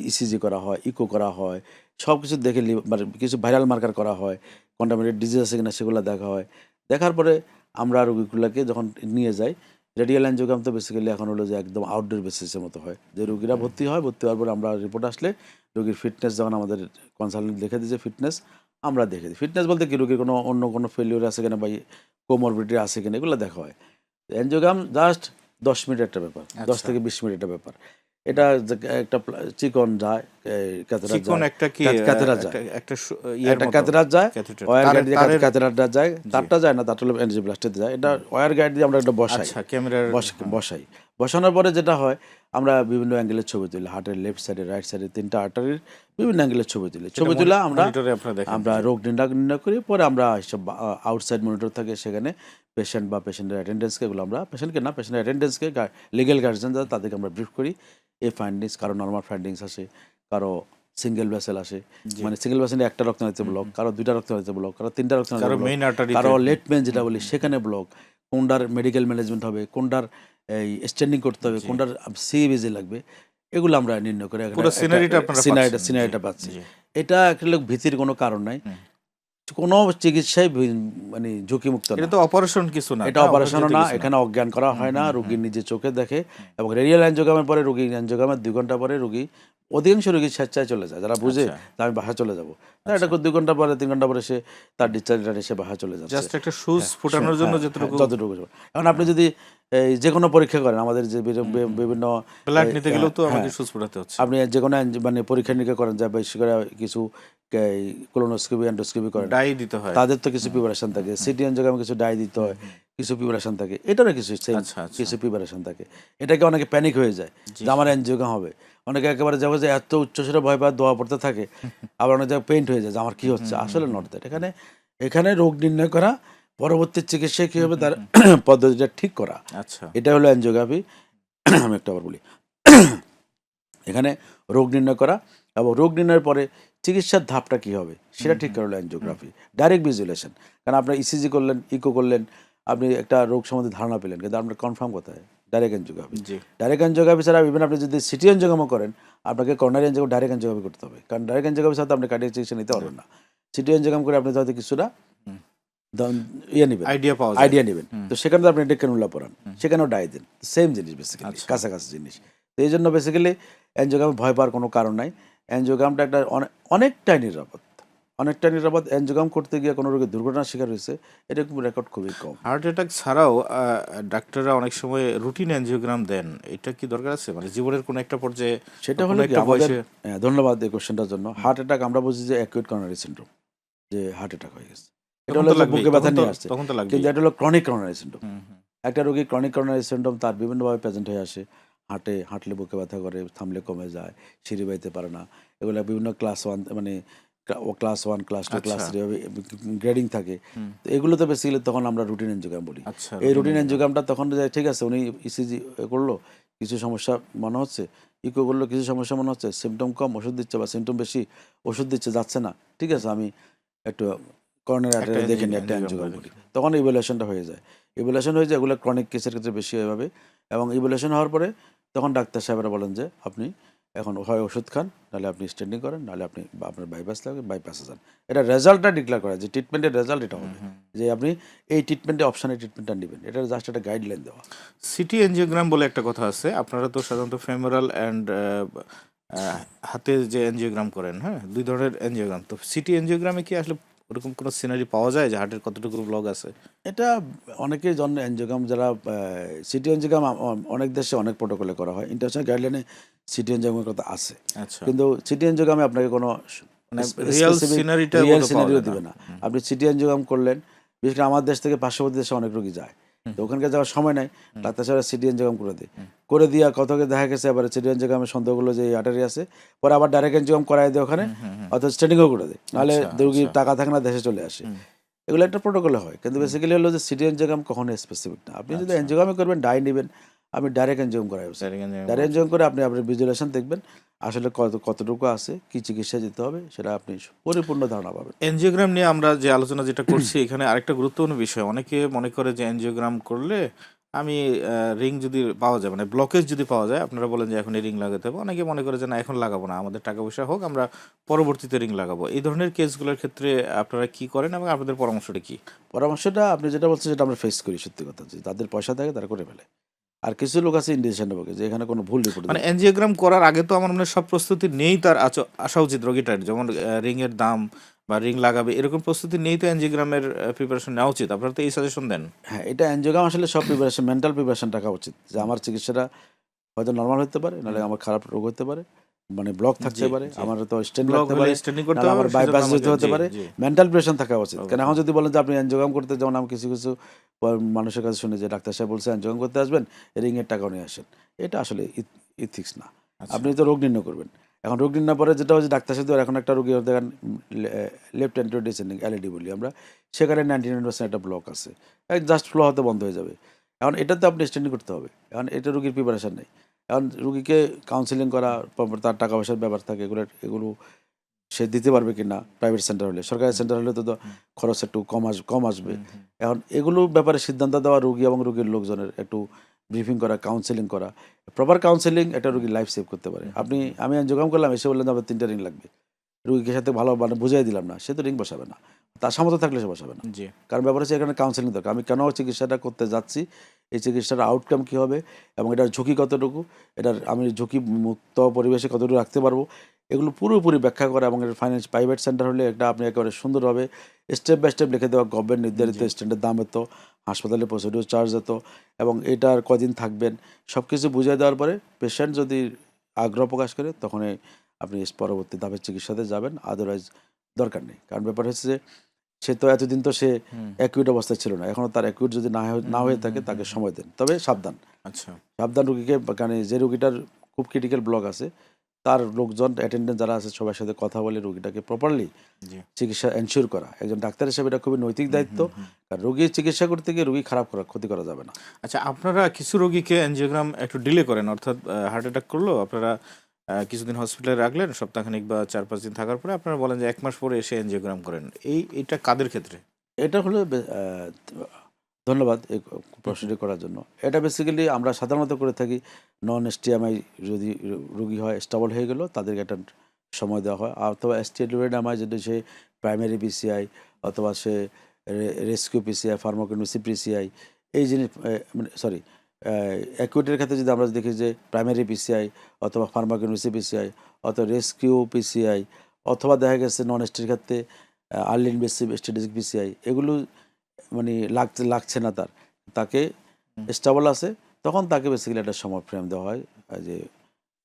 ইসিজি করা হয়, ইকো করা হয়, সব কিছু দেখে মানে কিছু ভাইরাল মার্কার করা হয়, কন্টামিনেটেড ডিজিজ আছে কিনা সেগুলো দেখা হয়। দেখার পরে আমরা রোগীগুলোকে যখন নিয়ে যাই, রেডিয়াল অ্যানজিওগ্রাম তো বেসিক্যালি এখন হলো যে একদম আউটডোর বেসিসের মতো হয়, যে রোগীরা ভর্তি হয়, ভর্তি হওয়ার পরে আমরা রিপোর্ট আসলে রোগীর ফিটনেস যখন আমাদের কনসালটেন্ট দেখে দিয়েছে ফিটনেস, আমরা দেখে দিই। ফিটনেস বলতে কি, রোগীর অন্য কোনো ফেলিওর আছে কিনা বা কোমরবিডিটি আছে কিনা এগুলো দেখা হয়। অ্যানজিওগ্রাম জাস্ট 10 মিনিট একটা ব্যাপার, 10 আচ্ছা। থেকে 20 মিনিট একটা ব্যাপার। এটা একটা চিকন যায়, ক্যাথেটার চিকন যায়, একটা কি ক্যাথেটার যায়, একটা ইয়ের একটা মতো ক্যাথেটার যায়, catheter, ওয়্যার গাইড দিয়ে তারের। ক্যাথেটারটা যায়, তারটা যায় না, তারটা হলো এনজিওপ্লাস্টিতে যায়। এটা ওয়্যার গাইড দিয়ে আমরা একটা বসাই, আচ্ছা, ক্যামেরার। বসাই। বসানোর পরে যেটা হয়, আমরা বিভিন্ন অ্যাঙ্গেলের ছবি তুলি, হার্টের লেফট সাইডে, রাইট সাইডে, 3টা আর্টারির বিভিন্ন অ্যাঙ্গেলের ছবি তুলি। ছবি তুলে মনিটরে আপনারা দেখেন। আমরা রোগ নির্ণয় করি। পরে আমরা সব আউটসাইড মনিটর থাকে, সেখানে পেশেন্ট বা পেশেন্টের অ্যাটেন্ডেন্সকে, এগুলো আমরা পেশেন্টকে না, পেশেন্টের অ্যাটেন্ডেন্সকে, লিগ্যাল গার্জিয়ান যারা তাদেরকে আমরা ব্রিফ করি। এই ফাইন্ডিংস, কারো নর্মাল ফাইন্ডিংস আসে, কারো সিঙ্গেল ভেসেল আসে, মানে সিঙ্গেল ভেসেলে একটা রক্তনালীতে ব্লক, কারো 2টা রক্তনালীতে ব্লক, কারো 3টা রক্তনালীতে কারো ব্লক, মেইন আর্টারি, কারো লেট মেন যেটা বলি সেখানে ব্লক, কোনটার মেডিকেল ম্যানেজমেন্ট হবে, কোনটার এই স্ট্যান্ডিং করতে হবে, কোনটার সিবিজি লাগবে, এগুলো আমরা নির্ণয় করে পুরো সিনারিটা আপনারা পাচ্ছেন। সিনারিটা পাচ্ছি। জি। এটা আসলে ভীতির কোনো কারণ নাই, কোনো চিকিৎসাই মানে ঝুঁকিমুক্ত না। এটা তো অপারেশন কিছু না, এটা অপারেশনও না, এখানে অজ্ঞান করা হয় না, রোগী নিজে চোখে দেখে। এবং রেডিয়াল অ্যানজিওগ্রামের পরে রোগী, অ্যানজিওগ্রামের 2 ঘন্টা পরে রোগী, অধিকাংশ রোগী স্বেচ্ছায় চলে যায়, যারা বুঝে যে আমি বাসায় চলে যাবো, তার এটা 2 ঘন্টা পরে 3 ঘন্টা পরে সে তার ডিসচার্জ এসে বাসায় চলে যাচ্ছে, জাস্ট একটা সুজ ফোটানোর জন্য যতটুকু। এখন আপনি যদি এই যে কোনো পরীক্ষা করেন, আমাদের যে বিভিন্ন ব্লাড নিতে গেলেও তো আমাকে সুজ ফোটাতে হচ্ছে। আপনি যে কোনো মানে পরীক্ষা নিরীক্ষা করেন, যা বেশি করে কিছু কোলোনোস্কোপি, এন্ডোস্কোপি করেন, ডাই দিতে হয়। তাদের তো কিছু প্রিপারেশন থাকে, সিটি এনজিওগ্রামে কিছু ডাই দিতে হয়, কিছু প্রিপারেশন থাকে, এটারও কিছু কিছু প্রিপারেশন থাকে। এটাকে অনেকে প্যানিক হয়ে যায় যে আমার এনজিওগ্রাম হবে, অনেকে একেবারে যাবে যে এত উচ্চস্বরে ভয় পায়, দোয়া পড়তে থাকে, আবার অনেক জায়গায় পেইন্ট হয়ে যায় যে আমার কি হচ্ছে, আসলে নট দ্যাট। এখানে রোগ নির্ণয় করা, পরবর্তী চিকিৎসায় কী হবে তার পদ্ধতিটা ঠিক করা, আচ্ছা, এটা হলো অ্যানজিওগ্রাফি। আমি একটা আবার বলি, এখানে রোগ নির্ণয় করা এবং রোগ নির্ণয়ের পরে চিকিৎসার ধাপটা কী হবে সেটা ঠিক করা হলো অ্যানজিওগ্রাফি। ডাইরেক্ট ভিজুয়ালেশন, কারণ আপনার ইসিজি করলেন, ইকো করলেন, আপনি একটা রোগ সম্বন্ধে ধারণা পেলেন, কিন্তু আপনার কনফার্ম কোথায়? Direct angiography. ডাইরেক্ট অ্যানজিওগ্রাফি ছাড়া ইভেন আপনি যদি সিটি অ্যানজিওগ্রামও করেন, আপনাকে করোনারি অ্যানজিওগ্রাম ডাইরেক্ট অ্যানজিওগ্রাফি করতে হবে, কারণ ডাইরেক্ট অ্যানজিওগ্রাফি ছাড়া আপনি কার্ডিয়াক চিকিৎসা নিতে পারবেন না। সিটি অ্যানজিওগ্রাম করে আপনি হয়তো কিছুটা আইডিয়া নেবেন, তো সেখানে তো আপনি একটা ক্যানুলা পড়ান, সেখানেও ডাই দেন, সেম জিনিস বেসিক্যালি, কাছাকাছি জিনিস। তো এই জন্য বেসিক্যালি অ্যানজিওগ্রামে ভয় পাওয়ার কোনো কারণ নাই। অ্যানজিওগ্রামটা একটা অনেকটাই নিরাপদ, অনেকটা নিরাপদ। অ্যানজিওগ্রাম করতে গিয়ে কোনো রোগীর দুর্ঘটনার শিকার হয়েছে এরকম রেকর্ড খুবই কম। হার্ট অ্যাটাক ছাড়াও ডাক্তাররা অনেক সময় রুটিন অ্যানজিওগ্রাম দেন, এটা কি দরকার আছে, মানে জীবনের কোনো একটা পর্যায়ে? সেটা হলো কি আমাদের, ধন্যবাদ এই কোশ্চেনটার জন্য। হার্ট অ্যাটাক আমরা বুঝি যে অ্যাকিউট করোনারি সিনড্রোম, যে হার্ট অ্যাটাক হয়ে গেছে, এটা হলো বুকে ব্যথা নিয়ে আসছে, কিন্তু এটা হলো ক্রনিক করোনারি সিনড্রোম। একটা রোগী ক্রনিক করোনারি সিনড্রোম তার বিভিন্নভাবে প্রেজেন্ট হয়ে আসে, হাঁটলে বুকে ব্যথা করে, থামলে কমে যায়, সিঁড়ি বাইতে পারে না, এগুলো বিভিন্ন ক্লাস 1 মানে ক্লাস 1, ক্লাস 2, ক্লাস 3 গ্রেডিং থাকে। তো এগুলো তো বেসিক্যালি তখন আমরা রুটিন অ্যানজিওগ্রাম বলি। এই রুটিন অ্যানজিওগ্রামটা তখন ঠিক আছে, উনি ইসিজি করলো, কিছু সমস্যা মনে হচ্ছে, ইকো করলো কিছু সমস্যা মনে হচ্ছে, সিমটম কম ওষুধ দিচ্ছে বা সিমটম বেশি ওষুধ দিচ্ছে, যাচ্ছে না, ঠিক আছে আমি একটু করোনারি একটা আর্টারি দেখে নিই, একটা angiogram অ্যানজিওগ্রাম করে করি, দেখি। তখন ইভ্যালুয়েশনটা হয়ে যায়। ইভ্যালুয়েশন হয়ে যায়, এগুলো ক্রনিক কেসের ক্ষেত্রে বেশি এভাবে। এবং ইভ্যালুয়েশন হওয়ার পরে তখন ডাক্তার সাহেবরা বলেন যে আপনি এখন হয় ওষুধ খান, নাহলে আপনি স্টেন্ডিং করেন, নাহলে আপনি বা আপনার বাইপাস লাগবে, বাইপাসে যান। এটা রেজাল্টটা ডিক্লেয়ার করা, যে ট্রিটমেন্টের রেজাল্ট এটা হবে, যে আপনি এই ট্রিটমেন্টে অপশানে ট্রিটমেন্টটা নেবেন, এটা জাস্ট একটা গাইডলাইন দেওয়া। সিটি এনজিওগ্রাম বলে একটা কথা আছে, আপনারা তো সাধারণত ফেমোরাল অ্যান্ড হাতে যে এনজিওগ্রাম করেন, হ্যাঁ, দুই ধরনের এনজিওগ্রাম। তো সিটি এনজিওগ্রামে কি আসলে ওরকম কোনো সিনারি পাওয়া যায় যে হার্টের কতটুকু ব্লক আছে? এটা অনেকের জন্য এনজিওগ্রাম, যারা সিটি এনজিওগ্রাম অনেক দেশে অনেক প্রোটোকলে করা হয়, ইন্টারন্যাশনাল গাইডলাইনে সিটি এনজিওগ্রামের কথা আছে, আচ্ছা, কিন্তু সিটি এনজিওগ্রামে আপনাকে কোনো মানে রিয়েল স্পেসিফিক সিনারিটা রিয়েল বোধহয় পাওয়া সিনারিও যায় না। দিবে না। আপনি সিটি এনজিওগ্রাম করলেন, বিশেষ করে আমার দেশ থেকে পার্শ্ববর্তী দেশে অনেক রোগী যায়, তো ওখানকার যাওয়ার সময় নাই, ডাক্তার সাহেব সিটি এনজিওগ্রাম করে দেয়, করে দিয়া কতকে দেখা গেছে আবার সিটি এনজিওগ্রামের সন্দেহগুলো যে আর্টারি আছে, পরে আবার ডাইরেক্ট এনজিওগ্রাম করাই দেয় ওখানে, অর্থাৎ স্টেডিংও করে দেয়, নাহলে আচ্ছা, রোগীর আচ্ছা। টাকা থাকে না, দেশে চলে আসে। এগুলো একটা প্রোটোকলে হয়, কিন্তু বেসিক্যালি হলো যে সিটি এনজিওগ্রাম কখনো স্পেসিফিক না। আপনি যদি আচ্ছা, এনজিওগ্রামে করবেন, ডাই নেবেন, আপনি ডাইরেক্ট এনজিওগ্রাম করাই উচিত। ডাইরেক্ট এনজিওগ্রাম ডাইরেক্ট করা উচিত। এনজিওগ্রাম করে আপনি আপনার ভিজুয়ালেশন দেখবেন, আসলে কতটুকু আছে, কি চিকিৎসা দিতে হবে, সেটা আপনি পরিপূর্ণ ধারণা পাবেন। এনজিওগ্রাম নিয়ে আমরা যে আলোচনা যেটা করছি, এখানে আরেকটা গুরুত্বপূর্ণ বিষয়, অনেকে মনে করে যে এনজিওগ্রাম করলে আমি রিং যদি পাওয়া যায়, মানে ব্লকেজ যদি পাওয়া যায়, আপনারা বলেন যে এখন রিং লাগাতে হবে, অনেকে মনে করে যে না এখন লাগাবো না, আমাদের টাকা পয়সা হোক, আমরা পরবর্তীতে রিং লাগাবো। এই ধরনের কেসগুলোর ক্ষেত্রে আপনারা কি করেন এবং আপনাদের পরামর্শটা কি? পরামর্শটা আপনি যেটা বলছেন সেটা আমরা ফেস করি, সত্যি কথা, যে তাদের পয়সা থাকে তারা করে ফেলে। আর কিছু লোক আছে ইন্ডিসিশন নেবে, যে এখানে কোনো ভুল রিপোর্ট মানে দেবে। এনজিওগ্রাম করার আগে তো আমার মনে হয় সব প্রস্তুতি নেই তার আসা উচিত রোগীটার, যেমন রিং এর দাম বা রিং লাগাবে এরকম প্রস্তুতি নেই তো এনজিওগ্রামের প্রিপারেশন নেওয়া উচিত। আপনারা তো এই সাজেশন দেন। হ্যাঁ, এটা এনজিওগ্রাম আসলে সব প্রিপারেশন, মেন্টাল প্রিপারেশন রাখা উচিত, যে আমার চিকিৎসাটা হয়তো নর্মাল হতে পারে, নাহলে আমার খারাপ রোগ হতে পারে, মানে ব্লক থাকতে জি, পারে, জি। আমার তো স্টেন ব্লক লাগতে হলে পারে, স্টেনিং করতে নাহলে হবে, আমার সেজন্য বাইপাস আমাকে দিতে হতে জি, পারে। জি। মেন্টাল প্রিপারেশন থাকা উচিত। কেন এখন যদি বলেন যে আপনি এনজিওগ্রাম করতে, যেমন আমি কিছু কিছু মানুষের কাছে শুনি যে ডাক্তার সাহেব বলছে এনজিওগ্রাম করতে আসবেন, রিংয়ের টাকাও নিয়ে আসেন। এটা আসলে ইথিক্স না। আচ্ছা, আপনি তো রোগ নির্ণয় করবেন। এখন রোগ নির্ণয় পরে যেটা হচ্ছে, ডাক্তার সাহেব এখন একটা রোগী দেখেন, লেফট অ্যান্টিরো ডিসেন্ডিং এলইডি বলি আমরা, সেখানে 99% একটা ব্লক আছে, জাস্ট ফ্লো হতে বন্ধ হয়ে যাবে। এখন এটাতে আপনি স্টেন্ডিং করতে হবে, এখন এটা রোগীর প্রিপারেশন নেই। এখন রুগীকে কাউন্সিলিং করা, তার টাকা পয়সার ব্যাপার থাকে, এগুলো সে দিতে পারবে কি না, প্রাইভেট সেন্টার হলে, সরকারি সেন্টার হলে তো খরচ একটু কম আসবে। এখন এগুলো ব্যাপারে সিদ্ধান্ত দেওয়া রুগী এবং রুগীর লোকজনের, একটু ব্রিফিং করা, কাউন্সিলিং করা, প্রপার কাউন্সিলিং একটা রুগীর লাইফ সেভ করতে পারে। আমি এনজিওগ্রাম করলাম, এসে বললেন যে আমার 3টা রিং লাগবে, রুগীকে সাথে ভালো মানে বুঝাই দিলাম না, সে তো রিং বসাবে না, তার সামর্থ্য থাকলে সে বসাবে না। জি, কারণ ব্যাপার হচ্ছে এখানে কাউন্সিলিং দরকার, আমি কেন চিকিৎসাটা করতে যাচ্ছি, এই চিকিৎসার আউটকাম কী হবে, এবং এটার ঝুঁকি কতটুকু, এটার আমি ঝুঁকি মুক্ত পরিবেশে কতটুকু রাখতে পারবো, এগুলো পুরোপুরি ব্যাখ্যা করা। এবং এর ফাইন্যান্স প্রাইভেট সেন্টার হলে একটা আপনি একেবারে সুন্দরভাবে স্টেপ বাই স্টেপ লিখে দেওয়া, গভর্নমেন্ট নির্ধারিত স্ট্যান্ডার্ড দাম এত, হাসপাতালে প্রসিডিউর চার্জ এত, এবং এটার কদিন থাকবেন, সব কিছু বুঝিয়ে দেওয়ার পরে পেশেন্ট যদি আগ্রহ প্রকাশ করে, তখনই আপনি পরবর্তী ধাপের চিকিৎসাতে যাবেন, আদারওয়াইজ দরকার নেই। কারণ ব্যাপার হচ্ছে যে সে তো এতদিন তো সে অ্যাকিউট অবস্থায় ছিল না, এখনও তার অ্যাকিউট যদি না হয়ে থাকে, তাকে সময় দেন, তবে সাবধান। আচ্ছা, সাবধান রুগীকে, কারণ যে রুগীটার খুব ক্রিটিক্যাল ব্লক আছে, তার লোকজন অ্যাটেন্ডেন্ট যারা আছে সবার সাথে কথা বলে রুগীটাকে প্রপারলি জি। চিকিৎসা এনশিওর করা, একজন ডাক্তার হিসেবে এটা খুবই নৈতিক দায়িত্ব। কারণ রুগীর চিকিৎসা করতে গিয়ে রুগী ক্ষতি করা যাবে না। আচ্ছা, আপনারা কিছু রোগীকে এনজিওগ্রাম একটু ডিলে করেন, অর্থাৎ হার্ট অ্যাটাক করলো, আপনারা কিছুদিন হসপিটালে রাখলেন, সপ্তাহখানিক বা 4-5 দিন থাকার পরে আপনারা বলেন যে 1 মাস পরে এসে এনজিওগ্রাম করেন। এটা কাদের ক্ষেত্রে? এটা হলো ধন্যবাদ এই প্রশ্নটি করার জন্য। এটা বেসিক্যালি আমরা সাধারণত করে থাকি, নন এসটিএমআই যদি রুগী হয়, স্টেবল হয়ে গেল, তাদেরকে একটা সময় দেওয়া হয়, অথবা এসটিএমআই যদি সে প্রাইমারি পিসিআই, অথবা সে রেস্কিউ পিসিআই, ফার্মাকোগনোসিস পিসিআই, এই জিনিস, মানে সরি, অ্যাকুইটের ক্ষেত্রে যদি আমরা দেখি যে প্রাইমারি পিসিআই, অথবা ফার্মাকোগনোসিস পিসিআই, অথবা রেস্কিউ পিসিআই, অথবা দেখা গেছে নন এসটির ক্ষেত্রে আর্লি ইনভেসিভ স্ট্র্যাটেজিক পিসিআই, এগুলো মানে লাগছে না, তাকে স্টেবল আছে, তখন তাকে বেসিক্যালি একটা সময় ফ্রেম দেওয়া হয়, যে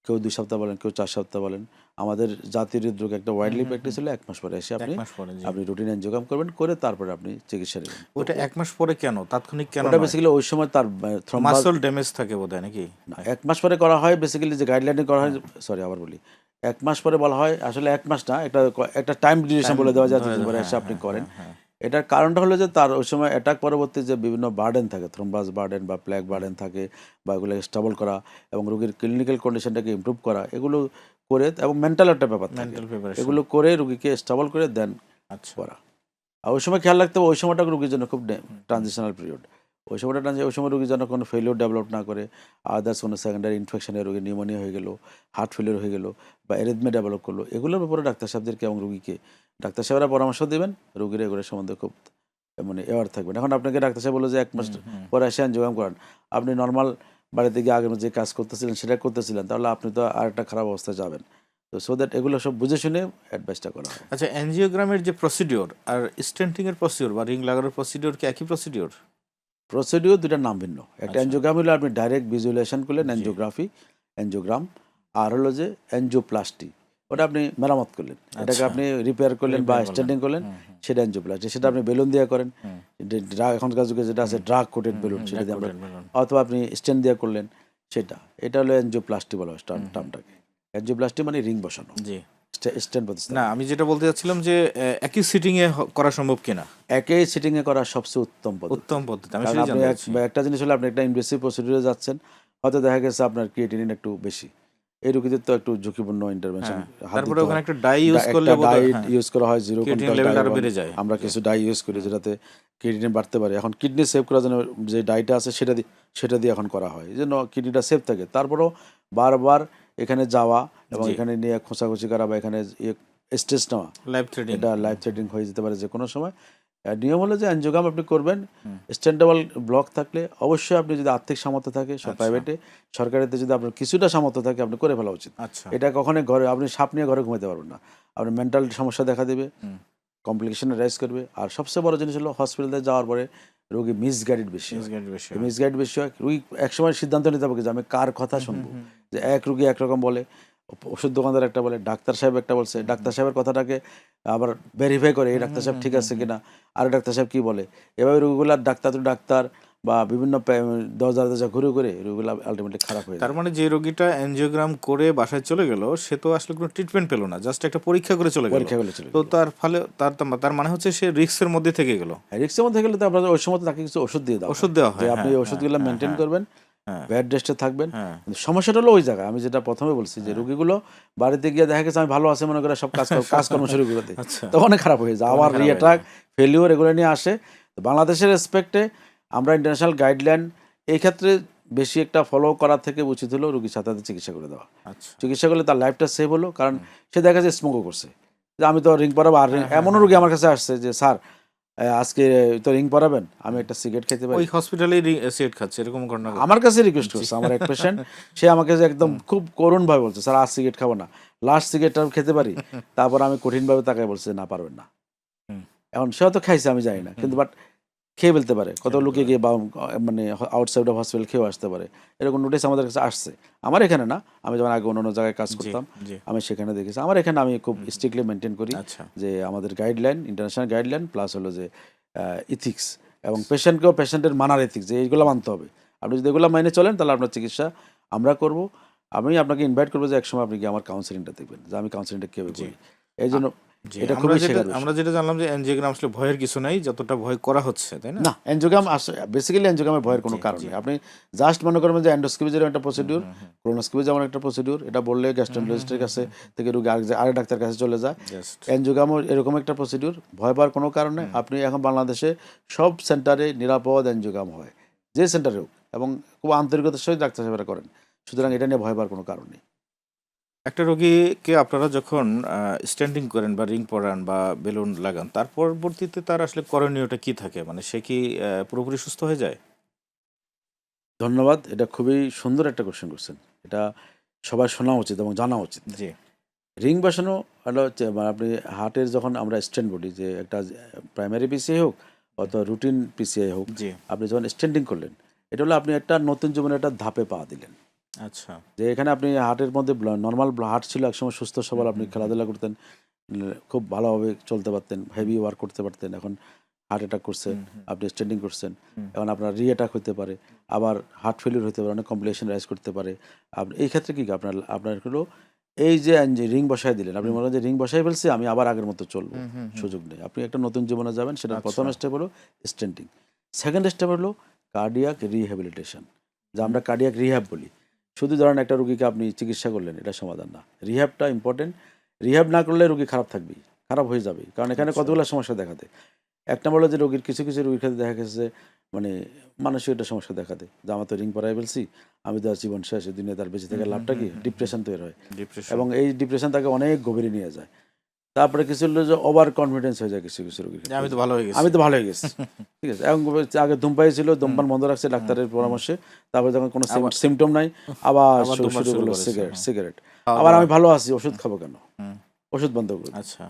কেউ 2 সপ্তাহ বলেন, কেউ 4 সপ্তাহ বলেন। আমাদের জাতীয় হৃদরোগ একটা ওয়াইডলি প্র্যাকটিস হলে 1 মাস পরে এসে 1 মাস পরে, জি। আপনি রুটিন এনজিওগ্রাম করবেন, করে তারপরে আপনি চিকিৎসা নেবেন। ওটা 1 মাস পরে কেন? তাৎক্ষণিক কেন ওটা নয়? বেসিক্যালি ওই সময় তার থ্রম্বাস, মাসল ড্যামেজ থাকে বোধহয় নাকি? 1 মাস পরে করা হয়, বেসিক্যালি যে গাইডলাইনে করা হয়, সরি আবার বলি, 1 মাস পরে বলা হয়, আসলে 1 মাস না, একটা টাইম ডিউরেশন বলে দেওয়া যায়, ধরে যে দেওয়া, পরে হ্যাঁ, এসে আপনি হ্যাঁ, করেন। হ্যাঁ, হ্যাঁ। এটার কারণটা হলো যে তার ওই সময় অ্যাটাক পরবর্তী যে বিভিন্ন বার্ডেন থাকে, থ্রোম্বাস বার্ডেন বা প্লেগ বার্ডেন থাকে, বা এগুলোকে স্টেবল করা এবং রোগীর ক্লিনিক্যাল কন্ডিশনটাকে ইমপ্রুভ করা, এগুলো করে এবং মেন্টাল একটা ব্যাপার থাকে, মেন্টাল প্রিপারেশন। এগুলো করে রোগীকে স্টেবল করে দেন আচ্ছা। করা। আর ওই সময় খেয়াল রাখতে হবে ওই সময়টা রোগীর জন্য খুব ট্রানজিশনাল পিরিয়ড। ওই সময়টা ওই সময় রোগী যেন কোনো ফেলিওর ডেভেলপ না করে, আদার্স কোনো সেকেন্ডারি ইনফেকশনে রোগী নিউমোনিয়া হয়ে গেলো, হার্ট ফেলিওর হয়ে গেলো বা এরিথমিয়া ডেভেলপ করলো, এগুলোর উপরে ডাক্তার সাহেবদেরকে এবং রোগীকে ডাক্তার সাহেবরা পরামর্শ দেবেন, রোগীর এগুলোর সম্বন্ধে খুব মানে অ্যাওয়ার থাকবেন। এখন আপনাকে ডাক্তার সাহেব বললো যে 1 মাস পরে এসে অ্যানজিওগ্রাম করান, আপনি নর্মাল বাড়িতে গিয়ে আগের যে কাজ করতেছিলেন সেটা করতেছিলেন, তাহলে আপনি তো আর একটা খারাপ অবস্থায় যাবেন। তো সো দ্যাট এগুলো সব বুঝে শুনে অ্যাডভাইসটা করা হয়। আচ্ছা, অ্যানজিওগ্রামের যে প্রসিডিওর আর স্টেন্টিং এর প্রসিডিওর বা রিং লাগানোর প্রসিডিওর কি একই প্রসিডিওর? প্রসিডিওর দুটার নাম ভিন্ন। একটা আচ্ছা। অ্যানজিওগ্রাম হলো আপনি ডাইরেক্ট ভিজুয়ালাইজেশন করলেন, জি। Angiography, angiogram. আর হলো যে অ্যানজিওপ্লাস্টি, ওটা আপনি মেরামত করলেন, এটাকে আচ্ছা। আপনি রিপেয়ার করলেন বা রিপেয়ার করলেন। স্ট্যান্ডিং করলেন, হুম, হুম। সেটা অ্যানজিওপ্লাস্টি। সেটা আপনি বেলুন দিয়ে করেন, ড্রাগ এখনকার যুগে যেটা আছে ড্রাগ কোটেড বেলুন, সেটা দিয়ে আমরা, Drug-coated balloon। অথবা আপনি স্ট্যান্ড দিয়ে করলেন, সেটা এটা হলো অ্যানজিওপ্লাস্টি বলা হয় টার্মটাকে। অ্যানজিওপ্লাস্টি মানে রিং বসানো, জি। স্ট্যান্ড প্রতিস্থাপন। না, আমি যেটা বলতে চাচ্ছিলাম যে একই সিটিং এ করা সম্ভব কিনা? একই সিটিংয়ে করা সবচেয়ে উত্তম পদ্ধতি। উত্তম পদ্ধতি, আমি কারণ সেটাই আপনি জানতে চাচ্ছি। একটা জিনিস হলো আপনি একটা ইনভেসিভ প্রসিডিউরে যাচ্ছেন, হয়তো দেখা গেছে আপনার ক্রিয়েটিনিন একটু বেশি, এই রোগীদের তো একটু ঝুঁকিপূর্ণ ইন্টারভেনশন, হ্যাঁ, হাত তারপরে দিতে ওখানে হয়। একটা ডাই ইউজ করলে একটা ডাই বোধহয় হ্যাঁ, ইউজ করা হয়, জিরো ক্রিয়েটিনিন কন্ট্যাক্ট লেভেলটা ডাই আরো 1, বেড়ে যায়। আমরা জি। কিছু ডাই ইউজ করি যেটাতে ক্রিয়েটিনিন বাড়তে পারে। এখন কিডনি সেভ করার জন্য যে ডাইটা আছে সেটা দিয়ে এখন করা হয়, এই জন্য কিডনিটা সেভ থাকে। তারপরেও বারবার এখানে যাওয়া এবং জি। এখানে নিয়ে খোঁচাখুচি করা বা এখানে স্ট্রেস নেওয়া, লাইফ থ্রেডিং। এটা লাইফ থ্রেটিং হয়ে যেতে পারে যে কোনো সময়। নিয়ম হলো যে অ্যানজিওগ্রাম আপনি করবেন, হুম। স্ট্যান্ডেবল ব্লক থাকলে অবশ্যই আপনি যদি আর্থিক সামর্থ্য থাকে, সব আচ্ছা। প্রাইভেটে, সরকারিতে যদি আপনার কিছুটা সামর্থ্য থাকে আপনি করে ফেলা উচিত। আচ্ছা। এটা কখনোই ঘরে আপনি সাপ নিয়ে ঘরে ঘুমাতে পারবেন না, আপনার মেন্টাল সমস্যা দেখা দেবে, হুম। কমপ্লিকেশন রাইজ করবে। আর সবচেয়ে বড় জিনিস হলো হসপিটালে যাওয়ার পরে রোগী মিসগাইডেড বেশি হয়। মিসগাইড বেশি হয়। মিসগাইড বেশি হয়, রোগী একসময় সিদ্ধান্ত নিতে হবে যে আমি কার কথা শুনবো। যে এক রোগী একরকম বলে, ওষুধ দোকানদার একটা বলে, ডাক্তার সাহেব একটা বলছে, ডাক্তার সাহেবের কথাটাকে আবার ভেরিফাই করে এই ডাক্তার সাহেব ঠিক আছে কিনা, আর ডাক্তার সাহেব কি বলে, এভাবে রোগীগুলার ডাক্তার বা বিভিন্ন দরজা দরজা ঘুরে ঘুরে রোগীগুলো আলটিমেটলি খারাপ হয়ে তার যায়। মানে যে রোগীটা অ্যানজিওগ্রাম করে বাসায় চলে গেল, সে তো আসলে কোনো ট্রিটমেন্ট পেলো না, জাস্ট একটা পরীক্ষা করে চলে গেল। পরীক্ষা করে চলে তো গেল। তার ফলে তার মানে হচ্ছে সে রিস্কের মধ্যে থেকে গেল। রিক্সের মধ্যে গেলে তো আপনার ওই সময় তো তাকে কিছু ওষুধ দিয়ে দেওয়া ওষুধ হয়, দেওয়া যে হয়। আপনি হ্যাঁ, এই ওষুধগুলো হ্যাঁ, মেনটেন হ্যাঁ, করবেন, হ্যাঁ, বেড রেস্টে থাকবেন। হ্যাঁ। কিন্তু সমস্যাটা হলো ওই জায়গায় আমি যেটা প্রথমে বলছি যে রোগীগুলো বাড়িতে গিয়ে দেখা গেছে আমি ভালো আছি মনে করে সব কাজকর্ম শুরু করে দেয়, আচ্ছা। তখন অনেক খারাপ হয়ে যায়, তখন আবার খারাপ হয়ে রিঅ্যাটাক, যায়। ফেলিওর এগুলো নিয়ে আসে। তো বাংলাদেশের রেসপেক্টে আমরা ইন্টারন্যাশনাল গাইডলাইন এই ক্ষেত্রে বেশি একটা ফলো করার থেকে উচিত হলো রোগীর সাথে সাথে চিকিৎসা করে দেওয়া। আচ্ছা। চিকিৎসা করলে তার লাইফটা সেভ হলো, কারণ সে দেখা যায় স্মোকও করছে, যে আমি তো রিং পরাবো, আর হ্যাঁ, এমনও রোগী আমার কাছে আসছে যে স্যার আজকে তো রিং পরাবেন, আমি একটা সিগারেট খেতে পারি। ওই হসপিটালেই সিগারেট খাচ্ছে এরকম ঘটনা ঘটে। আমার কাছে রিকোয়েস্ট করছে আমার এক পেশেন্ট, সে আমাকে যে একদম খুব করুণভাবে বলছে স্যার আজ সিগারেট খাবো না, লাস্ট সিগারেটটা আমি খেতে পারি। তারপর আমি কঠিনভাবে তাকে বলছে না পারবেন না। হুম। এখন সে হয়তো খাইছে আমি জানি না, কিন্তু বাট খেয়ে ফেলতে পারে, কত খেয়ে লোকে ফেলতে গিয়ে বা মানে আউটসাইড অফ হসপিটাল খেয়েও আসতে পারে, এরকম নোটিস আমাদের কাছে আসছে। আমার এখানে না, আমি যখন আগে অন্য জায়গায় কাজ জি, করতাম জি। আমি সেখানে দেখেছি। আমার এখানে আমি খুব স্ট্রিক্টলি মেনটেন করি আচ্ছা। যে আমাদের গাইডলাইন, ইন্টারন্যাশনাল গাইডলাইন প্লাস হলো যে ইথিক্স, এবং পেশেন্টকেও পেশেন্টের মানার এথিক্স, যে এইগুলো মানতে হবে। আপনি যদি এগুলো মেনে চলেন তাহলে আপনার চিকিৎসা আমরা করব। আমি আপনাকে ইনভাইট করবো যে একসময় আপনি কি আমার কাউন্সিলিংটা দেখবেন, যে আমি কাউন্সিলিংটা কীভাবে জি। করি। এই জন্য জি, এটা আমরা খুবই যেটা শেখার বিষয়। আমরা যেটা জানলাম যে অ্যানজিওগ্রাম আসলে ভয়ের কিছু নাই, যতটা ভয় করা হচ্ছে, তাই না? না, অ্যানজিওগ্রাম বেসিক্যালি অ্যানজিওগ্রামের ভয়ের কোনো জি, কারণ জি। নেই। আপনি জাস্ট মনে করবেন যে এন্ডোস্কোপি যেরকম একটা প্রসিডিউর, কোলোনোস্কোপি যেমন একটা প্রসিডিউর, এটা বললে গ্যাস্ট্রোএন্টারোলজিস্টের কাছে থেকে রোগী আরেক ডাক্তার কাছে চলে যায়। জাস্ট অ্যানজিওগ্রামও এরকম একটা প্রসিডিউর, ভয় পাওয়ার কোনো কারণ নেই। আপনি এখন বাংলাদেশে সব সেন্টারে নিরাপদ অ্যানজিওগ্রাম হয়, যে সেন্টারে হোক, এবং খুব আন্তরিকতার সহিত ডাক্তার সাহেবরা করেন। সুতরাং এটা নিয়ে ভয় পাওয়ার কোনো কারণ নেই। একটা রোগীকে আপনারা যখন স্ট্যান্ডিং করেন বা রিং পরান বা বেলুন লাগান, তার পরবর্তীতে তার আসলে করণীয়টা কি থাকে? মানে সে কি পুরোপুরি সুস্থ হয়ে যায়? ধন্যবাদ, এটা খুবই সুন্দর একটা কোশ্চেন করছেন। এটা সবার শোনা উচিত এবং জানা উচিত। জি। রিং বসানো হলো হচ্ছে মানে আপনি হার্টের যখন আমরা স্টেন্ট বলি, যে একটা প্রাইমারি পিসিআই হোক অথবা রুটিন পিসিআই হোক, জি। আপনি যখন স্টেন্ডিং করলেন, এটা হলো আপনি একটা নতুন জীবনের একটা ধাপে পা দিলেন। আচ্ছা। যে এখানে আপনি হার্টের মধ্যে নর্মাল হার্ট ছিল একসময়, সুস্থ সবল, আপনি খেলাধুলা করতেন, খুব ভালোভাবে চলতে পারতেন, হেভি ওয়ার্ক করতে পারতেন। এখন হার্ট অ্যাটাক করছে, আপনি স্ট্যান্ডিং করছেন, এখন আপনার রি-অ্যাটাক হতে পারে, আবার হার্ট ফেলিউর হতে পারে, অনেক কমপ্লিকেশন রাইজ করতে পারে। আপনি এই ক্ষেত্রে কী আপনার হলো এই যে রিং বসায় দিলেন, আপনি মনে করেন যে রিং বসাই ফেলছি, আমি আবার আগের মতো চলবো, সুযোগ নেই। আপনি একটা নতুন জীবনে যাবেন, সেটা প্রথম স্টেপ হলো স্টেন্টিং। সেকেন্ড স্টেপ হলো কার্ডিয়াক রিহ্যাবিলিটেশন, যা আমরা কার্ডিয়াক রিহ্যাব বলি। শুধু ধরেন একটা রুগীকে আপনি চিকিৎসা করলেন, এটা সমাধান না। রিহ্যাবটা ইম্পর্টেন্ট। রিহ্যাব না করলে রুগী খারাপ থাকবেই, খারাপ হয়ে যাবে, কারণ এখানে কতগুলো সমস্যা দেখা দেয়। এক নম্বর হলো যে রোগীর কিছু কিছু রোগীর ক্ষেত্রে দেখা গেছে মানে মানসিক একটা সমস্যা দেখা দেয়, যে আমার তো রিং পরাই ফেলছি, আমি তো আর জীবন শেষ, এই দুনিয়া তার বেঁচে থেকে লাভটা কি? ডিপ্রেশন তৈরি হয়, এবং এই ডিপ্রেশন তাকে অনেক গভীরে নিয়ে যায়। তারপরে কিছু হলো যে ওভার কনফিডেন্স হয়ে যায় কিছু কিছু রোগীর ক্ষেত্রে, আমি তো ভালো হয়ে গেছি, আমি তো ভালো হয়ে গেছি, ঠিক আছে। এবং আগে ধূমপাই ছিল, ধূমপান বন্ধ রাখছে ডাক্তারের পরামর্শে, তারপরে যখন কোনো সিমটম নাই আবার শুরু করলো সিগারেট। আবার আমি ভালো আছি, ওষুধ খাবো কেন? ওষুধ বন্ধ করে। আচ্ছা,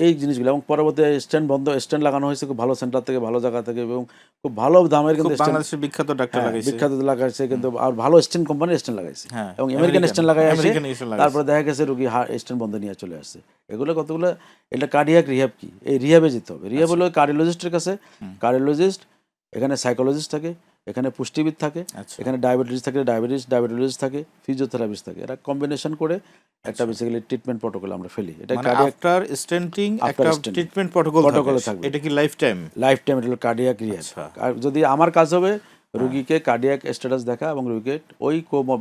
এই জিনিসগুলো, এবং পরবর্তী স্ট্যান্ড লাগানো হয়েছে খুব ভালো সেন্টার থেকে, ভালো জায়গা থেকে, এবং খুব ভালো দামের কিন্তু বাংলাদেশের বিখ্যাত ডাক্তার লাগাইছে, বিখ্যাত লাগাইছে, কিন্তু আর ভালো স্ট্যান্ড কোম্পানির স্ট্যান্ড লাগাইছে, হ্যাঁ, এবং আমেরিকান স্ট্যান্ড লাগাই আসে। লাগাইছে। তারপরে দেখা গেছে রুগী স্ট্যান্ড বন্ধ নিয়ে চলে আসছে। এগুলো কতগুলো, এটা কার্ডিয়াক রিহ্যাব। কি এই রিহ্যাবে যেতে হবে? রিহ্যাব হলো কার্ডিওলজিস্টের কাছে, কার্ডিওলজিস্ট, এখানে সাইকোলজিস্ট থাকে, এখানে পুষ্টিবিদ থাকে, এখানে ডায়াবেটিস থাকে, ডায়াবেটোলজিস্ট থাকে, ফিজিওথেরাপিস্ট থাকে। এরা কম্বিনেশন করে একটা বেসিক্যালি ট্রিটমেন্ট প্রটোকল আমরা ফেলি। এটা আফটার স্টেন্টিং একটা ট্রিটমেন্ট প্রটোকল থাকবে। এটা কি লাইফ টাইম? এটা হলো কার্ডিয়াক রিহ্যাব। আর যদি আমার কাজ হবে রুগীকে কার্ডিয়াক স্ট্যাটাস দেখা, এবং রুগীকে ওই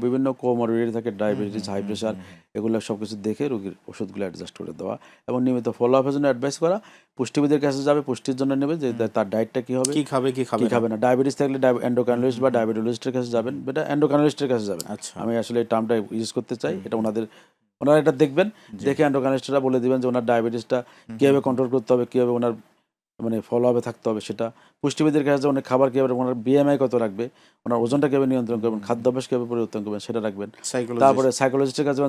বিভিন্ন কোমরবিডিটি থাকে, ডায়াবেটিস, হাই প্রেশার, এগুলো সব কিছু দেখে রুগীর ওষুধগুলো অ্যাডজাস্ট করে দেওয়া, এবং নিয়মিত ফলো আপের জন্য অ্যাডভাইস করা। পুষ্টিবিদের কাছে যাবে, পুষ্টির জন্য নেবে যে তার ডায়েটটা কী হবে, কি খাবে না। ডায়াবেটিস থাকলে এন্ডোক্রাইনোলজিস্ট বা ডায়াবেটোলজিস্টের কাছে যাবেন, এটা এন্ডোক্রাইনোলজিস্টের কাছে যাবেন। আমি আসলে এই টার্মটা ইউজ করতে চাই, এটা ওনারা এটা দেখবেন, দেখে এন্ডোক্রাইনোলজিস্টরা বলে দিবেন যে ওনার ডায়াবেটিসটা কীভাবে কন্ট্রোল করতে হবে, কীভাবে ওনার ফলো আপে থাকতে হবে। সেটা পুষ্টিবিদের কাছে অনেক খাবার কীভাবে, ওনার বিএমআই কত রাখবে, ওনার ওজনটা কীভাবে নিয়ন্ত্রণ করবেন, খাদ্যাভ্যাস কীভাবে পরিবর্তন করবেন, সেটা রাখবেন। তারপরে সাইকোলজিস্টের কাছে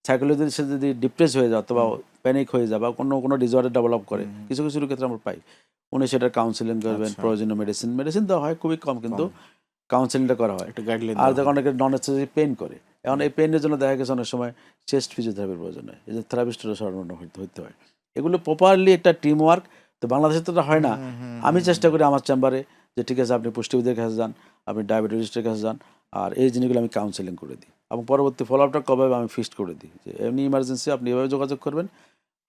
সাইকোলজিস্ট যদি ডিপ্রেস হয়ে যায় অথবা প্যানিক হয়ে যায় বা কোনো ডিসঅর্ডার ডেভেলপ করে, কিছু কিছু ক্ষেত্রে আমরা পাই, উনি সেটার কাউন্সিলিং করবেন। প্রয়োজনীয় মেডিসিন দেওয়া হয় খুবই কম, কিন্তু কাউন্সিলিংটা করা হয়। আর যখন অনেকে নন এক্সেসিভ পেইন করে, এখন এই পেইনের জন্য দেখা গেছে অনেক সময় চেস্ট ফিজিওথেরাপির প্রয়োজন হয়, এই যে থেরাপিস্টেরও শরণাপন্ন হতে হয়। এগুলো প্রপারলি একটা টিম ওয়ার্ক। তো বাংলাদেশে তো হয় না। আমি চেষ্টা করি আমার চেম্বারে যে ঠিক আছে আপনি পুষ্টিবিদের কাছে যান, আপনি ডায়াবেটিস্টের কাছে যান, আর এই জিনিসগুলো আমি কাউন্সিলিং করে দিই, এবং পরবর্তী ফলো আপটা কবে আমি ফিক্সড করে দিই যে এমনি ইমার্জেন্সি আপনি এভাবে যোগাযোগ করবেন,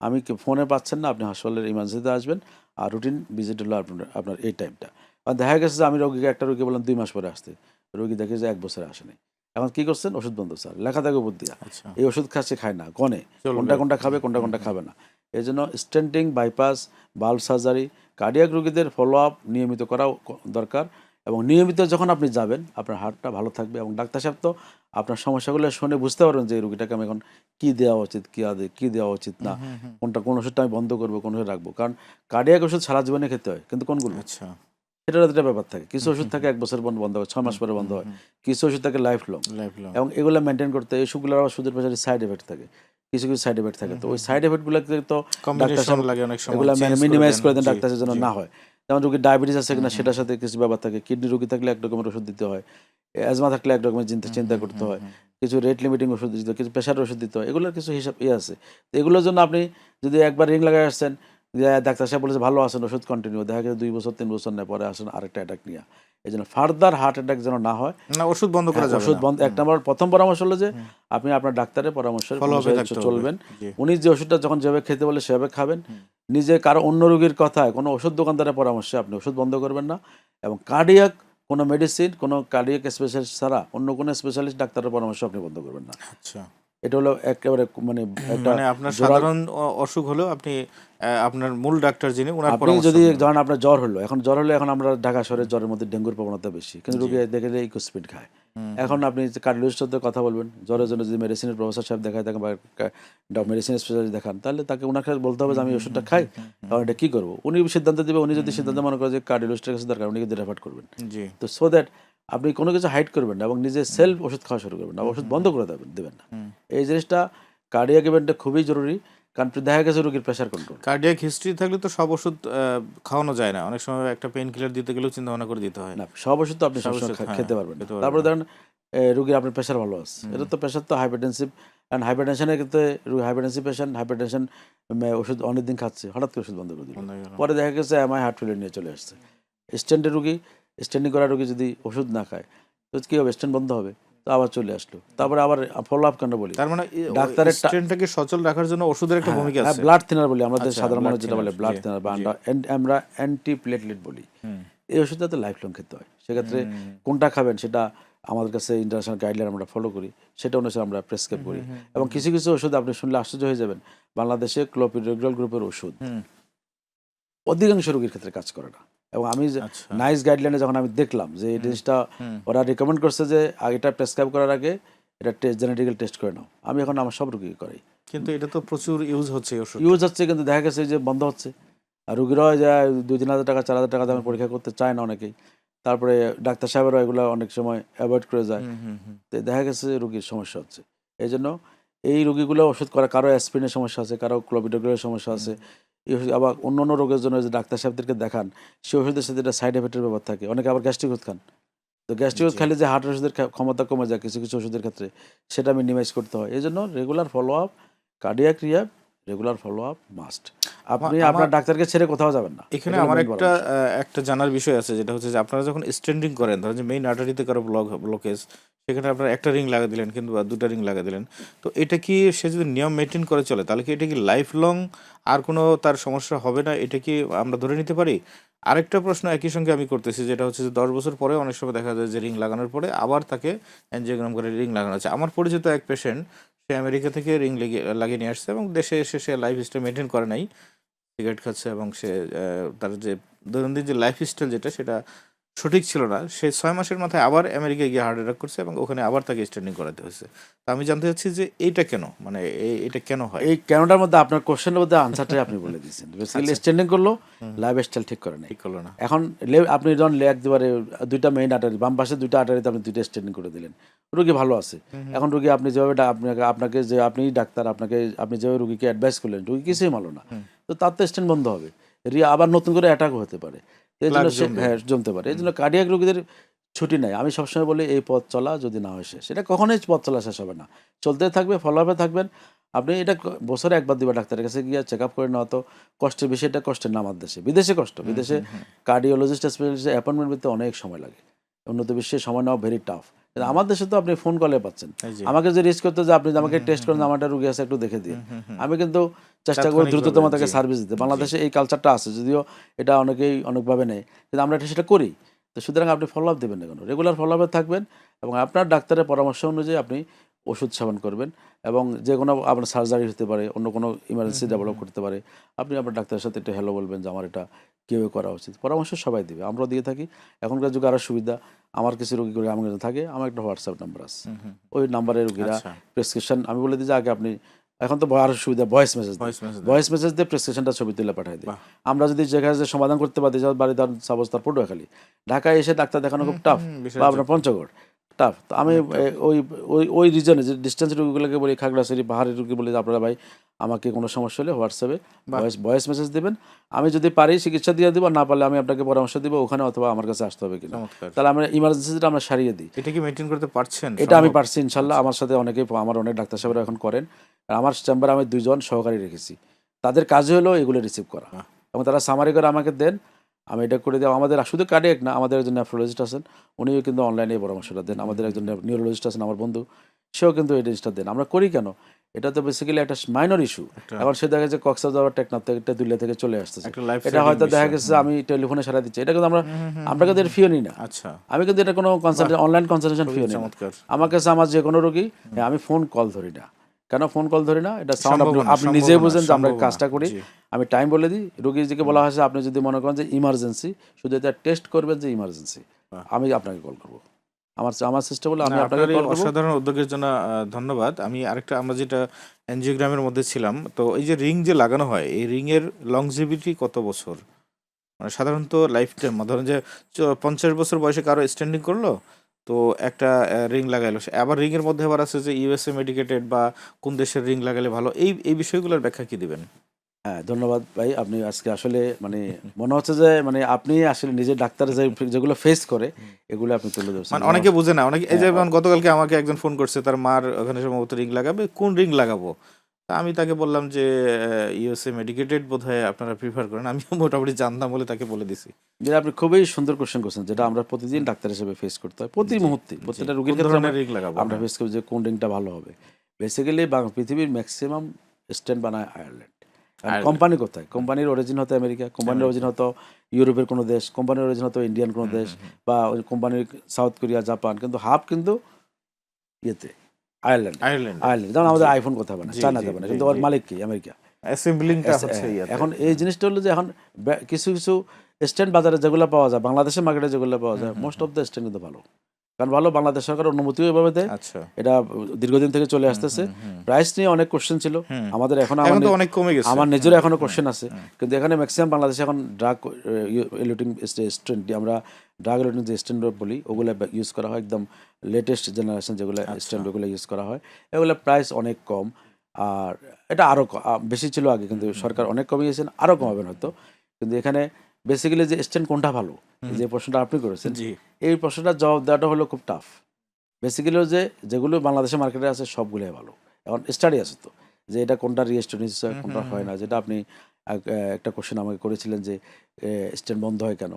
আমি ফোনে পাচ্ছেন না, আপনি হাসপাতালের ইমার্জেন্সিতে আসবেন, আর রুটিন ভিজিট হলো আপনার এই টাইমটা। আর দেখা গেছে যে আমি একটা রোগীকে বললাম 2 মাস পরে আসতে, রোগী দেখে যে 1 বছরে আসেনি। এখন কী করছেন? ওষুধ বন্ধ স্যার, লেখা থাকে উপর দিয়া, এই ওষুধ খাচ্ছে, খায় না, গনে কোনটা খাবে, কোনটা খাবে না। এই জন্য stenting, bypass, bulb surgery, cardiac রোগীদের ফলো আপ নিয়মিত করাও দরকার, এবং নিয়মিত যখন আপনি যাবেন আপনার হার্টটা ভালো থাকবে, এবং ডাক্তার সাহেব তো আপনার সমস্যাগুলো শুনে বুঝতে পারবেন যে এই রোগীটাকে আমি এখন কী দেওয়া উচিত, কী দেওয়া উচিত না, কোন ওষুধটা আমি বন্ধ করবো, কোন ওষুধ রাখবো। কারণ কার্ডিয়াক ওষুধ সারা জীবনে খেতে হয়, কিন্তু কোনগুলো, সেটার একটা ব্যাপার থাকে। কিছু ওষুধ থাকে 1 বছর বন্ধ হয়, 6 মাস পরে বন্ধ হয়, কিছু ওষুধ থাকে লাইফ লং, এবং এগুলো মেনটেন করতে এই ওষুধগুলোর আবার সুদের পেছনে সাইড এফেক্ট থাকে, কিছু সাইড এফেক্ট থাকে। তো ওই সাইড এফেক্টগুলোকে তো ডাক্তার সাহেব এগুলো মিনিমাইজ করে দেন, ডাক্তার যেন না হয়। যেমন রোগীর ডায়াবেটিস আছে কিনা সেটার সাথে কিছু ব্যাপার থাকে, কিডনি রোগী থাকলে এক রকমের ওষুধ দিতে হয়, অ্যাজমা থাকলে এক রকমের চিন্তা করতে হয়, কিছু রেট লিমিটিং ওষুধ দিতে হয়, কিছু প্রেশার ওষুধ দিতে হয়, এগুলোর কিছু হিসাব আছে। তো এগুলোর জন্য আপনি যদি একবার রিং লাগাই আসছেন, ডাক্তার সাহেব বলেছে ভালো আছেন, ওষুধ কন্টিনিউ, দেখা গেছে 2 বছর 3 বছর নেই, পরে আসেন আরেকটা অ্যাটাক নিয়ে। এই জন্য ফার্দার হার্ট অ্যাটাক যেন না হয়, ওষুধ বন্ধ করা যাবে না। ওষুধ বন্ধ, 1 নম্বর প্রথম পরামর্শ হলো যে আপনি আপনার ডাক্তারের পরামর্শে চলবেন। উনি যে ওষুধটা যখন যেভাবে খেতে বলে সেভাবে খাবেন। নিজে কারো অন্য রোগীর কথায় কোনো ওষুধ দোকানদারের পরামর্শে আপনি ওষুধ বন্ধ করবেন না, এবং কার্ডিয়াক কোনো মেডিসিন, কোনো কার্ডিয়াক স্পেশালিস্ট ছাড়া অন্য কোনো স্পেশালিস্ট ডাক্তারের পরামর্শ আপনি বন্ধ করবেন না। আচ্ছা, এটা হলো একেবারে আপনার সাধারণ অসুখ হলেও আপনি আপনার মূল ডাক্তার যিনি ওনার পরামর্শ। আপনি যদি ধরেন আপনার জ্বর হলো, এখন আমরা ঢাকা শহরে জ্বরের মধ্যে ডেঙ্গুর প্রবণতা বেশি, কিন্তু রোগী দেখলে ইকোস্পিড খায়। এখন আপনি কার্ডিওলজিস্টের সাথে কথা বলবেন, জ্বরের জন্য যদি মেডিসিনের প্রফেসর সাহেব দেখায় থাকেন বা মেডিসিন স্পেশালিস্ট দেখান, তাহলে তাকে ওনাকে বলতে হবে যে আমি ওষুধটা খাই, কারণ এটা কী করবো। উনি সিদ্ধান্ত দেবে, উনি যদি সিদ্ধান্ত মনে করে যে কার্ডিওলজিস্টের কাছে দরকার, উনি কিন্তু রেফার করবেন। তো সো দ্যাট আপনি কোনো কিছু হাইড করবেন না, এবং নিজে সেলফ ওষুধ খাওয়া শুরু করবেন না, ওষুধ বন্ধ করে দেবেন না। এই জিনিসটা কার্ডিয়াক ইভেন্টে খুবই জরুরি, কারণ দেখা গেছে রোগীর প্রেশার কন্ট্রোল। কার্ডিয়াক হিস্ট্রি থাকলে তো সব ওষুধ খাওয়ানো যায় না, অনেক সময় একটা পেইন কিলার দিতে গেলেও চিন্তা ভাবনা করে দিতে হয় না, সব ওষুধ তো আপনি সবসময় খেতে পারবেন। তারপরে ধরেন রোগীর আপনার প্রেশার ভালো আছে, এটা তো প্রেশার তো হাইপারটেনসিভ, কারণ হাইপারটেনশনের ক্ষেত্রে হাইপারটেনসিভ পেশেন্ট হাইপারটেনশন ওষুধ অনেকদিন খাচ্ছে, হঠাৎ করে ওষুধ বন্ধ করে দিল, পরে দেখা গেছে এমআই হার্ট ফেলিয়ার নিয়ে চলে আসছে। স্টেন্টের রোগী, স্টেন্ডিং করা রোগী যদি ওষুধ না খায় তো কী হবে? স্টেন্ট বন্ধ হবে, তো আবার চলে আসলো, তারপরে আবার ফলো আপ কেন বলি, তার মানে ডাক্তারের স্টেনটাকে সচল রাখার জন্য ওষুধের একটা ভূমিকা আছে। ব্লাড থিনার বলি আমাদের আচ্ছা, সাধারণ blood মানুষ যেটা বলে thinner, ব্লাড জি, থিনার বা জি। আমরা অ্যান্টি প্লেটলেট বলি। হুম, এই ওষুধটা তো লাইফ লং খেতে হয়, সেক্ষেত্রে কোনটা খাবেন সেটা আমাদের কাছে ইন্টারন্যাশনাল গাইডলাইন আমরা ফলো করি, সেটা অনুসারে আমরা প্রেসক্রাইব করি। এবং কিছু কিছু ওষুধ আপনি শুনলে আশ্চর্য হয়ে যাবেন, বাংলাদেশে ক্লোপিডোগ্রাল গ্রুপের ওষুধ হুম, অধিকাংশ রোগীর ক্ষেত্রে কাজ করে না। এবং আমি আচ্ছা, নাইস গাইডলাইনে যখন আমি দেখলাম যে এই জিনিসটা ওরা রিকমেন্ড করছে যে এটা প্রেসক্রাইব করার আগে এটা জেনেটিক্যাল টেস্ট করে নাও, আমি এখন আমার সব রোগী করাই। কিন্তু এটা তো প্রচুর ইউজ হচ্ছে এই ওষুধ। ইউজ হচ্ছে কিন্তু দেখা গেছে যে বন্ধ হচ্ছে, আর রুগীরাও যায় 2-3 হাজার টাকা 4,000 টাকা দামে পরীক্ষা করতে চায় না অনেকেই। তারপরে ডাক্তার সাহেবেরা এগুলো অনেক সময় অ্যাভয়েড করে যায়, হুম, হুম, হুম। তো দেখা গেছে যে রুগীর সমস্যা হচ্ছে। এই জন্য এই রুগীগুলো ওষুধ করা, কারো অ্যাসপিরিনের সমস্যা আছে, কারো ক্লোপিডোগ্রালের সমস্যা আছে, এই ওষুধ আবার অন্য অন্য রোগের জন্য যে ডাক্তার সাহেবদেরকে দেখান, সেই ওষুধের সাথে একটা সাইড এফেক্টের ব্যাপার থাকে। অনেকে আবার গ্যাস্ট্রিক ওষুধ খান, তো গ্যাস্ট্রিক ওষুধ জি। খাইলে যে হার্টের ওষুধের ক্ষমতা কমে যায় কিছু কিছু ওষুধের ক্ষেত্রে, সেটা মিনিমাইজ করতে হয়। এই জন্য regular follow up, cardiac rehab, regular follow up must. আপনি আমার আপনার ডাক্তারকে ছেড়ে কোথাও যাবেন না, এখানে এটা হলো আমার main একটা পরামর্শ। একটা জানার বিষয় আছে, যেটা হচ্ছে যে আপনারা যখন স্ট্যান্ডিং করেন, ধরেন যে মেইন আর্টারিতে কারো ব্লকেজ, সেখানে আপনারা একটা রিং লাগা দিলেন কিন্তু বা দুটা রিং লাগা দিলেন, তো এটা কি সে যদি নিয়ম মেনটেন করে চলে তাহলে কি এটা কি লাইফ লং আর কোনো তার সমস্যা হবে না, এটা কি আমরা ধরে নিতে পারি? আরেকটা প্রশ্ন একই সঙ্গে আমি করতেছি, যেটা হচ্ছে যে 10 বছর পরে অনেক সময় দেখা যায় যে রিং লাগানোর পরে আবার তাকে অ্যানজিওগ্রাম করে রিং লাগানো হচ্ছে। আমার পরিচিত এক পেশেন্ট, সে আমেরিকা থেকে রিং লাগিয়ে নিয়ে আসছে এবং দেশে এসে সে লাইফ স্টাইল মেনটেন করে নাই, সিগারেট খাচ্ছে এবং সে তার যে দৈনন্দিন যে লাইফস্টাইল যেটা সেটা সঠিক ছিল না। সে 6 মাসের মাথায় আবার আমেরিকায় গিয়ে হার্ট অ্যাটাক করছে এবং ওখানে আবার তাকে স্ট্যান্ডিং করাতে হয়েছে। তো আমি জানতে চাচ্ছি যে এইটা কেন, মানে এটা কেন হয়? এই কেনটার মধ্যে আপনার কোশ্চেনের মধ্যে আনসারটাই আপনি বলে দিয়েছেন। বেসিক্যালি আচ্ছা, স্ট্যান্ডিং করলো, লাইফ স্টাইল ঠিক করে নাই। ঠিক হলো না। এখন আপনি যখন একবারে দুইটা মেইন আর্টারি, বাম পাশে দুইটা আর্টারিতে আপনি দুইটা স্ট্যান্ডিং করে দিলেন, রুগী ভালো আছে। এখন রুগী আপনি যেভাবে আপনাকে যে আপনি ডাক্তার, আপনি যেভাবে রুগীকে অ্যাডভাইস করলেন, রুগী কিছুই মানলো না, তো তার তো স্ট্যান্ড বন্ধ হবে, আবার নতুন করে অ্যাটাকও হতে পারে। তো এই জন্য প্লাক জমবে। হ্যাঁ জমতে পারে। এই জন্য কার্ডিয়াক রুগীদের ছুটি নাই। আমি সবসময় বলি এই পথ চলা যদি না হয় শেষ, এটা কখনোই পথ চলা শেষ হবে না, চলতে থাকবে, ফলো আপে থাকবেন। আপনি এটা বছরে একবার দুবার ডাক্তারের কাছে গিয়ে চেক আপ করে নেওয়া, তো কষ্টের বিষয়টা কষ্টের না আমার দেশে, বিদেশে কষ্ট, বিদেশে কার্ডিওলজিস্ট স্পেশালিস্ট অ্যাপয়েন্টমেন্ট পেতে অনেক সময় লাগে, উন্নত বিশ্বে সময় নেওয়া ভেরি টাফ। আমার দেশে তো আপনি ফোন কলে পাচ্ছেন। এই যে আমাকে যে রিস্ক করতে যে আপনি আমাকে টেস্ট করেন, আমার একটা রুগী আছে একটু দেখে দিন, আমি কিন্তু চেষ্টা করি দ্রুততম তাকে জি, সার্ভিস দিতে। জি, বাংলাদেশে এই কালচারটা আছে, যদিও এটা অনেকেই অনেকভাবে নেয়, কিন্তু আমরা এটা সেটা করি। তো সুতরাং আপনি ফলো আপ দেবেন না কেন, রেগুলার ফলো আপে থাকবেন এবং আপনার ডাক্তারের পরামর্শ অনুযায়ী আপনি ওষুধ সেবন করবেন। এবং যে কোনো আপনার সার্জারি হতে পারে, অন্য কোনো ইমার্জেন্সি ডেভেলপ করতে পারে, আপনি আপনার ডাক্তারের সাথে একটু হ্যালো বলবেন যে আমার এটা কীভাবে করা উচিত, পরামর্শ সবাই দেবে, আমরাও দিয়ে থাকি। এখনকার যুগে আরও সুবিধা, আমার কিছু রোগী করে আমার কাছে থাকে, আমার একটা হোয়াটসঅ্যাপ নাম্বার আছে, ওই নাম্বারে রোগীরা আচ্ছা, প্রেসক্রিপশন আমি বলে দিই যে আগে আপনি, এখন তো আরও সুবিধা, ভয়েস মেসেজ ভয়েস মেসেজ দেন। ভয়েস মেসেজ দিয়ে প্রেসক্রিপশনটা ছবি তুলে পাঠিয়ে দিই। বাহ! আমরা যদি যেখানে যে সমাধান করতে পারি, যার বাড়ি তার সাপোজ তার পটুয়াখালী, ঢাকায় এসে ডাক্তার দেখানো খুব টাফ, বা আপনার বিষাদ পঞ্চগড় টাফ, তো আমি অনেক tough। ওই ওই ওই রিজনে যে ডিস্টেন্স রোগীগুলোকে বলি, খাগড়াছড়ি পাহাড়ি রোগী বলি যে আপনারা ভাই আমাকে কোনো সমস্যা হলে হোয়াটসঅ্যাপে বাহ! ভয়েস মেসেজ দেবেন, আমি যদি পারি চিকিৎসা দিয়ে দিব, না পারলে আমি আপনাকে পরামর্শ দিব ওখানে, অথবা আমার কাছে আসতে হবে কিনা, চমৎকার। তাহলে আমরা ইমার্জেন্সিটা আমরা সারিয়ে দিই। এটা কি মেইনটেইন করতে পারছেন? এটা আমি সম্ভব? পারছি ইনশাল্লাহ। আমার সাথে অনেকেই, আমার অনেক ডাক্তার সাহেবরা এখন করেন। আর আমার চেম্বারে আমি 2 জন সহকারী রেখেছি, তাদের কাজ হলো এগুলো রিসিভ করা বাহ! এবং তারা সামারি করে আমাকে দেন, আমি এটা করে দিই। আমাদের শুধু কার্ডিয়াক না, আমাদের একজন নেফ্রোলজিস্ট আছেন, উনিও কিন্তু অনলাইনে এই পরামর্শটা দেন। আমাদের একজন নিউরোলজিস্ট আছেন আমার বন্ধু, সেও কিন্তু এই জিনিসটা দেন। আমরা করি কেন, এটা তো বেসিক্যালি একটা মাইনর ইস্যু। একটা এখন সে দেখা যাচ্ছে কক্সবাজার টেকনাফ থেকে দুলিয়া থেকে চলে আসতেছে, একটা লাইফ এটা সেভিং হয়তো দেখা বিষয়। গেছে আমি টেলিফোনে সারা দিচ্ছি, এটা কিন্তু আমরা কিন্তু এর ফিও নিই না। আচ্ছা, আমি কিন্তু এটা কোনো অনলাইন কনসালটেশন খুবই ফিও নিই না। চমৎকার। আমার কাছে আমার যে কোনো রোগী, আমি ফোন কল ধরি না। কেন ফোন কল ধরি না, এটা সাউন্ড আপনি সম্ভাবনা, আপনি নিজেই সম্ভাবনা, বুঝেন যে আমরা সম্ভাবনা। কাজটা করি। জি। আমি টাইম বলে দিই, রোগীকে বলা হয়েছে আপনি যদি মনে করেন যে ইমার্জেন্সি, শুধু এটা টেস্ট করবেন যে ইমার্জেন্সি, বাহ! আমি আপনাকে কল করব। আমার সিস্টেম হলো আমি না, আপনাকে আপনার এই কল করব। অসাধারণ উদ্যোগের জন্য ধন্যবাদ। আমি আরেকটা, আমরা যেটা এনজিওগ্রামের মধ্যে ছিলাম, তো এই যে রিং যে লাগানো হয়, এই রিং এর লংজিভিটি কত বছর? মানে সাধারণত লাইফ টাইম, ধরেন যে 50 বছর বয়সে কারো স্ট্যান্ডিং করলো, তো একটা রিং লাগাইলো, আবার রিং এর মধ্যে আবার আছে যে ইউএসএ মেডিকেটেড বা কোন দেশের রিং লাগালে ভালো, এই বিষয়গুলোর ব্যাখ্যা কি দিবেন? হ্যাঁ, ধন্যবাদ ভাই। আপনি আজকে আসলে মানে মনে হচ্ছে যে মানে আপনি আসলে নিজে ডাক্তার যেগুলো ফেস করে এগুলো আপনি তুলে ধরছেন। মানে অনেকে বুঝে না, অনেকে এই হ্যাঁ, যেমন গতকালকে আমাকে একজন ফোন করছে, তার মার ওখানে সম্ভবত রিং লাগাবে, কোন রিং লাগাবো? তা আমি তাকে বললাম যে ইউএসএ মেডিকেটেড বোধহয় আপনারা প্রিফার করেন, আমিও মোটামুটি জানতাম বলে তাকে বলে দিছি। যে আপনি খুবই সুন্দর কোশ্চেন করছেন, যেটা আমরা প্রতিদিন ডাক্তার হিসেবে ফেস করতে হয়, প্রতি জি মুহূর্তে জি, প্রত্যেকটা কোন রোগীর ক্ষেত্রে ধরনের আমরা রিং লাগাবো? আমরা হ্যাঁ ফেস করি যে কোন রিংটা ভালো হবে। বেসিক্যালি পৃথিবীর ম্যাক্সিমাম স্ট্যান্ড বানায় আয়ারল্যান্ড। কারণ আয়ারল্যান্ড, কোম্পানি কোথায়? কোম্পানির অরিজিন হতো আমেরিকা, কোম্পানির অরিজিন হতো ইউরোপের কোনো দেশ, কোম্পানির অরিজিন হতো ইন্ডিয়ান কোনো দেশ, বা ওই কোম্পানির সাউথ কোরিয়া, জাপান, কিন্তু হাব কিন্তু ইয়েতে আয়ারল্যান্ডে। আয়ারল্যান্ডে। আয়ারল্যান্ড যেমন জি আমাদের আইফোন কোথায় বানায়? জি জি চায়নাতে বানায়, জি কিন্তু ওর জি, মালিক কি? আমেরিকা। অ্যাসেম্বলিংটা হচ্ছে ইয়াতে। এখন এই জিনিসটা হলো যে এখন কিছু কিছু স্ট্যান্ড বাজারে যেগুলো পাওয়া যায়, বাংলাদেশের মার্কেটে যেগুলো পাওয়া যায়, মোস্ট অফ দ্য স্ট্যান্ড কিন্তু ভালো। কারণ ভালো, বাংলাদেশ সরকার অনুমতিও এভাবে দেয়, আচ্ছা। এটা দীর্ঘদিন থেকে চলে আসতেছে। প্রাইস নিয়ে অনেক কোশ্চেন ছিল আমাদের, এখনো এখন তো অনেক কমে গেছে। আমার নিজেরও এখনো কোশ্চেন আছে, কিন্তু এখানে ম্যাক্সিমাম বাংলাদেশে এখন ড্রাগ এলুটিং স্ট্যান্ড, আমরা ড্রাগ এলুটিং যে স্ট্যান্ড বলি, ওগুলো ইউজ করা হয়, একদম লেটেস্ট জেনারেশন যেগুলো স্ট্যান্ড, ওগুলো ইউজ করা হয়। এগুলো প্রাইস অনেক কম। আর এটা আরও বেশি ছিল আগে, কিন্তু সরকার অনেক কমিয়েছেন, আরও কমাবেন হয়তো। কিন্তু এখানে বেসিক্যালি যে স্ট্যান্ড কোনটা ভালো, যে প্রশ্নটা আপনি করেছেন, জি এই প্রশ্নটার জবাব দেওয়াটা হলো খুব টাফ। বেসিক্যালি যে যেগুলো বাংলাদেশের মার্কেটে আছে সবগুলোই ভালো। এখন স্টাডি আছে তো, যে এটা কোনটা রিস্টোনিস হয়, কোনটা হয় না। যেটা আপনি একটা কোশ্চেন আমাকে করেছিলেন যে স্ট্যান্ড বন্ধ হয় কেন।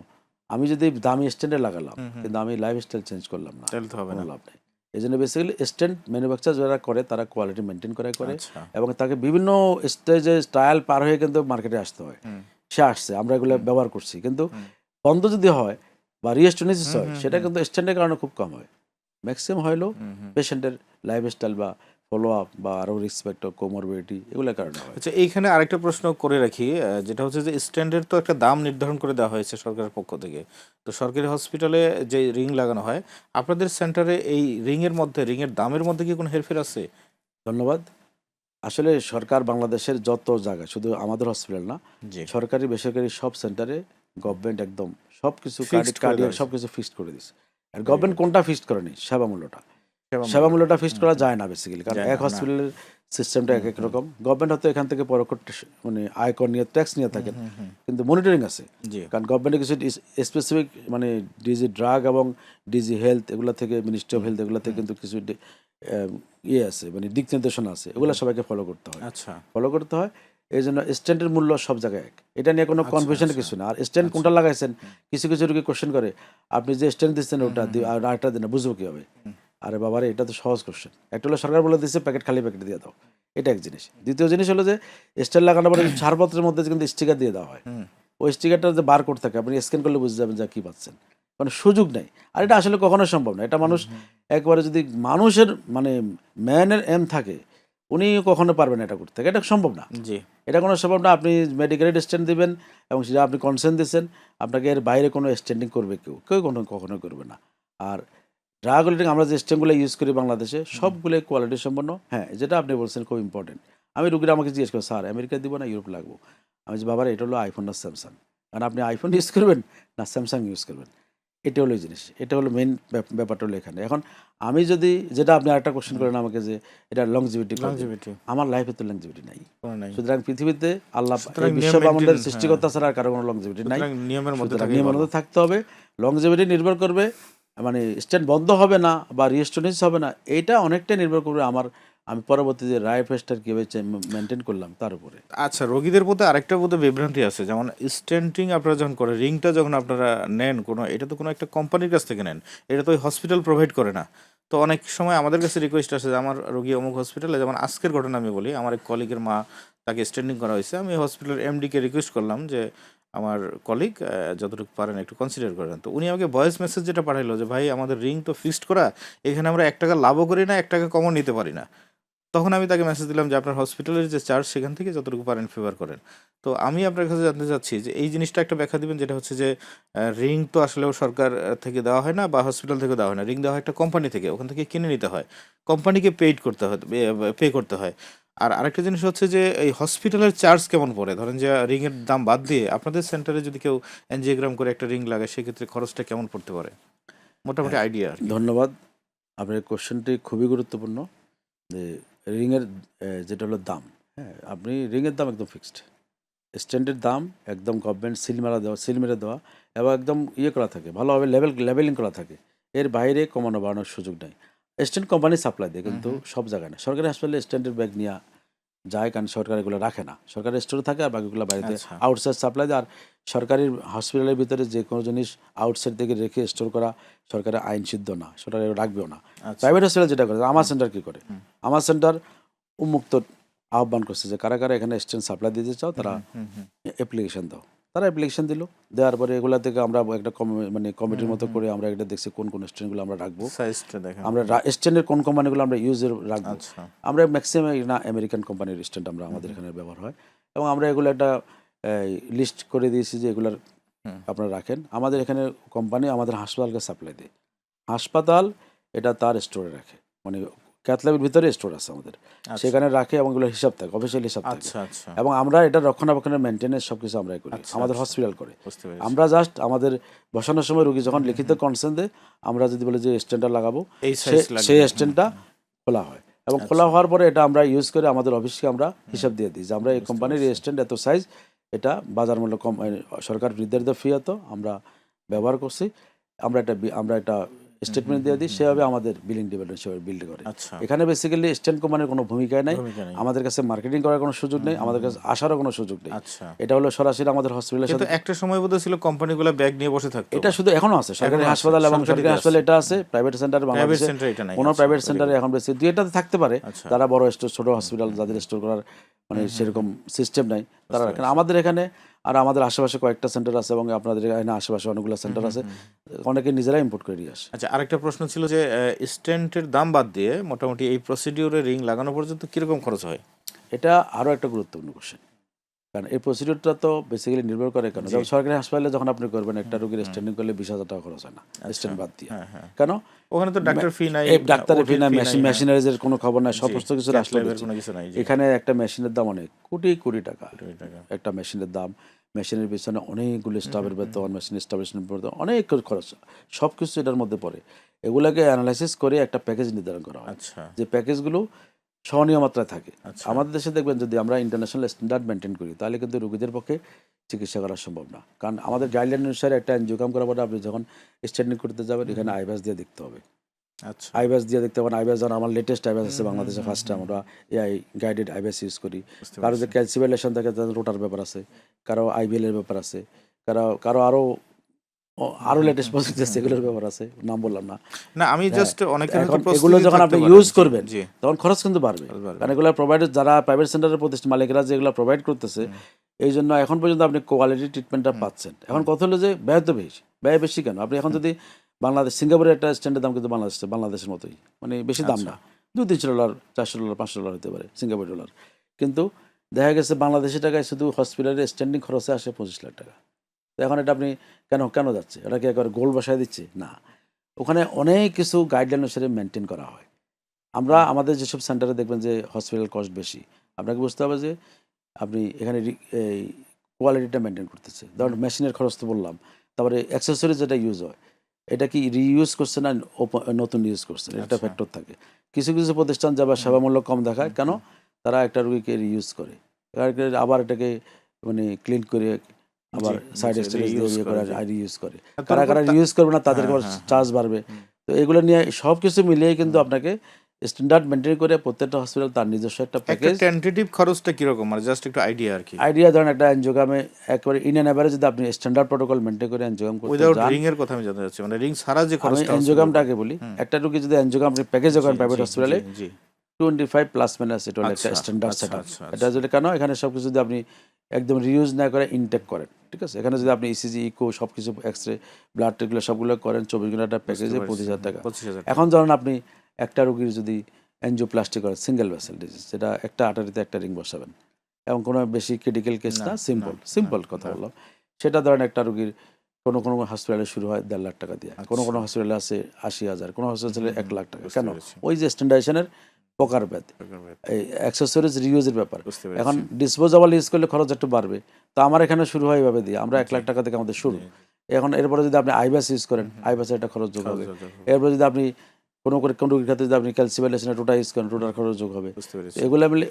আমি যদি দামি স্ট্যান্ডে লাগালাম, কিন্তু আমি লাইফস্টাইল চেঞ্জ করলাম না, তাহলে তো হবে কোনো না। লাভ নেই। এই জন্য বেসিক্যালি স্ট্যান্ড ম্যানুফ্যাকচার যারা করে, তারা কোয়ালিটি মেনটেন করে আচ্ছা। এবং তাকে বিভিন্ন স্টেজে ট্রায়াল পার হয়ে কিন্তু মার্কেটে আসতে হয়। সে আসছে, আমরা এগুলো ব্যবহার করছি, কিন্তু বন্ধ যদি হয় বা রিস্টোনিস হয়, সেটা কিন্তু স্ট্যান্ডের কারণে খুব কম হয়। ম্যাক্সিমাম হলো পেশেন্টের লাইফস্টাইল বা ফলো আপ বা আরও রিসপেক্ট কোমরবিডিটি, এগুলোর কারণে হয়। আচ্ছা, এইখানে আরেকটা প্রশ্ন করে রাখি, যেটা হচ্ছে যে স্ট্যান্ডের তো একটা দাম নির্ধারণ করে দেওয়া হয়েছে সরকারের পক্ষ থেকে। তো সরকারি হসপিটালে যে রিং লাগানো হয়, আপনাদের সেন্টারে এই রিংয়ের মধ্যে, রিংয়ের দামের মধ্যে কি কোনো হেরফের আছে? ধন্যবাদ। আসলে সরকার বাংলাদেশের যত জায়গায়, শুধু আমাদের হসপিটাল না, জি, সরকারি বেসরকারি সব সেন্টারে গভর্নমেন্ট একদম সব কিছু ফিক্সড করে দেওয়া কার্ডিয়াক হয়েছে। সব কিছু ফিক্সড করে দিচ্ছে। Are very government good. কোনটা ফিক্সড করেনি? সেবা মূল্যটা। সেবা সেবা মূল্যটা। মূল্যটা ফিক্সড করা যায় না বেসিক্যালি, কারণ যায় এক না, না। হসপিটালের সিস্টেমটা এক এক রকম। গভর্নমেন্ট হয়তো এখান থেকে পরোক্ষ মানে আয়কর নিয়ে, ট্যাক্স নিয়ে থাকেন, কিন্তু মনিটরিং আছে। জি, কারণ গভর্নমেন্টের কিছু স্পেসিফিক মানে ডিজি ড্রাগ এবং ডিজি হেলথ, এগুলো থেকে, মিনিস্ট্রি অফ হেলথ, এগুলো থেকে কিন্তু কিছু ইয়ে আছে, মানে দিক নির্দেশনা আছে, এগুলো সবাইকে ফলো করতে হয়। আচ্ছা ফলো করতে হয়। এই জন্য স্ট্যান্ডের মূল্য সব জায়গায় এক, এটা নিয়ে কোনো আচ্ছা কনফিউশনের আচ্ছা কিছু না। আর স্ট্যান্ড কোনটা লাগাইছেন, কিছু কিছু রোগী কোশ্চেন করে, আপনি যে স্ট্যান্ড দিচ্ছেন ওটা আর আরেকটা দিন, বুঝবো কীভাবে? আরে বাবারে, এটা তো সহজ কোশ্চেন। একটা হলো সরকার বলে দিচ্ছে প্যাকেট, খালি প্যাকেট দিয়ে দাও, এটা এক জিনিস। দ্বিতীয় জিনিস হলো যে স্ট্যান্ড লাগানোর পরে ছাড়পত্রের মধ্যে কিন্তু স্টিকার দিয়ে দেওয়া হয়। ওই স্টিকারটা যে বার কোড থাকে, আপনি স্ক্যান করলে বুঝে যাবেন যা কী পাচ্ছেন। মানে সুযোগ নেই। আর এটা আসলে কখনো সম্ভব না। এটা মানুষ একবারে যদি মানুষের মানে ম্যানের এম থাকে, উনি কখনো পারবেন এটা করতে, এটা সম্ভব না। জি, এটা কোনো সম্ভব না। আপনি মেডিকেল স্ট্যান্ড দিবেন এবং সেটা আপনি কনসেন্ট দিচ্ছেন, আপনাকে এর বাইরে কোনো স্ট্যান্ডিং করবে কেউ কেউ কখনো করবে না। আর ড্রাগ রেটিং আমরা যে স্ট্যান্ডগুলো ইউজ করি বাংলাদেশে, সবগুলো কোয়ালিটি সম্পন্ন। হ্যাঁ, যেটা আপনি বলছেন খুব ইম্পর্টেন্ট। আমি রুগীরা আমাকে জিজ্ঞেস করে, স্যার আমেরিকা দিব না ইউরোপ লাগবো? আমি যে বাবার, এটা হলো আইফোন না স্যামসাং, কারণ আপনি আইফোন ইউজ করবেন না স্যামসাং ইউজ করবেন, এটা হলো জিনিস। এটা হলো মেইন ব্যাপারটা হলো এখানে। এখন আমি যদি, যেটা আপনি আরেকটা কোশ্চেন করেন আমাকে যে এটা লংজিভিটি কত, লংজিভিটি আমার লাইফে তো লংজিভিটি নাই। কোনো নাই। সুতরাং পৃথিবীতে আল্লাহ, সুতরাং এই বিশ্ব নিয়ম মেনটেন, ব্রহ্মাণ্ডের হ্যাঁ, সৃষ্টিকর্তা ছাড়া আর কারো কোনো লংজিভিটি নাই। সুতরাং নিয়মের মধ্যে সুতরাং থাকাই নিয়মের ভালো। মধ্যে থাকতে হবে। লংজিভিটি নির্ভর করবে, মানে স্ট্যান্ড বন্ধ হবে না বা রিস্টোনিস হবে না, এইটা অনেকটাই নির্ভর করবে আমি পরবর্তীতে লাইফ স্টাইল কীভাবে মেনটেন করলাম তার উপরে। আচ্ছা, রোগীদের মধ্যে আরেকটা বোধহয় বিভ্রান্তি আছে, যেমন স্টেন্টিং আপনারা যখন করেন, রিংটা যখন আপনারা নেন, কোনো এটা তো কোনো একটা কোম্পানির কাছ থেকে নেন, এটা তো ওই হসপিটাল প্রোভাইড করে না। তো অনেক সময় আমাদের কাছে রিকোয়েস্ট আসে যে আমার রোগী অমুক হসপিটালে, যেমন আজকের ঘটনা আমি বলি, আমার এক কলিগের মা, তাকে স্টেন্ডিং করা হয়েছে। আমি হসপিটালের এমডিকে রিকোয়েস্ট করলাম যে আমার কলিগ যতটুকু পারেন একটু কনসিডার করেন। তো উনি আমাকে ভয়েস মেসেজ যেটা পাঠাইলো যে ভাই, আমাদের রিং তো ফিক্সড করা, এখানে আমরা 1 টাকা লাভও করি না, 1 টাকা কমও নিতে পারি না। তখন আমি তাকে মেসেজ দিলাম যে আপনার হসপিটালের যে চার্জ, সেখান থেকে যতটুকু পারেন ফেভার করেন। তো আমি আপনার কাছে জানতে চাচ্ছি যে এই জিনিসটা একটা ব্যাখ্যা দিবেন, যেটা হচ্ছে যে রিং তো আসলেও সরকার থেকে দেওয়া হয় না বা হসপিটাল থেকে দেওয়া হয় না, রিং দেওয়া হয় একটা কোম্পানি থেকে, ওখান থেকে কিনে নিতে হয়, কোম্পানিকে পেইড করতে হয়, পে করতে হয়। আর আরেকটা জিনিস হচ্ছে যে এই হসপিটালের চার্জ কেমন পড়ে, ধরেন যে রিংয়ের দাম বাদ দিয়ে আপনাদের সেন্টারে যদি কেউ এনজিওগ্রাম করে একটা রিং লাগায়, সেক্ষেত্রে খরচটা কেমন পড়তে পারে, মোটামুটি হ্যাঁ, আইডিয়া আর কি। ধন্যবাদ। আপনার কোশ্চেনটি খুবই গুরুত্বপূর্ণ। যে রিংয়ের যেটা হলো দাম, হ্যাঁ, আপনি রিংয়ের দাম একদম ফিক্সড। স্ট্যান্ডের দাম একদম গভর্নমেন্ট সিল মেরে দেওয়া এবং একদম ইয়ে করা থাকে, ভালোভাবে লেবেলিং করা থাকে। এর বাইরে কমানো বাড়ানোর সুযোগ নেই। স্ট্যান্ড কোম্পানি সাপ্লাই দেয়, কিন্তু সব জায়গায় না। সরকারি হাসপাতালে স্ট্যান্ডের ব্যাগ নেওয়া যায়, কারণ সরকার এগুলো রাখে না, সরকারের স্টোরে থাকে আর বাকিগুলো বাড়িতে আচ্ছা। আউটসাইড সাপ্লাই দেয়। আর সরকারি হসপিটালের ভিতরে যে কোনো জিনিস আউটসাইড থেকে রেখে স্টোর করা সরকারের আইন সিদ্ধ না, সরকার এগুলো রাখবেও না। আচ্ছা। প্রাইভেট হসপিটাল যেটা করে, আমার সেন্টার কী করে, আমার সেন্টার উন্মুক্ত আহ্বান করছে যে কারা কারা এখানে স্ট্যান্ড সাপ্লাই দিতে চাও তারা অ্যাপ্লিকেশন দাও। তারা অ্যাপ্লিকেশন দিল, দেওয়ার পরে এগুলা থেকে আমরা একটা মানে কমিটির মতো করে আমরা এটা দেখছি কোন কোন স্ট্যান্ডগুলো আমরা রাখবো, সাইজটা দেখেন। আমরা স্ট্যান্ডের কোন কোম্পানিগুলো আমরা ইউজে রাখবো। আচ্ছা। আমরা ম্যাক্সিমাম না আমেরিকান কোম্পানির স্ট্যান্ড আমরা আমাদের এখানে ব্যবহার হয়, এবং আমরা এগুলো একটা লিস্ট করে দিয়েছি যে এগুলার আপনারা রাখেন। আমাদের এখানে কোম্পানি আমাদের হাসপাতালকে সাপ্লাই দেয়, হাসপাতাল এটা তার স্টোরে রাখে, মানে ক্যাথল্যাবের ভিতরে স্টোর আছে আমাদের, সেখানে রাখে এবং এগুলোর হিসাব থাকে, অফিসিয়াল হিসাব থাকে। আচ্ছা আচ্ছা। এবং আমরা এটা রক্ষণাবেক্ষণের মেনটেন্যান্স সব কিছু আমরা করি, আমাদের হসপিটাল করে। বুঝতে পেরেছি। আমরা জাস্ট আমাদের বসানোর সময় রুগী যখন লিখিত কনসেন্ট দেয়, আমরা যদি বলি যে স্ট্যান্ডটা লাগাবো, এই সাইজ লাগবে, সেই স্ট্যান্ডটা খোলা হয়, এবং খোলা হওয়ার পরে এটা আমরা ইউজ করে আমাদের অফিসকে আমরা হিসাব দিয়ে দিই যে আমরা এই কোম্পানির এই স্ট্যান্ড এত সাইজ, এটা বাজার মূল্য কম, সরকার নির্ধারিত ফি এত আমরা ব্যবহার করছি, আমরা একটা স্টেটমেন্ট দিয়ে দিই, সেভাবে আমাদের বিলিং ডিপার্টমেন্ট সেভাবে বিল্ড করে। আচ্ছা। এখানে বেসিক্যালি স্ট্যান্ড কোম্পানির কোনো ভূমিকাই নাই, ভূমিকা নেই। আমাদের কাছে মার্কেটিং করার কোনো সুযোগ নেই, আমাদের কাছে আসারও কোনো সুযোগ নেই। আচ্ছা। এটা হলো সরাসরি আমাদের হসপিটালের কিন্তু সাথে। একটা সময় বোধহয় ছিল কোম্পানিগুলো ব্যাগ নিয়ে বসে থাকতো। এটা শুধু এখনো আছে সরকারি এখনো আছে, হাসপাতাল এবং সরকারিতে সরকারি হাসপাতালে এটা আছে, প্রাইভেট সেন্টারে প্রাইভেট বাংলাদেশে সেন্টার এটা নাই। কোনো আচ্ছা, প্রাইভেট very সেন্টারে good। এখন বেশি দুই একটা থাকতে পারে, আচ্ছা। যারা বড় স্টোর ছোট হসপিটাল যাদের স্টোর করার মানে সেরকম সিস্টেম নাই তারা রাখেন। আমাদের এখানে আর আমাদের আশেপাশে কয়েকটা সেন্টার আছে, এবং আপনাদের এখানে আশেপাশে অনেকগুলো সেন্টার আছে, অনেকে নিজেরা ইম্পোর্ট করে নিয়ে আসে। আচ্ছা, আরেকটা প্রশ্ন ছিল যে স্টেন্টের দাম বাদ দিয়ে মোটামুটি এই প্রসিডিউরে রিং লাগানো পর্যন্ত কিরকম খরচ হয়? এটা আরও একটা গুরুত্বপূর্ণ কোশ্চেন, কারণ এই প্রসিডিউরটা তো বেসিক্যালি নির্ভর করে কেন, যেমন সরকারি হাসপাতালে যখন আপনি করবেন একটা রোগীর স্ট্যান্ডিং করলে 20,000 টাকা খরচ হয় না স্ট্যান্ড বাদ দিয়ে। কেন? ওখানে তো ডাক্তার ফি নাই, এই ডাক্তারের ফি নাই, OT মেশিনারিজের কোনো খবর নাই, সমস্ত কিছু cath রাষ্ট্র lab এর দিচ্ছে। কোনো কিছু নাই। এখানে একটা মেশিনের দাম অনেক কোটি কোটি টাকা, টাকা। একটা মেশিনের দাম, মেশিনের পিছনে অনেকগুলো স্টাফের বেতন, মেশিন স্টাফের বেতন, অনেক খরচ, সব কিছু এটার মধ্যে পড়ে। এগুলোকে অ্যানালাইসিস করে একটা প্যাকেজ নির্ধারণ করা হয়, আচ্ছা। যে প্যাকেজগুলো সহনীয় মাত্রায় থাকে। আচ্ছা। আমাদের দেশে দেখবেন যদি আমরা ইন্টারন্যাশনাল স্ট্যান্ডার্ড মেনটেন করি তাহলে কিন্তু রোগীদের পক্ষে চিকিৎসা করা সম্ভব না, কারণ আমাদের গাইডলাইন অনুসারে একটা এনজিওগ্রাম করার পরে আপনি যখন স্ট্যান্ডিং করতে যাবেন এখানে আইব্যাস দিয়ে দেখতে হবে, আচ্ছা। আইব্যাস দিয়ে দেখতে পাবেন। আইব্যাস যেমন আমার লেটেস্ট আইব্যাস আছে বাংলাদেশে, ফার্স্টে আমরা এআই গাইডেড আইব্যাস ইউজ করি। কারো যে ক্যালসিভেলেশন থাকে তাদের রোটার ব্যাপার আছে, কারো আইবিএল এর ব্যাপার আছে, কারো আরো লেটেস্ট প্রযুক্তি আছে, এগুলোর ব্যাপার আছে, নাম বললাম না। না, আমি জাস্ট অনেকের এখন এগুলো যখন আপনি ইউজ করবেন জি। তখন খরচ কিন্তু বাড়বে, কারণ এগুলো প্রোভাইডার যারা প্রাইভেট সেন্টারের প্রতিষ্ঠান মালিকরা যেগুলো প্রোভাইড করতেছে, এই জন্য এখন পর্যন্ত আপনি কোয়ালিটি ট্রিটমেন্টটা পাচ্ছেন। এখন কথা হলো যে ব্যয় তো বেশি, ব্যয় বেশি কেন? আপনি এখন যদি বাংলাদেশ সিঙ্গাপুরের একটা স্ট্যান্ডের দাম কিন্তু বাংলাদেশের মতোই, মানে বেশি দাম না, $200-300, $400, $500 হতে পারে সিঙ্গাপুর ডলার, কিন্তু দেখা গেছে বাংলাদেশি টাকায় শুধু হসপিটালের স্ট্যান্ডিং খরচে আসে 25 লাখ টাকা। তো এখন এটা আপনি কেন যাচ্ছে? এটা কি একবার গোল বসায় দিচ্ছে? না, ওখানে অনেক কিছু গাইডলাইন অনুসারে মেনটেন করা হয়। আমরা আমাদের যেসব সেন্টারে দেখবেন যে হসপিটাল কস্ট বেশি, আপনাকে বুঝতে হবে যে আপনি এখানে এই কোয়ালিটিটা মেনটেন করতেছে। ধরুন মেশিনের খরচ তো বললাম, তারপরে অ্যাক্সেসরিজ যেটা ইউজ হয় এটা কি রিইউজ করছে না নতুন ইউজ করছে, একটা ফ্যাক্টর থাকে। কিছু কিছু প্রতিষ্ঠান যারা সেবা মূল্য কম দেখায়, কেন? তারা একটা রুগীকে রিইউজ করে, আবার এটাকে মানে ক্লিন করে আবার সাইড স্টোরেজ দিয়ে ইয়ে করে রিইউজ করে। কারা রিইউজ করবে না তাদেরকে চার্জ বাড়বে। তো এগুলো নিয়ে সব কিছু মিলিয়ে কিন্তু আপনাকে স্ট্যান্ডার্ড মেনটেন করে প্রত্যেকটা হসপিটাল তার নিজস্ব একটা প্যাকেজ। টেন্টেটিভ খরচটা কিরকম, মানে জাস্ট একটু আইডিয়া আর কি। আইডিয়া ধরেন একটা এনজিওগ্রামে একবারে ইন অ্যান এভারেজ যদি আপনি স্ট্যান্ডার্ড প্রোটোকল মেনটেন করে এনজিওগ্রাম করতে উইদাউট যান, রিং এর কথা আমি জানতে চাচ্ছি, মানে রিং ছাড়া যে আমি খরচটা এনজিওগ্রামটাকে বলি, একটা রোগী যদি এনজিওগ্রাম আপনি প্যাকেজে করেন প্রাইভেট হসপিটালে 25 প্লাস মাইনাস, এটা হলো একটা স্ট্যান্ডার্ড সেটআপ। এটা যদি কেন এখানে সব কিছু যদি আপনি একদম রিউজ না করে ইনটেক করেন, ঠিক আছে, এখানে যদি আপনি ইসিজি, ইকো সব কিছু, এক্সরে, ব্লাড টেগুলো সবগুলো করেন 24 ঘন্টা প্যাকেজে 25,000 টাকা। এখন ধরেন আপনি একটা রোগীর যদি এনজিওপ্লাস্টি করেন সিঙ্গেল ভেসেল ডিজিজ, সেটা একটা আর্টারিতে একটা রিং বসাবেন, এবং কোনো বেশি ক্রিটিক্যাল কেস না, সিম্পল কথা বললাম, সেটা ধরেন একটা রোগীর কোনো হসপিটালে শুরু হয় 1.5 লাখ টাকা দিয়ে, কোনো হসপিটালে আছে 80,000, কোনো হসপিটালে 1 লাখ টাকা। কেন? ওই যে স্ট্যান্ডার্ডাইজেশনের প্রকারভেদ, এই অ্যাক্সেসরিজ রিউজের ব্যাপার। এখন ডিসপোজেবল ইউজ করলে খরচ একটু বাড়বে, তো আমার এখানে শুরু হয় এভাবে দিয়ে, আমরা 1 লাখ টাকা থেকে আমাদের শুরু। এখন এরপরে যদি আপনি আইব্যাস ইউজ করেন, আইব্যাসের একটা খরচ যোগ হবে। এরপরে যদি আপনি কোনো রোগীর ক্ষেত্রে যদি আপনি ক্যালসিভেলেশনের টোটা ইউজ করেন, টোটার খরচ যোগ হবে। এগুলো মিলে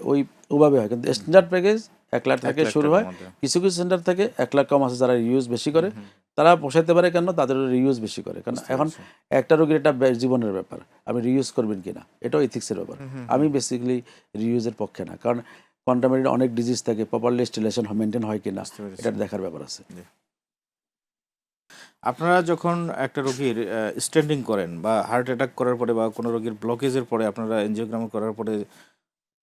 ওইভাবে হয়, কিন্তু স্ট্যান্ডার্ড প্যাকেজ 1 লাখ থেকে শুরু হয়। কিছু কিছু সেন্টার থেকে 1 লাখ কম আছে, যারা রিউজ বেশি করে তারা পোষাইতে পারে, কেন? তাদের রিউজ বেশি করে, কারণ এখন একটা রোগীর এটা জীবনের ব্যাপার, আপনি রিউজ করবেন কিনা এটাও ইথিক্সের ব্যাপার। আমি বেসিক্যালি রিউজের পক্ষে না, কারণ কন্টামিনেটেড অনেক ডিজিজ থাকে, প্রপারলি স্টিলেশন মেনটেন হয় কিনা, বুঝতে পেরেছি। এটা দেখার ব্যাপার আছে। আপনারা যখন একটা রোগীর স্ট্যান্ডিং করেন বা হার্ট অ্যাটাক করার পরে বা কোনো রোগীর ব্লকেজের পরে আপনারা এনজিওগ্রাম করার পরে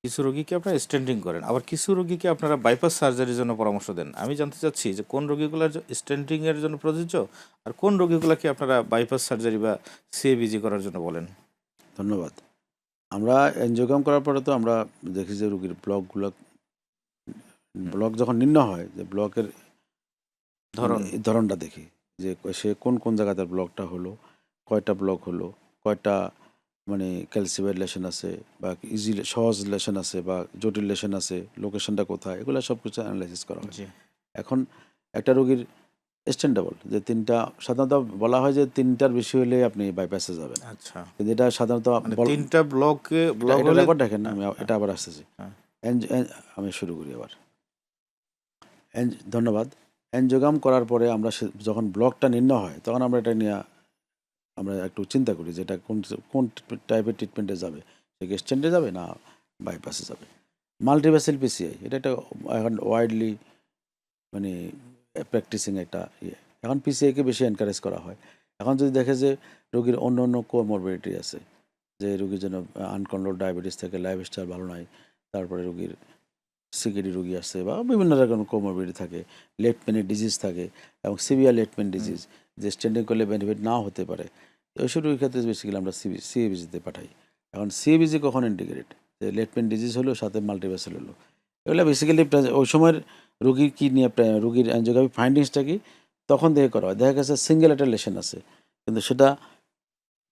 কিছু রোগীকে আপনারা স্ট্যান্ডিং করেন, আবার কিছু রোগীকে আপনারা বাইপাস সার্জারির জন্য পরামর্শ দেন। আমি জানতে চাচ্ছি যে কোন রোগীগুলোর স্ট্যান্ডিং এর জন্য প্রযোজ্য আর কোন রোগীগুলোকে আপনারা বাইপাস সার্জারি বা সিএবিজি করার জন্য বলেন? ধন্যবাদ। আমরা এনজিওগ্রাম করার পরে তো আমরা দেখি যে রোগীর ব্লক যখন নির্ণয় হয়, যে ব্লকের ধরন এই ধরনটা দেখি যে সে কোন কোন জায়গাতে ব্লকটা হলো, কয়টা ব্লক হলো, কয়টা মানে ক্যালসিফাইড লেশন আছে বা ইজি সহজ লেশন আছে বা জটিল লেশন আছে, লোকেশনটা কোথায়, এগুলো সব কিছু অ্যানালাইসিস করা হয়। জি এখন একটা রোগীর স্ট্যান্ডেবল যে তিনটা, সাধারণত বলা হয় যে তিনটার বেশি হলে আপনি বাইপাসে যাবেন, আচ্ছা, কিন্তু এটা সাধারণত মানে তিনটা ব্লক এটা হলে রেকর্ড দেখেন না, আমি হ্যাঁ, এটা আবার আসতেছি। হ্যাঁ, আমি শুরু করি আবার। ধন্যবাদ। অ্যানজিওগ্রাম করার পরে আমরা যখন ব্লকটা নির্ণয় হয় তখন আমরা এটা নিয়ে আমরা একটু চিন্তা করি যে এটা কোন কোন টাইপের ট্রিটমেন্টে যাবে, সে কি স্টেন্টে যাবে না বাইপাসে যাবে। মাল্টিভেসেল পিসিআই এটা একটা এখন ওয়াইডলি মানে প্র্যাকটিসিং একটা ইয়ে। এখন পিসিআইকে বেশি এনকারেজ করা হয়। এখন যদি দেখে যে রোগীর অন্য অন্য কোমরবিডিটি আছে, যে রোগীর যেন আনকন্ট্রোল ডায়াবেটিস থাকে, লাইফস্টাইল ভালো নয়, তারপরে রোগীর সিকিডি রোগী আসছে বা বিভিন্ন রকম কোমরবিডি থাকে, লেট পেনের ডিজিজ থাকে এবং সিভিয়ার লেট পেন ডিজিজ, যে স্ট্যান্ডিং করলে বেনিফিট নাও হতে পারে, তো ওইসব রোগীর ক্ষেত্রে বেসিক্যালি আমরা সিএবিজিতে পাঠাই। এখন সিএবিজি কখন ইন্টিগ্রেট, যে লেট পেন ডিজিজ হলো সাথে মাল্টিভেসেল হলো, এগুলো বেসিক্যালি ওই সময়ের রোগীর কী নিয়ে রোগীর অ্যানজিওগ্রাফি ফাইন্ডিংসটা কি তখন দেখে করা হয়। দেখা গেছে সিঙ্গেল একটা লেশন আছে কিন্তু সেটা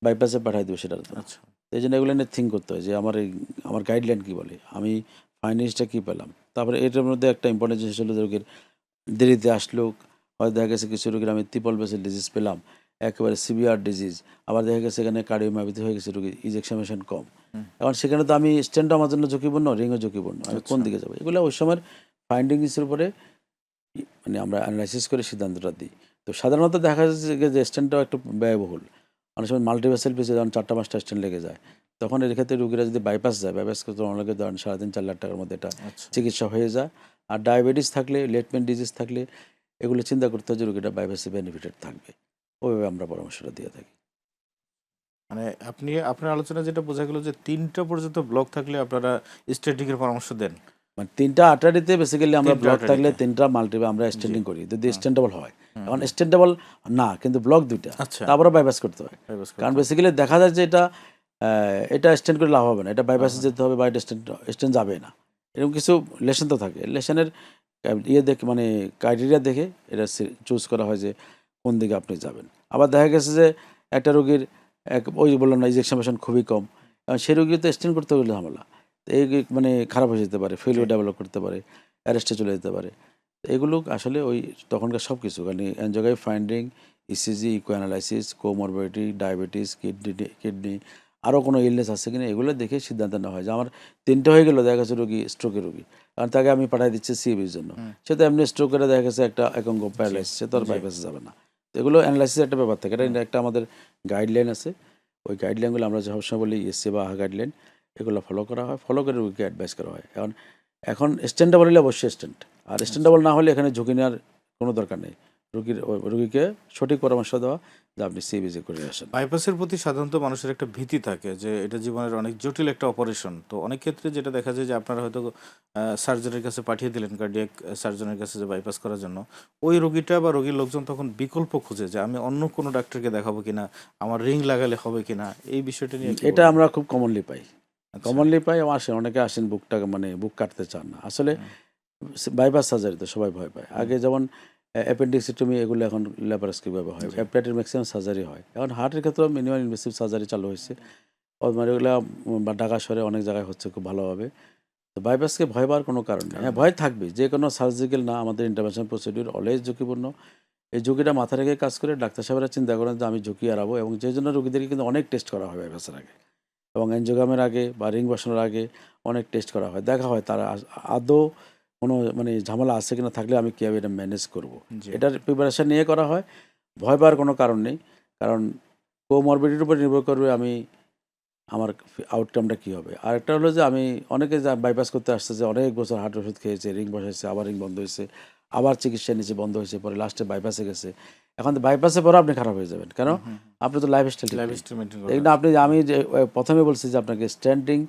বাইপাসে পাঠাই দেবে, সেটা তো না। আচ্ছা, এই জন্য এগুলো নিয়ে থিঙ্ক করতে হয় যে আমার গাইডলাইন কী বলে, আমি ফাইন্ডিংসটা কী পেলাম। তারপরে এটার মধ্যে একটা ইম্পর্টেন্ট জিনিস হলো যে রোগীর দেরিতে আসলো, হয়তো দেখা গেছে কিছু রোগীর আমি ট্রিপল বেসেল ডিজিজ পেলাম, একেবারে সিভিয়ার ডিজিজ, আবার দেখা গেছে এখানে কার্ডিওমায়োপ্যাথি হয়ে গেছে রোগীর, ইজেকশন কম। এখন সেখানে তো আমি স্ট্যান্ডও আমার জন্য ঝুঁকিপূর্ণ, রিংও ঝুঁকিপূর্ণ, আমি কোন আচ্ছা। দিকে যাবো, এগুলো ওই সময়ের ফাইন্ডিংসের উপরে মানে আমরা অ্যানালাইসিস করে সিদ্ধান্তটা দিই। তো সাধারণত দেখা যাচ্ছে যে স্ট্যান্ডটাও একটু ব্যয়বহুল, অনেক সময় মাল্টিভেসেল পিসে যখন 4টা 5টা স্ট্যান্ড লেগে যায়, তখন এর ক্ষেত্রে রোগীরা যদি বাইপাস যায়, বাইপাস করতে অনেকে ধরেন 3.5-4 লাখ টাকার মধ্যে এটা আচ্ছা, চিকিৎসা হয়ে যায়। আর ডায়াবেটিস থাকলে, লেটমেন্ট ডিজিজ থাকলে এগুলো চিন্তা করতে হয় যে রোগীটা বাইপাসে বেনিফিটেড থাকবে, ওইভাবে আমরা পরামর্শটা দিয়ে থাকি। মানে আপনার আলোচনা যেটা বোঝা গেল যে 3টা পর্যন্ত ব্লক থাকলে আপনারা স্ট্যান্ডিং এর পরামর্শ দেন। মানে 3টা আর্টারিতে বেসিক্যালি আমরা 3টা ব্লক থাকলে আর্টারিতে। 3টা মাল্টিপল আমরা জি। স্ট্যান্ডিং করি যদি হুম, স্ট্যান্ডেবল হয়। হুম, এখন হুম। স্ট্যান্ডেবল না কিন্তু ব্লক 2টা, আচ্ছা, তারপরে বাইপাস করতে হয়। বাইপাস কারণ করতে হবে। বেসিক্যালি দেখা যায় যে এটা স্ট্যান্ড করে লাভ হবে না, এটা বাইপাসে হবে না। যেতে হবে বা এটা স্ট্যান্ড যাবে না, এরকম কিছু লেশন তো থাকে। লেশনের ইয়ে দেখে মানে ক্রাইটেরিয়া দেখে এটা চুজ করা হয় যে কোন দিকে আপনি যাবেন। আবার দেখা গেছে যে একটা রোগীর ওই যে বললাম না ইজেকশন খুবই কম, কারণ সেই রোগী তো স্ট্যান্ড করতে গেলে ঝামেলা, তো এই মানে খারাপ হয়ে যেতে পারে, জি। ফেলিওর ডেভেলপ করতে পারে, অ্যারেস্টে চলে যেতে পারে। তো এগুলো আসলে ওই তখনকার সব কিছু মানে angiography finding, ECG, echo analysis, comorbidity, diabetes, kidney আরও কোনো ইলনেস আছে কিনা, এগুলো দেখে সিদ্ধান্ত নেওয়া হয় যে আমার 3টে হয়ে গেলো, দেখা গেছে রোগী স্ট্রোকের রোগী, কারণ তাকে আমি পাঠিয়ে দিচ্ছি সিবির জন্য, হুম, সে তো এমনি স্ট্রোক করে দেখা গেছে একটা একঙ্গ জি, প্যারালাইসিস, সে তো আর জি। বাইপাসে যাবে না। তো এগুলো অ্যানালাইসিস একটা ব্যাপার থাকে, এটা হুম। একটা আমাদের গাইডলাইন আছে। ওই গাইডলাইনগুলো আমরা সবসময় বলি ইএসসি বা আহা গাইডলাইন, এগুলো ফলো করা হয়, ফলো করে রোগীকে অ্যাডভাইস করা হয়। এখন স্ট্যান্ডেবল হলে অবশ্যই স্ট্যান্ড, আর আচ্ছা। স্ট্যান্ডেবল না হলে এখানে ঝুঁকি নেওয়ার কোনো দরকার নেই। রোগীকে সঠিক পরামর্শ দেওয়া যে আপনি সিবিজি করে আসেন। বাইপাসের প্রতি সাধারণত মানুষের একটা ভীতি থাকে যে এটা জীবনের অনেক জটিল একটা অপারেশন। তো অনেক ক্ষেত্রে যেটা দেখা যায় যে আপনারা হয়তো সার্জনের কাছে পাঠিয়ে দিলেন কার্ডিয়াক সার্জনের কাছে যে বাইপাস করার জন্য। ওই রোগীটা বা রোগীর লোকজন তখন বিকল্প খুঁজে যে আমি অন্য কোনো ডাক্তারকে দেখাবো কিনা, আমার রিং লাগালে হবে কিনা, এই বিষয়টা নিয়ে কি এটা বলবেন? আমরা খুব কমনলি পাই, আচ্ছা। আসেন, অনেকে আসেন মানে বুক কাটতে চান না আসলে। হুম, বাইপাস সার্জারি তো সবাই ভয় পায়। হুম, আগে যেমন অ্যাপেন্ডিক্সিটমি এগুলো এখন ল্যাপারোস্কোপিভাবে হয়, জি, অ্যাপেটের ম্যাক্সিমাম সার্জারি হয়। এখন হার্টের ক্ষেত্রেও মিনিমাম ইনভেসিভ সার্জারি চালু হয়েছে, মানে এগুলো বা ঢাকা শহরে অনেক জায়গায় হচ্ছে খুব ভালোভাবে। তো বাইপাসকে ভয় পাওয়ার কোনো কারণ নেই। কারণ হ্যাঁ, নেই। ভয় থাকবে, যে কোনো সার্জিক্যাল না, আমাদের ইন্টারভেনশন প্রসিডিউর অলওয়েজ ঝুঁকিপূর্ণ। এই ঝুঁকিটা মাথা রেখে কাজ করে ডাক্তার সাহেবরা চিন্তা করেন যে আমি ঝুঁকি এড়াবো, এবং যে জন্য রোগীদেরকে কিন্তু অনেক টেস্ট করা হয় বাইপাসের আগে এবং এনজিওগ্রামের আগে বা রিং বসানোর আগে অনেক টেস্ট করা হয়, দেখা হয় তারা আদৌ কোনো মানে ঝামেলা আছে কিনা, থাকলে আমি কীভাবে এটা ম্যানেজ করব, জি, এটার প্রিপারেশান নিয়ে করা হয়। ভয় পাওয়ার কোনো কারণ নেই, কারণ কোমরবিডিটির উপর নির্ভর করবে আমি আমার আউটকামটা কী হবে। আরেকটা হলো যে আমি অনেকে যা বাইপাস করতে আসছে যে অনেক বছর হার্ট ওষুধ খেয়েছে, রিং বসাইছে, আবার রিং বন্ধ হয়েছে, আবার চিকিৎসা নিচে বন্ধ হয়েছে, পরে লাস্টে বাইপাসে গেছে। এখন তো বাইপাসে পরে আপনি খারাপ হয়ে যাবেন, কেন? আপনি তো লাইফস্টাইল ঠিক নেই। লাইফস্টাইল মেনটেন এই করা না, আপনি আমি যে প্রথমে বলছি যে আপনাকে স্ট্যান্ডিং,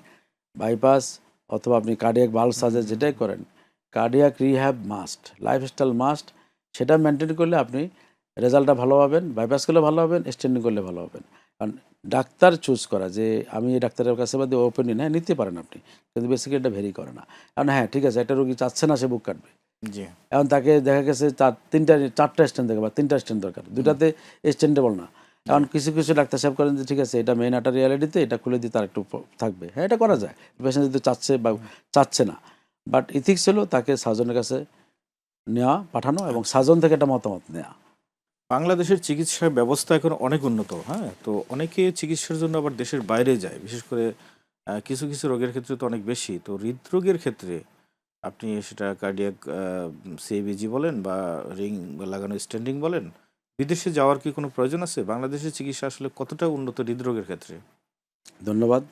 বাইপাস অথবা আপনি কার্ডিয়াক ভালভ সার্জারি যেটাই করেন, cardiac rehab must, lifestyle must. সেটা মেনটেন করলে আপনি রেজাল্টটা ভালো পাবেন, বাইপাস করলে ভালো হবেন, স্ট্যান্ডিং করলে ভালো হবেন। কারণ ডাক্তার চুজ করা যে আমি এই ডাক্তারের কাছে বাদে ওপেনিয়ন, হ্যাঁ নিতে পারেন আপনি, কিন্তু বেসিক্যালি এটা ভেরি করে না। কারণ হ্যাঁ ঠিক আছে, একটা রোগী চাচ্ছে না সে বুক কাটবে, জি এখন তাকে দেখা গেছে চারটা স্ট্যান্ড দরকার বা 3টা স্ট্যান্ড দরকার, দুটাতে স্ট্যান্ডেবল না। এখন কিছু কিছু ডাক্তার সাহেব করেন যে ঠিক আছে এটা মেইন আর্টারি রিয়ালিটিতে, এটা খুলে দিয়ে তার একটু থাকবে, হ্যাঁ এটা করা যায়, পেশেন্ট যদি চাচ্ছে বা চাচ্ছে না। বাট ইথিক্স হলো তাকে সার্জনের কাছে নেওয়া, পাঠানো এবং সার্জন থেকে একটা মতামত নেওয়া। বাংলাদেশের চিকিৎসা ব্যবস্থা এখন অনেক উন্নত, হ্যাঁ, তো অনেকে চিকিৎসার জন্য আবার দেশের বাইরে যায়, বিশেষ করে কিছু কিছু রোগের ক্ষেত্রে তো অনেক বেশি। তো হৃদরোগের ক্ষেত্রে আপনি সেটা কার্ডিয়াক সিএবিজি বলেন বা রিং লাগানো স্ট্যান্ডিং বলেন, বিদেশে যাওয়ার কি কোনো প্রয়োজন আছে? বাংলাদেশের চিকিৎসা আসলে কতটা উন্নত হৃদরোগের ক্ষেত্রে? ধন্যবাদ।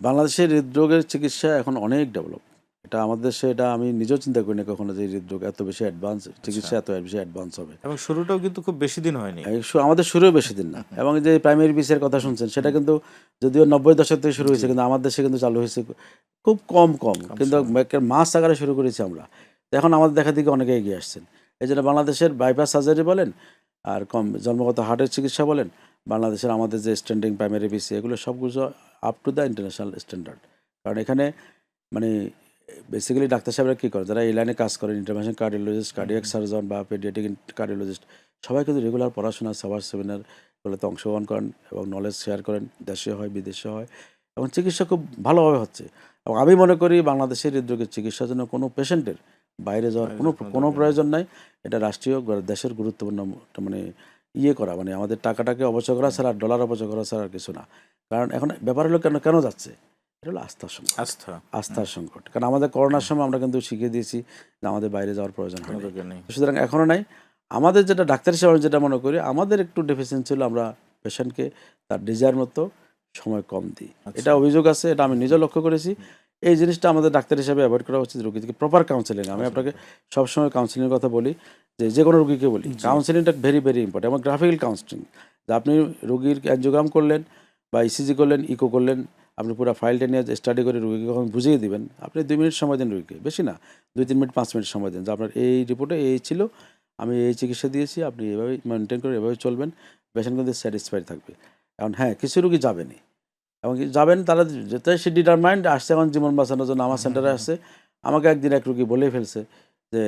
বাংলাদেশের হৃদরোগের চিকিৎসা এখন অনেক ডেভেলপ। এটা আমাদের দেশে, এটা আমি নিজেও চিন্তা করি না কখনো যে হৃদরোগ এত বেশি অ্যাডভান্স, চিকিৎসা এত বেশি অ্যাডভান্স হবে। এবং শুরুটাও কিন্তু খুব বেশি দিন হয়নি। আমাদের শুরুও বেশি দিন না। এবং যে প্রাইমারি বিসির কথা শুনছেন সেটা কিন্তু যদিও 90 দশক থেকে শুরু হয়েছে, কিন্তু আমার দেশে কিন্তু চালু হয়েছে খুব কম কিন্তু মাস আকারে শুরু করেছি আমরা। তো এখন আমাদের দেখা দিকে অনেকে এগিয়ে আসছেন। এই জন্য বাংলাদেশের বাইপাস সার্জারি বলেন আর জন্মগত হার্টের চিকিৎসা বলেন, বাংলাদেশের আমাদের যে স্ট্যান্ডিং প্রাইমারি বিসি এগুলো সবগুলো up to the international standard. কারণ এখানে মানে বেসিক্যালি ডাক্তার সাহেবরা কী করে, যারা এই লাইনে কাজ করেন, ইন্টারভেনশন কার্ডিওলজিস্ট, কার্ডিয়াক সার্জন বা পেডিয়াট্রিক কার্ডিওলজিস্ট, সবাই কিন্তু রেগুলার পড়াশোনা, সবার সেমিনার এগুলোতে অংশগ্রহণ করেন এবং নলেজ শেয়ার করেন, দেশে হয় বিদেশে হয়, এবং চিকিৎসা খুব ভালোভাবে হচ্ছে। এবং আমি মনে করি বাংলাদেশের হৃদরোগের চিকিৎসার জন্য কোনো পেশেন্টের বাইরে যাওয়ার কোনো প্রয়োজন নাই। এটা রাষ্ট্রীয় দেশের গুরুত্বপূর্ণ মানে করা, মানে আমাদের টাকাটাকে অপচয় করা ছাড়া, ডলার অপচয় করা ছাড়া আর কিছু না। কারণ এখন ব্যাপার হলো কেন কেন যাচ্ছে, এটা হলো আস্থার সংকট। আস্থার সংকট। কারণ আমাদের করোনার সময় আমরা কিন্তু শিখিয়ে দিয়েছি যে আমাদের বাইরে যাওয়ার প্রয়োজন নেই, সুতরাং এখনও নাই। আমাদের যেটা ডাক্তার হিসেবে আমি যেটা মনে করি, আমাদের একটু ডেফিসিয়েন্সি ছিল, আমরা পেশেন্টকে তার ডিজায়ার মতো সময় কম দিই। এটা অভিযোগ আছে, এটা আমি নিজে লক্ষ্য করেছি। এই জিনিসটা আমাদের ডাক্তার হিসেবে অ্যাভয়েড করা উচিত। রোগীকে প্রপার কাউন্সেলিং, আমি আপনাকে সবসময় কাউন্সেলিংয়ের কথা বলি, যে কোনো রোগীকে বলি কাউন্সেলিংটা ভেরি ভেরি ইম্পর্টেন্ট। এবং গ্রাফিক্যাল কাউন্সেলিং, যে আপনি রোগীর অ্যানজিওগ্রাম করলেন বা ইসিজি করলেন, ইকো করলেন, আপনি পুরো ফাইলটা নিয়ে স্টাডি করে রোগীকে কখন বুঝিয়ে দিবেন। আপনি 2 মিনিট সময় দিন রোগীকে, বেশি না, 2-3 মিনিট 5 মিনিট সময় দিন, যে আপনার এই রিপোর্টে এই ছিল, আমি এই চিকিৎসা দিয়েছি, আপনি এভাবেই মেনটেন করে এভাবে চলবেন, পেশেন্ট কিন্তু স্যাটিসফাইড থাকবে। এখন হ্যাঁ কিছু রোগী যাবেনই, এবং যাবেন তারা যেতে সে ডিটারমাইন্ড আসছে এখন জীবন বাঁচানোর জন্য আমার সেন্টারে আসছে। আমাকে একদিন এক রোগী বলেই ফেলছে যে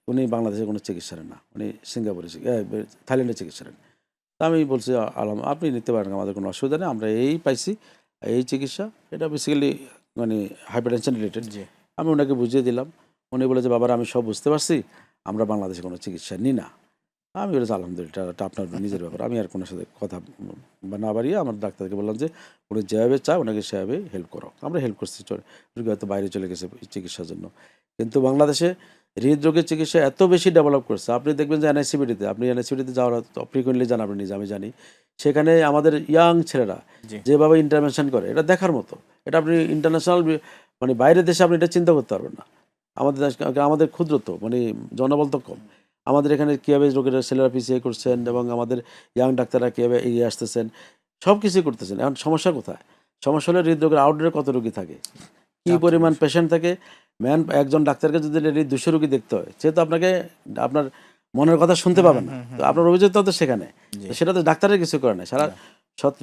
উনি বাংলাদেশে কোনো চিকিৎসা নেন না, উনি সিঙ্গাপুরে থাইল্যান্ডে চিকিৎসা নেন। তা আমি বলছি আপনি নিতে পারেন, আমাদের কোনো অসুবিধা নেই, আমরা এই পাইছি এই চিকিৎসা, এটা বেসিক্যালি মানে হাইপারটেনশন রিলেটেড। আমি ওনাকে বুঝিয়ে দিলাম, উনি বলে যে বাবার আমি সব বুঝতে পারছি, আমরা বাংলাদেশে কোনো চিকিৎসা নিই না। আমি বলেছি আলহামদুলিল্লাহ, এটা আপনার নিজের ব্যাপার, আমি আর কোনো সাথে কথা না বাড়িয়ে আমার ডাক্তারকে বললাম যে উনি যেভাবে চায় ওনাকে সেভাবে হেল্প করো। আমরা হেল্প করছি, রোগী হয়তো বাইরে চলে গেছে চিকিৎসার জন্য। কিন্তু বাংলাদেশে হৃদরোগের চিকিৎসা এত বেশি ডেভেলপ করছে, আপনি দেখবেন যে এনআইসিবিটিতে, আপনি এনআইসিবিটিতে যাওয়ার ফ্রিকুয়েন্টলি যান, আপনি নিজে, আমি জানি, সেখানে আমাদের ইয়াং ছেলেরা যেভাবে ইন্টারভেনশন করে, এটা দেখার মতো। এটা আপনি ইন্টারন্যাশনাল মানে বাইরের দেশে আপনি এটা চিন্তা করতে পারবেন না। আমাদের দেশ, আমাদের ক্ষুদ্র তো মানে জনবল তো কম, আমাদের এখানে কীভাবে রোগীর ছেলেরা পিছিয়ে করছেন এবং আমাদের ইয়াং ডাক্তাররা কীভাবে এগিয়ে আসতেছেন, সব কিছুই করতেছেন। এখন সমস্যা কোথায়? সমস্যা হলে হৃদরোগের আউটডোরে কত রোগী থাকে, কী পরিমাণ পেশেন্ট থাকে। একজন ডাক্তারকে যদি 200 রোগী দেখতে হয়, সে তো আপনাকে আপনার মনের কথা শুনতে পাবেন না। তো আপনার অভিযোগ তো সেখানে, সেটা তো ডাক্তারের কিছু করে না। সারা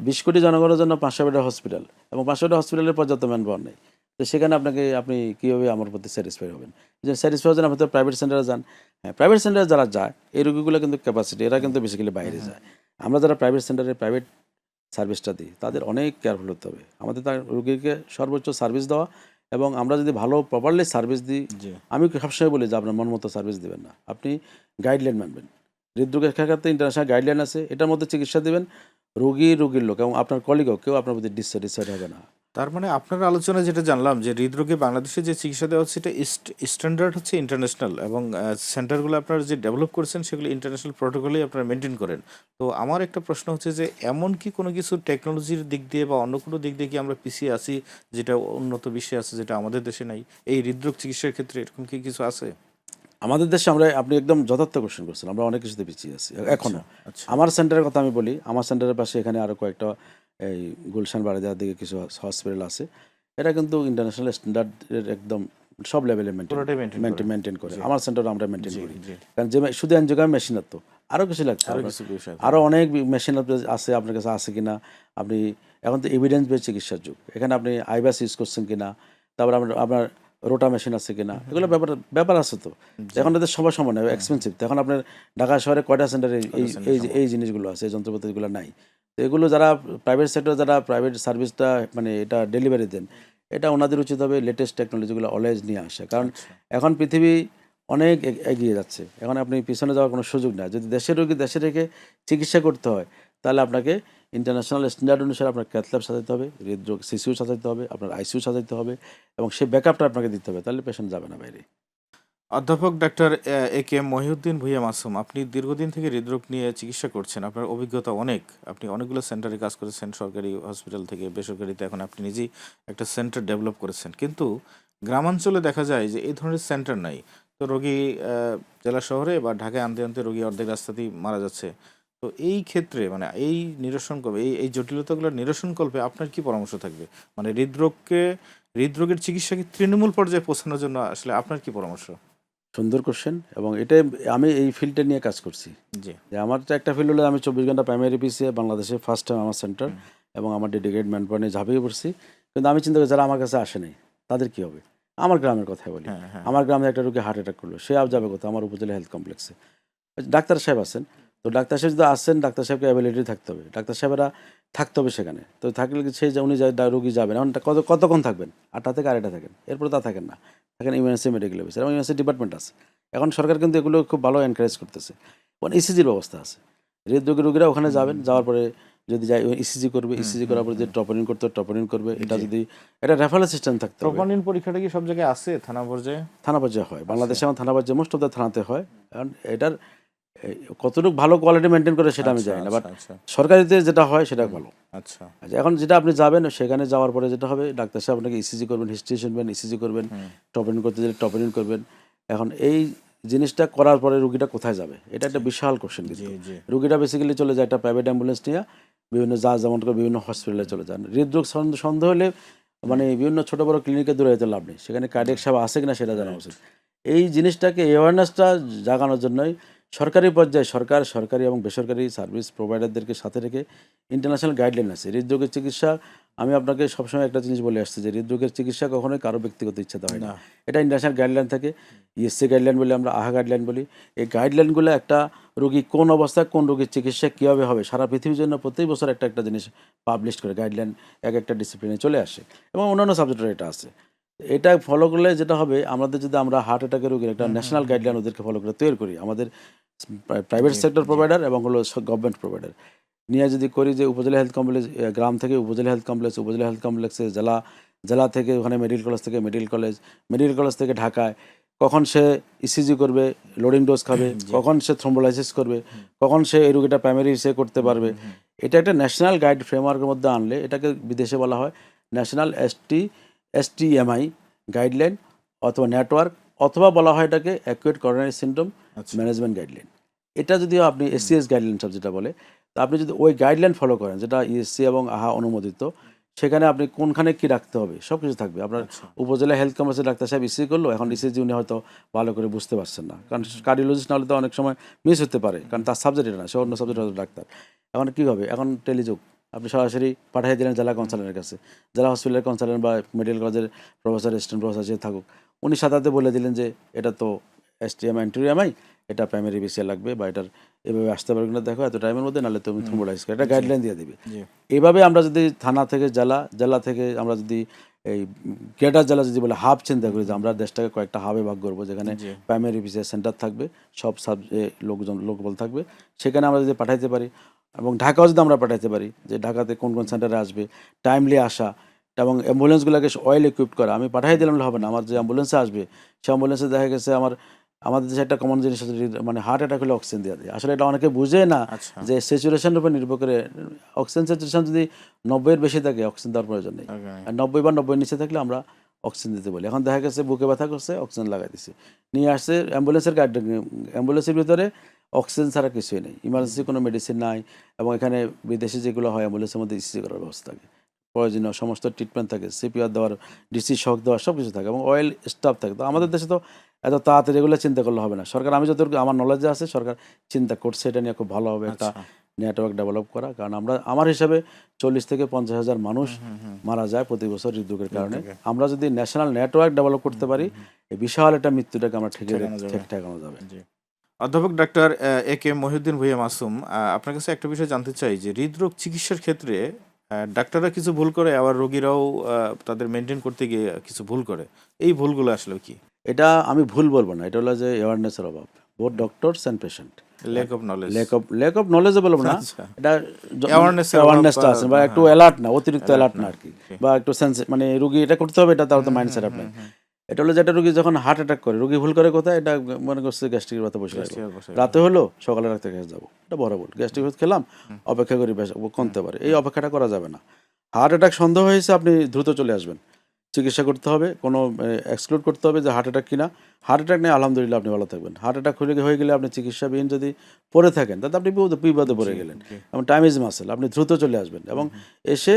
20 কোটি জনগণের জন্য 500 বেডের হসপিটাল, এবং 500 বেডের হসপিটালের পর্যাপ্ত ম্যান পাওয়ার নেই। তো সেখানে আপনি কীভাবে আমার প্রতি স্যাটিসফাই হবেন? যে স্যাটিসফাই হচ্ছেন, আপনি তো প্রাইভেট সেন্টারে যান। হ্যাঁ, প্রাইভেট সেন্টারে যারা যায় এই রোগীগুলো কিন্তু ক্যাপাসিটি, এরা কিন্তু বেসিক্যালি বাইরে যায়। আমরা যারা প্রাইভেট সেন্টারে প্রাইভেট সার্ভিসটা দিই, তাদের অনেক কেয়ারফুল হতে হবে। আমাদের তার রোগীকে সর্বোচ্চ সার্ভিস দেওয়া, এবং আমরা যদি ভালো প্রপারলি সার্ভিস দিই, আমি সবসময় বলি যে আপনার মন মতো সার্ভিস দেবেন না, আপনি গাইডলাইন মানবেন। হৃদরোগের ক্ষেত্রে ইন্টারন্যাশনাল গাইডলাইন আছে, এটার মধ্যে চিকিৎসা দেবেন। রোগীর লোক এবং আপনার কলিগও কেউ আপনার প্রতি ডিসস্যাটিসফাইড হবে না। তার মানে আপনার আলোচনায় যেটা জানলাম যে হৃদরোগে বাংলাদেশে যে চিকিৎসা দেওয়া হচ্ছে এটা স্ট্যান্ডার্ড হচ্ছে ইন্টারন্যাশনাল, এবং সেন্টারগুলো আপনারা যে ডেভেলপ করেছেন সেগুলো ইন্টারন্যাশনাল প্রোটোকলেই আপনারা মেনটেন করেন। তো আমার একটা প্রশ্ন হচ্ছে যে এমন কি কোনো কিছু টেকনোলজির দিক দিয়ে বা অন্য কোনো দিক দিয়ে কি আমরা পিছিয়ে আছি যেটা উন্নত বিশ্বে আছে, যেটা আমাদের দেশে নাই? এই হৃদরোগ চিকিৎসার ক্ষেত্রে এরকম কি কিছু আছে? আমাদের দেশে আপনি একদম যথার্থ কোশ্চেন করছেন, আমরা অনেক কিছুতে পিছিয়ে আছি আচ্ছা, এখনো। আচ্ছা। আমার সেন্টারের কথা আমি বলি, আমার সেন্টারের পাশে এখানে আরও কয়েকটা এই গুলশান বারিদার দিকে কিছু হসপিটাল আছে, এটা কিন্তু ইন্টারন্যাশনাল স্ট্যান্ডার্ডের একদম সব লেভেলে পুরোটাই মেনটেন করে। মেনটেন করে। জি, আমার সেন্টার আমরা মেনটেন জি, করি, জি। কারণ যে শুধু অ্যানজিওগ্রাম মেশিনের তো আরও কিছু লাগছে, আরো কিছু বিষয় আরও থাকে। অনেক মেশিন আছে আপনার কাছে আছে কিনা, আপনি এখন তো এভিডেন্স বেস চিকিৎসার যুগ, এখানে আপনি আইবাস ইউজ করছেন কিনা, তারপর আপনার রোটা মেশিন আছে কিনা, এগুলো ব্যাপার আছে তো। জি। এখন এদের সবার সমান এক্সপেন্সিভ, এখন আপনার ঢাকা শহরে কয়টা সেন্টারে এই কয়টা সেন্টার এই সম্ভব? এই জিনিসগুলো আছে, এই যন্ত্রপাতিগুলো নাই। তো এগুলো যারা প্রাইভেট সেক্টর, যারা প্রাইভেট সার্ভিসটা মানে এটা ডেলিভারি দেন, এটা ওনাদের উচিত হবে লেটেস্ট টেকনোলজিগুলো অলওয়েজ নিয়ে আসা, কারণ আচ্ছা। এখন পৃথিবী অনেক এগিয়ে যাচ্ছে, এখন আপনি পিছনে যাওয়ার কোনো সুযোগ নাই। যদি দেশের রোগী দেশে রেখে চিকিৎসা করতে হয়, তাহলে আপনাকে ইন্টারন্যাশনাল স্ট্যান্ডার্ড অনুসারে আপনার ক্যাথল্যাব সাজাতে হবে, হৃদরোগ সিসিউ সাজাতে হবে, আপনার আইসিইউ সাজাতে হবে, এবং সেই ব্যাকআপটা আপনাকে দিতে হবে, তাহলে পেশেন্ট যাবে না বাইরে। অধ্যাপক ডাক্তার এ কে মহিউদ্দিন ভূঁইয়া মাসুম, আপনি দীর্ঘদিন থেকে হৃদরোগ নিয়ে চিকিৎসা করছেন, আপনার অভিজ্ঞতা অনেক, আপনি অনেকগুলো সেন্টারে কাজ করেছেন, সরকারি হসপিটাল থেকে বেসরকারিতে, এখন আপনি নিজেই একটা সেন্টার ডেভেলপ করেছেন। কিন্তু গ্রামাঞ্চলে দেখা যায় যে এই ধরনের সেন্টার নাই। তো রোগী জেলা শহরে বা ঢাকায় আনতে আনতে রোগী অর্ধেক রাস্তাতেই মারা যাচ্ছে। তো এই ক্ষেত্রে মানে এই নিরসন করবে, এই জটিলতাগুলো নিরসন করবে আপনার কি পরামর্শ থাকবে? মানে হৃদরোগের চিকিৎসাকে তৃণমূল পর্যায়ে পৌঁছানোর জন্য আসলে আপনার কি পরামর্শ? সুন্দর কোশ্চেন, এবং এটাই আমি এই ফিল্ডটা নিয়ে কাজ করছি। জি। যে আমার তো একটা ফিল্ড হলো, আমি 24 ঘন্টা প্রাইমারি পিসে বাংলাদেশে ফার্স্ট টাইম আমার সেন্টার, হুম। এবং আমার ডেডিকেটেড ম্যান পাওয়ার নিয়ে ঝাঁপিয়ে পড়ছি। কিন্তু আমি চিন্তা করি যারা আমার কাছে আসে নাই তাদের কী হবে। আমার গ্রামের কথাই বলি, হ্যাঁ, হ্যাঁ। আমার গ্রামে একটা রোগী হার্ট অ্যাটাক করলো, সে আর যাবে কোথাও? আমার উপজেলা হেলথ কমপ্লেক্সে ডাক্তার সাহেব আছেন। তো ডাক্তার সাহেব যদি আসেন, ডাক্তার সাহেবকে অ্যাভেলেবিলিটি থাকতে হবে, ডাক্তার সাহেবেরা থাকতে হবে সেখানে। তো থাকলে কি সেই যে উনি রোগী যাবেন, এখন কতক্ষণ থাকবেন? 8টা থেকে 2:30 থাকেন, এরপরে তা থাকেন না, থাকেন ইমার্জেন্সি মেডিকেল অফিসার, এবং ইমার্জেন্সি ডিপার্টমেন্ট আছে। এখন সরকার কিন্তু এগুলো খুব ভালো এনকারেজ করতেছে। এখন ইসিজির ব্যবস্থা আছে, হৃদরোগী রোগীরা ওখানে যাবেন, যাওয়ার পরে যদি যাই ইসিজি করবে, ইসিজি করার পরে যদি টপনিন করতে হয় টপনিন করবে, এটা জি। যদি এটা রেফারেল সিস্টেম থাকতে হবে। প্রোপানিন পরীক্ষাটা কি সব জায়গায় আছে থানা পর্যায়ে? থানা পর্যায়ে হয় বাংলাদেশে, আমার থানা পর্যায়ে মোস্ট অফ দ্য থানাতে হয়। কারণ এটার কতটুকু ভালো কোয়ালিটি মেনটেন করে সেটা আমি আচ্ছা, জানি না, আচ্ছা, বাট আচ্ছা, সরকারিতে যেটা হয় সেটা ভালো। আচ্ছা। আচ্ছা, এখন যেটা আপনি যাবেন, সেখানে যাওয়ার পরে যেটা হবে, ডাক্তার সাহেব আপনাকে ইসিজি করবেন, হিস্ট্রি শুনবেন, ইসিজি করবেন, হুম। টপনিন করতে গেলে টপনিন করবেন। এখন এই জিনিসটা করার পরে রুগীটা কোথায় যাবে, এটা একটা বিশাল কোশ্চেন। জি, কিন্তু জি। রুগীটা বেসিক্যালি চলে যায় একটা প্রাইভেট অ্যাম্বুলেন্স নিয়ে, বিভিন্ন যেমন করে বিভিন্ন হসপিটালে চলে যান। হৃদরোগ সন্দেহ হলে মানে বিভিন্ন ছোট বড় ক্লিনিকে দূরে যেতে লাভ নেই, সেখানে কার্ডিয়াক সেবা আছে কিনা সেটা জানা রাইট। উচিত। এই জিনিসটাকে অ্যাওয়ারনেসটা জাগানোর জন্যই সরকারি পর্যায়ে সরকারি এবং বেসরকারি সার্ভিস প্রোভাইডারদেরকে সাথে রেখে ইন্টারন্যাশনাল গাইডলাইন আছে হৃদরোগের চিকিৎসা। আমি আপনাকে সবসময় একটা জিনিস বলে আসছি যে হৃদরোগের চিকিৎসা কখনোই কারো ব্যক্তিগত ইচ্ছাতে হয় না, না। এটা ইন্টারন্যাশনাল গাইডলাইন থাকে। ইএসসি গাইডলাইন বলি আমরা, আহা গাইডলাইন বলি। এই গাইডলাইনগুলো একটা রোগী কোন অবস্থায় কোন রোগীর চিকিৎসা কীভাবে হবে সারা পৃথিবীর জন্য প্রতি বছর একটা একটা জিনিস পাবলিশ করে, গাইডলাইন এক একটা ডিসিপ্লিনে চলে আসে, এবং অন্যান্য সাবজেক্টের এটা আছে। এটা ফলো করলে যেটা হবে, আমরা হার্ট অ্যাটাকের রোগীর একটা ন্যাশনাল গাইডলাইন ওদেরকে ফলো করে তৈরি করি, আমাদের প্রাইভেট জি, সেক্টর জি। প্রোভাইডার এবং হলো গভর্নমেন্ট প্রোভাইডার নিয়ে যদি করি, যে উপজেলা হেলথ কমপ্লেক্স, গ্রাম থেকে উপজেলা হেলথ কমপ্লেক্স, উপজেলা হেলথ কমপ্লেক্সে জেলা, জেলা থেকে ওখানে মেডিকেল কলেজ থেকে মেডিকেল কলেজ, মেডিকেল কলেজ থেকে ঢাকায়, কখন সে ইসিজি করবে, লোডিং ডোজ খাবে, জি। কখন সে থ্রোম্বোলাইসিস করবে, কখন সে এই রোগীটা প্রাইমারি সে করতে পারবে, এটা একটা ন্যাশনাল গাইড ফ্রেমওয়ার্কের মধ্যে আনলে, এটাকে বিদেশে বলা হয় ন্যাশনাল এসটিএমআই গাইডলাইন অথবা নেটওয়ার্ক, অথবা বলা হয় এটাকে অ্যাকুয়েট করোনারি সিনড্রোম আচ্ছা। Management guideline. এটা যদিও আপনি এসসিএস গাইডলাইন সব যেটা বলে, তো আপনি যদি ওই গাইডলাইন ফলো করেন, যেটা ইএসসি এবং আহা অনুমোদিত, সেখানে আপনি কোনখানে কি রাখতে হবে সব কিছু থাকবে। আপনার আচ্ছা। উপজেলা হেলথ কমার্সের ডাক্তার সাহেব ইসিজি করলো, এখন ইসিজি উনি হয়তো ভালো করে বুঝতে পারছেন না, কারণ কার্ডিওলজিস্ট না হলে তো অনেক সময় মিস হতে পারে, কারণ তার সাবজেক্ট এটা না, সে অন্য সাবজেক্ট হয়তো ডাক্তার। এখন কী হবে, এখন টেলিযোগ, আপনি সরাসরি পাঠিয়ে দিলেন জেলা কনসালেন্টের কাছে, জেলা হসপিটালের কনসালেন্ট বা মেডিকেল কলেজের প্রফেসর, অ্যাসিস্ট্যান্ট প্রফেসর যে থাকুক, উনি সাথে বলে দিলেন যে এটা তো এসটিএমআই এন্ট্রিএমআই, এটা প্রাইমারি বিসিএ লাগবে, বা এটার এভাবে আসতে পারবে কিনা দেখো এত টাইমের মধ্যে, নাহলে তুমি থ্রোম্বোলাইজ করে, এটা গাইডলাইন দিয়ে দিবে। জি। এইভাবে আমরা যদি থানা থেকে জেলা, জেলা থেকে আমরা যদি এই গ্রেটার জেলা যদি বলে হাব চিন্তা করি, যে আমরা দেশটাকে কয়েকটা হাবে ভাগ করবো, যেখানে জি। প্রাইমারি বিসিএস সেন্টার থাকবে, সব লোকবল থাকবে, সেখানে আমরা যদি পাঠাইতে পারি, এবং ঢাকাও যদি আমরা পাঠাইতে পারি, যে ঢাকাতে কোন কোন সেন্টারে আসবে, টাইমলি আসা, এবং অ্যাম্বুলেন্সগুলোকে অয়েল ইকুইপড করা। আমি পাঠিয়ে দিলাম হবে না, আমার যে অ্যাম্বুলেন্সে আসবে সে অ্যাম্বুলেন্সে দেখা গেছে আমাদের দেশে একটা কমন জিনিস আছে, মানে হার্ট অ্যাটাক হলে অক্সিজেন দেওয়া দেয়। আসলে এটা অনেকে বুঝে না আচ্ছা, যে স্যাচুরেশনের উপর নির্ভর করে অক্সিজেন স্যাচুরেশন যদি 90-এর বেশি থাকে অক্সিজেন দেওয়ার প্রয়োজন নেই, okay, আর 90 বা 90-এর নিচে থাকলে আমরা অক্সিজেন দিতে বলি। এখন দেখা গেছে বুকে ব্যথা করছে, অক্সিজেন লাগাই দিছি, নিয়ে আসছে অ্যাম্বুলেন্সের গাড়ি, অ্যাম্বুলেন্সের ভিতরে অক্সিজেন ছাড়া কিছুই নেই, ইমার্জেন্সি কোনো মেডিসিন নাই, এবং এখানে বিদেশে যেগুলো হয় অ্যাম্বুলেন্সের মধ্যে ইসিজি করার ব্যবস্থা থাকে, প্রয়োজনীয় সমস্ত ট্রিটমেন্ট থাকে, সিপিআর দেওয়ার, ডিসি শক দেওয়ার সব কিছু থাকে, এবং অয়েল স্টাফ থাকে। তো আমাদের দেশে তো এত তাড়াতাড়ি এগুলো চিন্তা করলে হবে না। সরকার, আমি যতটুকু আমার নলেজে আছে, সরকার চিন্তা করছে এটা নিয়ে খুব ভালোভাবে একটা আচ্ছা, নেটওয়ার্ক ডেভেলপ করা। কারণ আমার হিসাবে 40 থেকে 50 হাজার মানুষ মারা যায় প্রতি বছর হৃদরোগের কারণে। হৃদরোগে। আমরা যদি ন্যাশনাল নেটওয়ার্ক ডেভেলপ করতে পারি, এই বিশাল একটা মৃত্যুটাকে আমরা ঠেকানো যাবে। ঠেকানো যাবে। জি। অধ্যাপক ডাক্তার এ কে মহিউদ্দিন ভূঁইয়া মাসুম, আপনার কাছে একটা বিষয় জানতে চাই যে হৃদরোগ চিকিৎসার ক্ষেত্রে ডাক্তাররা কিছু ভুল করে, আবার রোগীরাও তাদের মেনটেন করতে গিয়ে কিছু ভুল করে। এই ভুলগুলো আসলে কি? এটা আমি ভুল বলবো না, এটা হলো যে অ্যাওয়ারনেসের অভাব, both doctors and patient. Lack of knowledge. Lack of নলেজে বলবো না, আচ্ছা। এটা Awareness-এর অভাব অ্যাওয়ারনেসটা বা- আছে, বা একটু হ্যাঁ। অ্যালার্ট না, অতিরিক্ত Alert অ্যালার্ট না। না আর কি, Okay. বা একটু সেন্স, মানে রুগী এটা করতে হবে, এটা তার তো মাইন্ড সেট আপ নাই। এটা হলো যেটা রুগী যখন হার্ট অ্যাটাক করে, রুগী ভুল করে কোথায়, এটা মনে করছে গ্যাস্ট্রিকের ব্যথা বসে গেল, Gastric বসে রাতে হলো সকালে ডাক্তার কাছে যাবো, এটা বড় ভুল। গ্যাস্ট্রিক ওষুধ খেলাম, অপেক্ষা করি বেশ কমতে পারে, এই অপেক্ষাটা করা যাবে না। হার্ট অ্যাটাক সন্দেহ হয়েছে, আপনি দ্রুত চলে আসবেন, চিকিৎসা করতে হবে, কোনো এক্সক্লুড করতে হবে যে হার্ট অ্যাটাক কিনা। হার্ট অ্যাটাক নেই, আলহামদুলিল্লাহ আপনি ভালো থাকবেন। হার্ট অ্যাটাক হয়ে গেলে আপনি চিকিৎসাবিহীন যদি পড়ে থাকেন, তাতে আপনি বিপদে পড়ে গেলেন। জি। এবং টাইম ইজ মাসেল, আপনি দ্রুত চলে আসবেন, এবং এসে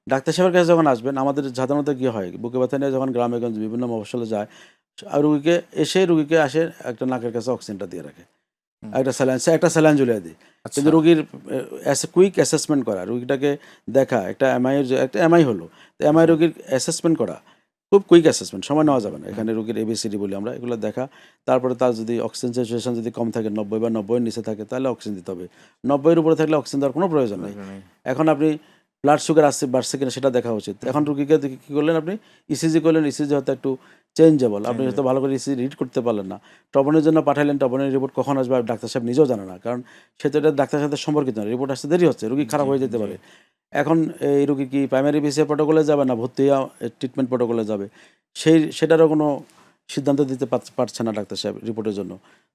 ডাক্তার সাহেবের কাছে যখন আসবেন, আমাদের সাধারণত কী হয়, বুকে ব্যথা নিয়ে যখন গ্রামে গঞ্জে বিভিন্ন মফস্বলে যায়, আর রুগীকে আসে একটা নাকের কাছে অক্সিজেনটা দিয়ে রাখে, একটা স্যালাইন ঝুলিয়ে দিই। আচ্ছা। কিন্তু রুগীর কুইক অ্যাসেসমেন্ট করা, রুগীটাকে দেখা, একটা এমআই হলো, তো এমআই রুগীর অ্যাসেসমেন্ট করা, খুব কুইক অ্যাসেসমেন্ট, সময় নেওয়া যাবে না। এখানে রুগীর এবিসিডি বলি আমরা, এগুলো দেখা। তারপরে তার যদি অক্সিজেন স্যাচুরেশন যদি কম থাকে, 90 বা 90-এর নিচে থাকে, তাহলে অক্সিজেন দিতে হবে। 90-এর উপরে থাকলে অক্সিজেন দেওয়ার কোনো প্রয়োজন নেই। এখন আপনি ব্লাড সুগার বাড়ছে কিনা সেটা দেখা উচিত। এখন রুগীকে কী করলেন, আপনি ইসিজি করলেন, ইসিজি হয়তো একটু চেঞ্জেবল, আপনি হয়তো ভালো করে ইসিজি রিড করতে পারলেন না, টপনের জন্য পাঠালেন, টপনের রিপোর্ট কখন আসবে ডাক্তার সাহেব নিজেও জানে না, কারণ সে তো এটা ডাক্তার সাথে সম্পর্কিত না, রিপোর্ট আসতে দেরি হচ্ছে, রুগী খারাপ হয়ে যেতে পারে। এখন এই রুগী কি প্রাইমারি বিসিএ প্রোটোকলে যাবে না ভর্তি ট্রিটমেন্ট প্রোটোকলে যাবে, সেটারও কোনো সিদ্ধান্ত দিতে পারছে না ডাক্তার সাহেব রিপোর্টের জন্য।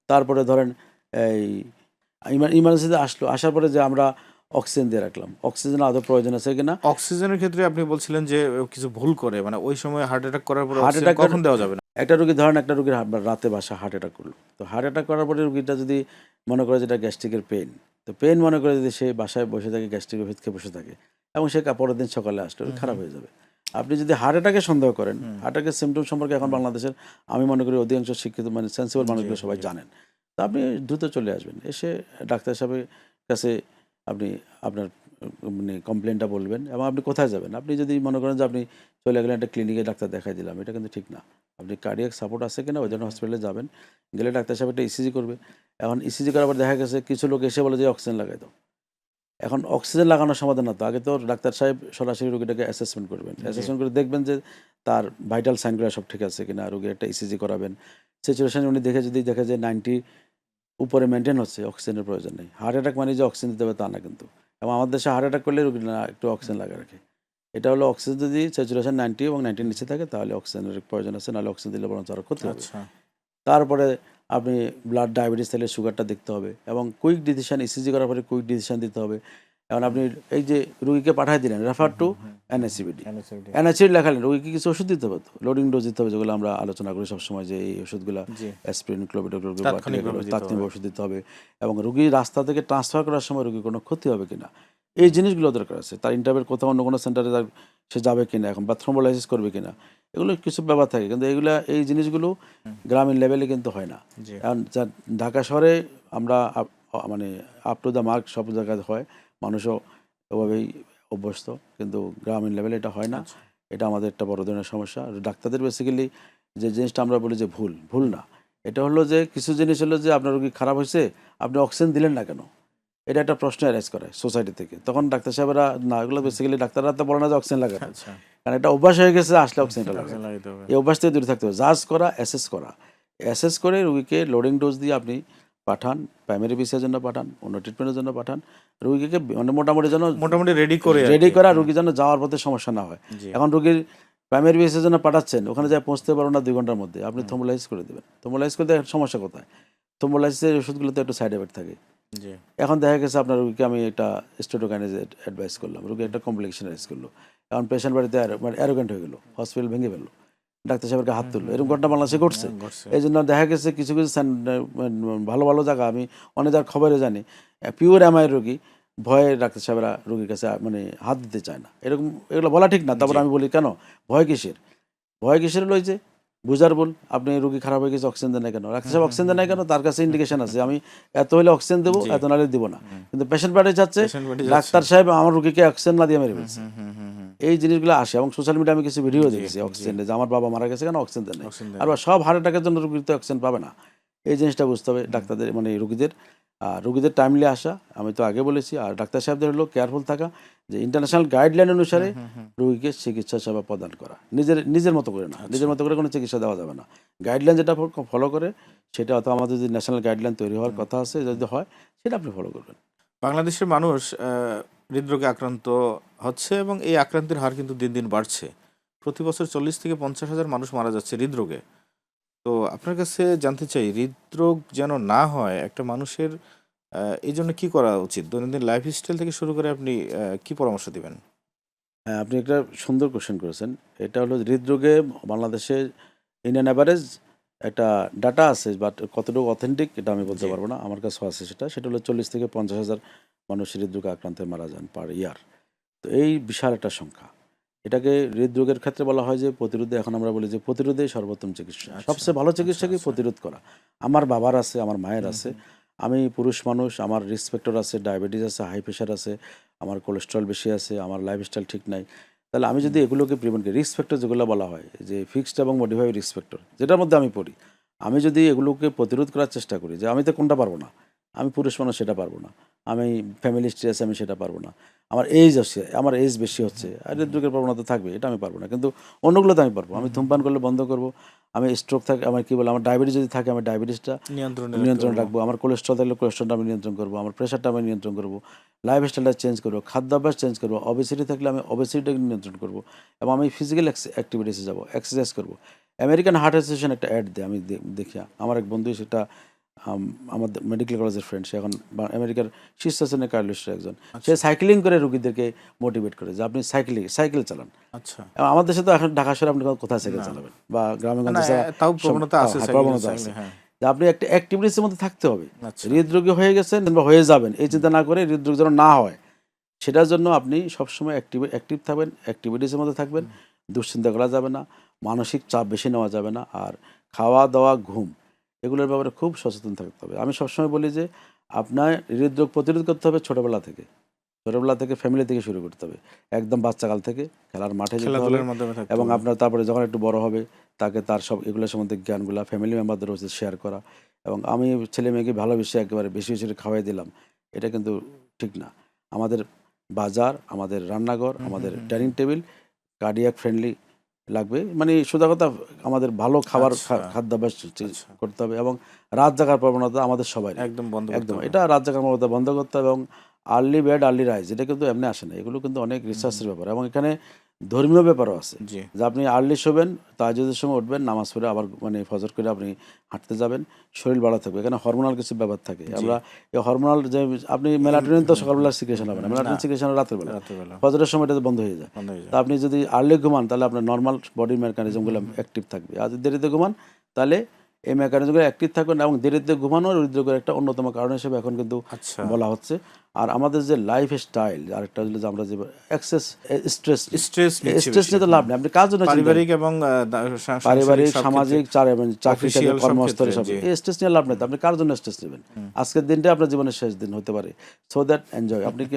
তারপরে ধরেন এই ইমার্জেন্সিতে আসার পরে যে আমরা অক্সিজেন দিয়ে রাখলাম, অক্সিজেন আদৌ প্রয়োজন আছে কিনা। অক্সিজেনের ক্ষেত্রে আপনি বলছিলেন যে কিছু ভুল করে, মানে ওই সময় হার্ট অ্যাটাক করার পরে হার্ট অক্সিজেন অ্যাটাক কখন দেওয়া যাবে না? একটা রুগীর রাতে বাসা হার্ট অ্যাটাক করলো, তো হার্ট অ্যাটাক করার পরে রুগীটা যদি মনে করে যেটা গ্যাস্ট্রিকের পেন, তো পেন মনে করে যদি সে বাসায় বসে থাকে, গ্যাস্ট্রিক ওষুধ খেয়ে বসে থাকে, এবং সে পরের দিন সকালে আসলে খারাপ হয়ে যাবে। আপনি যদি হার্ট অ্যাটাকে সন্দেহ করেন, হার্ট অ্যাটাকের সিমটম সম্পর্কে এখন বাংলাদেশের আমি মনে করি অধিকাংশ শিক্ষিত, মানে সেন্সিবল মানুষগুলো সবাই জানেন। তো আপনি দ্রুত চলে আসবেন, এসে ডাক্তার সাহেবের কাছে আপনি আপনার মানে কমপ্লেনটা বলবেন, এবং আপনি কোথায় যাবেন। আপনি যদি মনে করেন যে আপনি চলে গেলেন একটা ক্লিনিকে ডাক্তার দেখাই দিলাম, এটা কিন্তু ঠিক না। আপনি কার্ডিয়াক সাপোর্ট আছে কিনা ওই জন্য হসপিটালে যাবেন, গেলে ডাক্তার সাহেব একটা ইসিজি করবে। এখন ইসিজি করার পর দেখা গেছে কিছু লোক এসে বলে যে অক্সিজেন লাগাই দাও। এখন অক্সিজেন লাগানোর সমাধান না, তো আগে তো ডাক্তার সাহেব সরাসরি রোগীটাকে অ্যাসেসমেন্ট করবেন, অ্যাসেসমেন্ট করে দেখবেন যে তার ভাইটাল সাইনগুলো সব ঠিক আছে কিনা, রোগীর একটা ইসিজি করাবেন, সিচুয়েশন উনি যদি দেখে যে 90 উপরে মেনটেন হচ্ছে, অক্সিজেনের প্রয়োজন নেই। হার্ট অ্যাটাক মানে যে অক্সিজেন দিতে হবে তা না কিন্তু, এবং আমাদের দেশে হার্ট অ্যাটাক করলে রোগী না একটু অক্সিজেন লাগা রাখে। এটা হলো অক্সিজেন যদি স্যাচুরেশন 90 এবং 90 নিচে থাকে, তাহলে অক্সিজেনের প্রয়োজন আছে, নাহলে অক্সিজেন দিলে বরঞ্চ আরও ক্ষতি হবে। আচ্ছা। তারপরে আপনি ব্লাড ডায়াবেটিস থাকলে সুগারটা দেখতে হবে, এবং কুইক ডিসিশন, ইসিজি করার পরে কুইক ডিসিশন দিতে হবে। এখন আপনি এই যে রুগীকে পাঠিয়ে দিলেন, রেফার টু এনএসিবিডি, এনএসিবিডি লেখালেন, রুগীকে কিছু ওষুধ দিতে হবে, তো লোডিং ডোজ দিতে হবে, যেগুলো আমরা আলোচনা করি সবসময়, যে এই ওষুধগুলো জি। অ্যাসপিরিন, ক্লোবিডোগ্রাল, তাৎক্ষণিকভাবে দিতে তাৎক্ষণিক হবে। ওষুধ দিতে হবে, এবং রুগী রাস্তা থেকে ট্রান্সফার করার সময় রুগীর কোনো ক্ষতি হবে কিনা, এই জিনিসগুলো দরকার আছে। তার ইন্টারভিউ কোথাও অন্য কোনো সেন্টারে সে যাবে কিনা, এখন বা থ্রোম্বোলাইসিস করবে কিনা, এগুলো কিছু ব্যাপার থাকে, কিন্তু এই জিনিসগুলো গ্রামীণ লেভেলে কিন্তু হয় না। জি। এখন ঢাকা শহরে আমরা মানে আপ টু দ্য মার্ক সব জায়গায় হয়, মানুষও ওভাবেই অভ্যস্ত, কিন্তু গ্রামীণ লেভেলে এটা হয় না। এটা আমাদের একটা বড় ধরনের সমস্যা। আর ডাক্তারদের বেসিক্যালি যে জিনিসটা আমরা বলি যে ভুল না, এটা হলো যে কিছু জিনিস হলো যে আপনার রোগী খারাপ হয়েছে, আপনি অক্সিজেন দিলেন না কেন, এটা একটা প্রশ্ন অ্যারাইজ করে সোসাইটি থেকে। তখন ডাক্তার সাহেবরা না, এগুলো বেসিক্যালি ডাক্তাররা তো বলে না যে অক্সিজেন লাগাতে, আচ্ছা। কারণ এটা অভ্যাস হয়ে গেছে, আসলে অক্সিজেনটা লাগাতে। অক্সিজেন লাগাতে হবে। এই অভ্যাস থেকে দূরে থাকতে হবে। জাজ করা, অ্যাসেস করে রুগীকে লোডিং ডোজ দিয়ে আপনি পাঠান, প্রাইমারি ভিসার জন্য পাঠান, অন্য ট্রিটমেন্টের জন্য পাঠান, রোগীকে মানে মোটামুটি যেন মোটামুটি রেডি করে আর রেডি কি। করা, রোগী যেন যাওয়ার পথে সমস্যা না হয়। জি। এখন রোগীর প্রাইমারি ভিসার জন্য পাঠাচ্ছেন, ওখানে যায় পৌঁছতে পারো না 2 ঘন্টার মধ্যে, আপনি থ্রোম্বোলাইসিস করে দেবেন। থ্রোম্বোলাইসিস করতে সমস্যা কোথায়? থ্রোম্বোলাইসিসের ওষুধগুলোতে একটু সাইড এফেক্ট থাকে। জি। এখন দেখা গেছে আপনার রোগীকে আমি একটা স্টেটোকাইনেজ অ্যাডভাইস করলাম, রোগী একটা কমপ্লিকেশন অ্যাডভাইস করলো, এখন পেশেন্ট বাড়িতে মানে অ্যারোগেন্ট হয়ে গেলো, হসপিটাল ভেঙে ফেললো, ডাক্তার সাহেবকে হাত তুললো, এরকম ঘটনা বাংলাদেশে ঘটছে। হ্যাঁ, ঘটছে। এই জন্য দেখা গেছে কিছু কিছু ভালো ভালো জায়গা আমি অনেক যার খবরে জানি, পিওর এমআইয়ের রোগী ভয়ে ডাক্তার সাহেবরা রোগীর কাছে মানে হাত দিতে চায় না, এরকম এগুলো বলা ঠিক না। তারপর জি। আমি বলি কেন ভয় কিসের? ভয় কিসের হলো, এই যে বুঝার বল, আপনি রোগী খারাপ হয়ে গেছে অক্সিজেন দেন না কেন, ডাক্তার সাহেব অক্সিজেন দেন না কেন, তার কাছে ইন্ডিকেশন আছে আমি এত হলে অক্সিজেন দেবো, জি। এত নাহলে দিব না। কিন্তু পেশেন্ট পাঠিয়ে যাচ্ছে পেশেন্ট বেডে যাচ্ছে। ডাক্তার সাহেব আমার রোগীকে অক্সিজেন না দিয়ে মেরে ফেলছে। হুম, হুম, হুম, হুম। এই জিনিসগুলো আসে, এবং সোশ্যাল মিডিয়া আমি কিছু ভিডিও জি, দেখেছি জি। অক্সিজেনে, যে আমার বাবা মারা গেছে কেন অক্সিজেন দেন নাই। অক্সিজেন দেন আর না। সব হার্ট অ্যাটাকের জন্য রোগীতে অক্সিজেন পাবে না, এই জিনিসটা বুঝতে হবে ডাক্তারদের, মানে রোগীদের। আর রোগীদের টাইমলি আসা, আমি তো আগে বলেছি। আর ডাক্তার সাহেবদের হলো কেয়ারফুল থাকা, যে ইন্টারন্যাশনাল গাইডলাইন অনুসারে রোগীকে চিকিৎসা সেবা প্রদান করা, নিজের মতো করে না, নিজের মতো করে কোনো চিকিৎসা দেওয়া যাবে না। গাইডলাইন যেটা ফলো করে সেটা, অথবা আমাদের যদি ন্যাশনাল গাইডলাইন তৈরি হওয়ার কথা আছে, যদি হয় সেটা আপনি ফলো করবেন। বাংলাদেশের মানুষ হৃদরোগে আক্রান্ত হচ্ছে এবং এই আক্রান্তের হার কিন্তু দিন দিন বাড়ছে। প্রতি বছর 40 থেকে 50,000 মানুষ মারা যাচ্ছে হৃদরোগে। তো আপনার কাছে জানতে চাই, হৃদরোগ যেন না হয় একটা মানুষের এই জন্য কি করা উচিত? দৈনন্দিন লাইফস্টাইল থেকে শুরু করে আপনি কি পরামর্শ দিবেন? হ্যাঁ, আপনি একটা সুন্দর কোশ্চেন করেছেন। এটা হলো হৃদরোগে বাংলাদেশে ইন্ডিয়ান অ্যাভারেজ একটা ডাটা আছে, বাট কতটুকু অথেন্টিক এটা আমি বলতে জি। পারবো না। আমার কাছেও আছে সেটা। সেটা হলো 40 থেকে 50,000 মানুষ হৃদরোগে আক্রান্তে মারা যান পার ইয়ার। তো এই বিশাল একটা সংখ্যা। এটাকে হৃদরোগের ক্ষেত্রে বলা হয় যে প্রতিরোধে, এখন আমরা বলি যে প্রতিরোধেই সর্বোত্তম চিকিৎসা। আচ্ছা, সবচেয়ে ভালো আচ্ছা, চিকিৎসা কি? আচ্ছা। প্রতিরোধ করা। আমার বাবার আছে, আমার মায়ের আছে। আমি পুরুষ মানুষ, আমার রিস্ক ফ্যাক্টর আছে, ডায়াবেটিস আছে, হাই প্রেশার আছে, আমার কোলেস্টেরল বেশি আছে, আমার লাইফস্টাইল ঠিক নাই। তাহলে আমি যদি এগুলোকে প্রিভেন্ট করি, রিস্ক ফ্যাক্টর যেগুলো বলা হয় যে ফিক্সড এবং মডিফাইড রিস্ক ফ্যাক্টর, যেটার মধ্যে আমি পড়ি, আমি যদি এগুলোকে প্রতিরোধ করার চেষ্টা করি, যে আমি তো কোনটা পারবো না, আমি পুরুষ মানুষ সেটা পারবো না, আমি ফ্যামিলি হিস্ট্রি আছে আমি সেটা পারবো না, আমার এজ আছে, আমার এজ বেশি হচ্ছে, আর হৃদরোগের প্রবণতা থাকবে, এটা আমি পারবো না। কিন্তু অন্যগুলো তো আমি পারবো। আমি ধূমপান করলে বন্ধ করবো, আমি স্ট্রোক থাকে, আমার কি বলে, আমার ডায়াবেটিস যদি থাকে আমি ডায়াবেটিসটা নিয়ন্ত্রণে নিয়ন্ত্রণে রাখতে রাখবো, আমার কোলেস্ট্রল থাকলে কোলেস্ট্রলটা আমি নিয়ন্ত্রণ করবো, আমার প্রেশারটা আমি নিয়ন্ত্রণ করবো, লাইফস্টাইলটা চেঞ্জ করবো, খাদ্যাভ্যাস চেঞ্জ করবো, অবেসিটি থাকলে আমি অবেসিটিটাকে নিয়ন্ত্রণ করবো, এবং আমি ফিজিক্যাল অ্যাক্টিভিটিসে যাবো, এক্সারসাইজ করবো। আমেরিকান হার্ট অ্যাসোসিয়েশন একটা অ্যাড দেয়, আমি দেখি, আমার এক বন্ধু সেটা আমাদের মেডিকেল কলেজের ফ্রেন্ড, সে এখন আমেরিকার শীর্ষস্থানীয় কার্ডিওলজিস্টের একজন। সে সাইক্লিং করে রোগীদেরকে মোটিভেট করে যে আপনি সাইকেল চালান। আচ্ছা। এবং আমাদের দেশে তো এখন ঢাকা শহরে আপনি কোথায় সাইকেল চালাবেন, বা গ্রামেগঞ্জে না, তাও প্রবণতা আছে সাইকেল প্রবণতা চালালে, আছে। হ্যাঁ। যে আপনি একটা অ্যাক্টিভিটিসের মধ্যে থাকতে হবে। আচ্ছা। হৃদরোগী হয়ে গেছেন বা হয়ে যাবেন এই চিন্তা না করে হৃদরোগ যেন না হয়, সেটার জন্য আপনি সবসময় অ্যাক্টিভ থাকবেন, অ্যাক্টিভিটিসের মধ্যে থাকবেন, দুশ্চিন্তা করা যাবে না, মানসিক চাপ বেশি নেওয়া যাবে না, আর খাওয়া দাওয়া, ঘুম, এগুলোর ব্যাপারে খুব সচেতন থাকতে হবে। আমি সবসময় বলি যে আপনার হৃদরোগ প্রতিরোধ করতে হবে ছোটোবেলা থেকে, ফ্যামিলি থেকে শুরু করতে হবে, একদম বাচ্চাকাল থেকে খেলার মাঠে যেতে হবে, খেলাধুলার মাধ্যমে থাকতে এবং হবে। আপনার তারপরে যখন একটু বড় হবে তাকে তার সব এগুলোর সম্বন্ধে জ্ঞানগুলা ফ্যামিলি মেম্বারদের হচ্ছে শেয়ার করা। এবং আমি ছেলে মেয়েকে ভালোবেসে একেবারে বেশি বেশি করে খাওয়াই দিলাম, এটা কিন্তু ঠিক না। আমাদের বাজার, আমাদের রান্নাঘর, আমাদের ডাইনিং টেবিল কার্ডিয়াক ফ্রেন্ডলি লাগবে, মানে সোজা কথা আমাদের ভালো খাবার আচ্ছা। খাদ্যাভ্যাস আচ্ছা। করতে হবে, এবং রাত জাগার প্রবণতা আমাদের সবাই একদম বন্ধ করতে একদম হবে। এটা রাত জাগার প্রবণতা বন্ধ করতে হবে। এবং আর্লি বেড আর্লি রাইজ, এটা কিন্তু এমনি আসে না, এগুলো কিন্তু অনেক রিসার্চের ব্যাপার, এবং এখানে ধর্মীয় ব্যাপারও আছে। জি। যে আপনি আর্লি শোবেন, তাহাজ্জুদের সময় উঠবেন, নামাজ পড়ে আবার মানে ফজর করে আপনি হাঁটতে যাবেন, শরীর ভালো থাকবে। এখানে হরমোনাল কিছু ব্যাপার থাকে, আমরা এই হরমোনাল যে আপনি মেলাটোনিন তো সকালবেলা সিক্রেশন হবে না, মেলাটোনিন সিক্রেশন রাতের বেলা, রাত্রেবেলা ফজরের সময় এটা বন্ধ হয়ে যায়। বন্ধ হয়ে তা যায়। আপনি যদি আর্লি ঘুমান তাহলে আপনার নর্মাল বডি মেকানিজমগুলো অ্যাক্টিভ থাকবে, আর যদি দেরিতে ঘুমান তাহলে এই মেকানিজমগুলো অ্যাক্টিভ থাকবে না, এবং দেরিতে ঘুমানোর হৃদরোগের একটা অন্যতম কারণ হিসেবে এখন কিন্তু আচ্ছা। বলা হচ্ছে। আর আমাদের যে লাইফ স্টাইল, আরেকটা হলো যে আমরা যে এক্সেস স্ট্রেস স্ট্রেস নিচ্ছে স্ট্রেস বেশি। নিয়ে তো লাভ নেই, আপনি কার জন্য চিন্তা পারিবারিক এবং পারিবারিক, সাংসারিক সব সামাজিক, চাকরি থেকে, অফিসিয়াল সব কর্মস্থলে ক্ষেত্রে, সব, জি। এই স্ট্রেস নিয়ে লাভ নেই। তো আপনি কার জন্য স্ট্রেস নেবেন? আজকের দিনটা আপনার জীবনের শেষ দিন হতে পারে, সো দ্যাট এনজয়, আপনি কি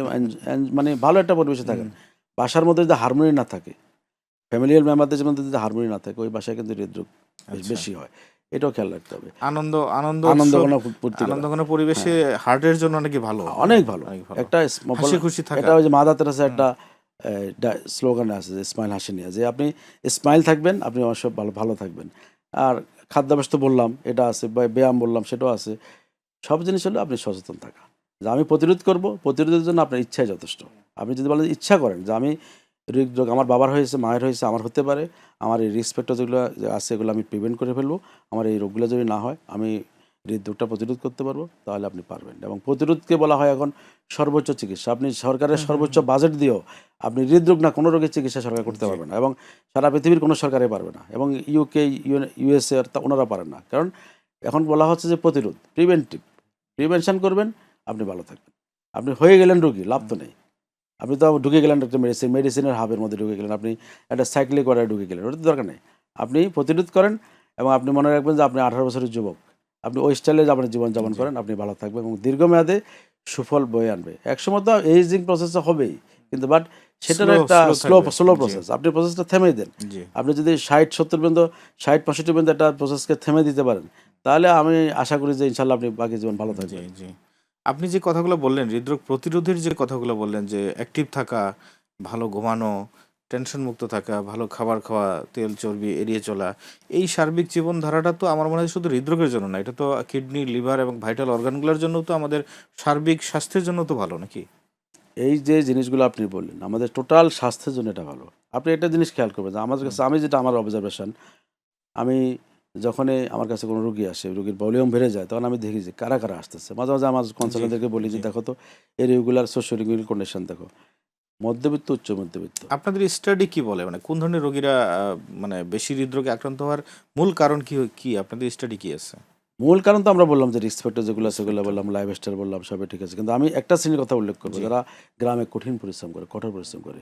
মানে ভালো একটা পরিবেশে থাকেন। বাসার মধ্যে যদি হারমোনি না থাকে, ফ্যামিলিয়াল মেম্বারদের মধ্যে যদি হারমোনি না থাকে, ওই বাসায় কিন্তু হৃদরোগ বেশি হয়, এটাও খেয়াল রাখতে হবে। আনন্দ আনন্দ আনন্দ উৎসব, কোনো পূর্তি করা আনন্দঘন পরিবেশে হার্টের জন্য নাকি ভালো, অনেক ভালো। অনেক ভালো। একটা হাসি খুশি থাকা। এটা ওই যে মাদাতের আছে একটা স্লোগান আছে যে স্মাইল হাসি নিয়ে, যে আপনি স্মাইল থাকবেন আপনি অবশ্য ভালো ভালো থাকবেন। আর খাদ্যাভ্যাস তো বললাম এটা আছে, ব্যায়াম বললাম সেটাও আছে, সব জিনিস হলো আপনি সচেতন থাকা, যে আমি প্রতিরোধ করব, প্রতিরোধের জন্য আপনার ইচ্ছাই যথেষ্ট। আপনি যদি বলেন ইচ্ছা করেন যে আমি হৃদরোগ আমার বাবার হয়েছে, মায়ের হয়েছে, আমার হতে পারে, আমার এই রিস্ক ফ্যাক্টর যেগুলো আছে এগুলো আমি প্রিভেন্ট করে ফেলবো, আমার এই রোগগুলো যদি না হয় আমি হৃদরোগটা প্রতিরোধ করতে পারবো, তাহলে আপনি পারবেন। এবং প্রতিরোধকে বলা হয় এখন সর্বোচ্চ চিকিৎসা। আপনি সরকারের সর্বোচ্চ বাজেট দিয়েও আপনি হৃদরোগ না কোনো রোগের চিকিৎসা সরকার করতে পারবে না, এবং সারা পৃথিবীর কোনো সরকারই পারবে না, এবং ইউকে ইউএসএ ওনারা পারেন না। কারণ এখন বলা হচ্ছে যে প্রতিরোধ, প্রিভেনশন করবেন, আপনি ভালো থাকবেন। আপনি হয়ে গেলেন রোগী, লাভ তো নেই। আপনি তো ঢুকে গেলেন একটা মেডিসিনের হাবের মধ্যে ঢুকে গেলেন, আপনি একটা সাইকেলে করে ঢুকে গেলেন, ওটা তো দরকার নেই। আপনি প্রতিরোধ করেন, এবং আপনি মনে রাখবেন যে আপনি 18 বছরের যুবক, আপনি ওই স্টাইলে আপনার জীবনযাপন করেন, আপনি ভালো থাকবেন এবং দীর্ঘমেয়াদে সুফল বয়ে আনবে। একসময় তো এইজিং প্রসেসটা হবেই, কিন্তু বাট সেটার একটা স্লো প্রসেস। আপনি প্রসেসটা থেমে দেন। আপনি যদি 60-70 পর্যন্ত, 60-65 পর্যন্ত একটা প্রসেসকে থেমে দিতে পারেন, তাহলে আমি আশা করি যে ইনশাল্লাহ আপনি বাকি জীবন ভালো থাকবেন। আপনি যে কথাগুলো বললেন, হৃদরোগ প্রতিরোধের যে কথাগুলো বললেন, যে অ্যাক্টিভ থাকা, ভালো ঘুমানো, টেনশন মুক্ত থাকা, ভালো খাবার খাওয়া, তেল চর্বি এড়িয়ে চলা, এই সার্বিক জীবনধারাটা তো আমার মনে হয় শুধু হৃদরোগের জন্য না, এটা তো কিডনি, লিভার এবং ভাইটাল অর্গানগুলোর জন্য তো, আমাদের সার্বিক স্বাস্থ্যের জন্য তো ভালো নাকি? এই যে জিনিসগুলো আপনি বললেন, আমাদের টোটাল স্বাস্থ্যের জন্য এটা ভালো। আপনি একটা জিনিস খেয়াল করবেন যে আমাদের কাছে, আমি যেটা আমার অবজারভেশন, আমি যখনই আমার কাছে কোনো রুগী আসে, রুগীর ভলিউম বেড়ে যায়, তখন আমি দেখি যে কারা কারা আসতেছে। মাঝে মাঝে আমার কনসালটেন্টদেরকে বলি যে দেখো তো এই রেগুলার সোশ্যাল কন্ডিশন দেখো, মধ্যবিত্ত, উচ্চ মধ্যবিত্ত। আপনাদের স্টাডি কি বলে, মানে কোন ধরনের রোগীরা মানে বেশি হৃদরোগে আক্রান্ত হওয়ার মূল কারণ কি, কি আপনাদের স্টাডি কি আছে? মূল কারণ তো আমরা বললাম যে রিস্ক ফ্যাক্টর যেগুলো আছে সেগুলো বললাম, লাইফস্টাইল বললাম, সবই ঠিক আছে। কিন্তু আমি একটা শ্রেণীর কথা উল্লেখ করবো, যারা গ্রামে কঠিন পরিশ্রম করে, কঠোর পরিশ্রম করে,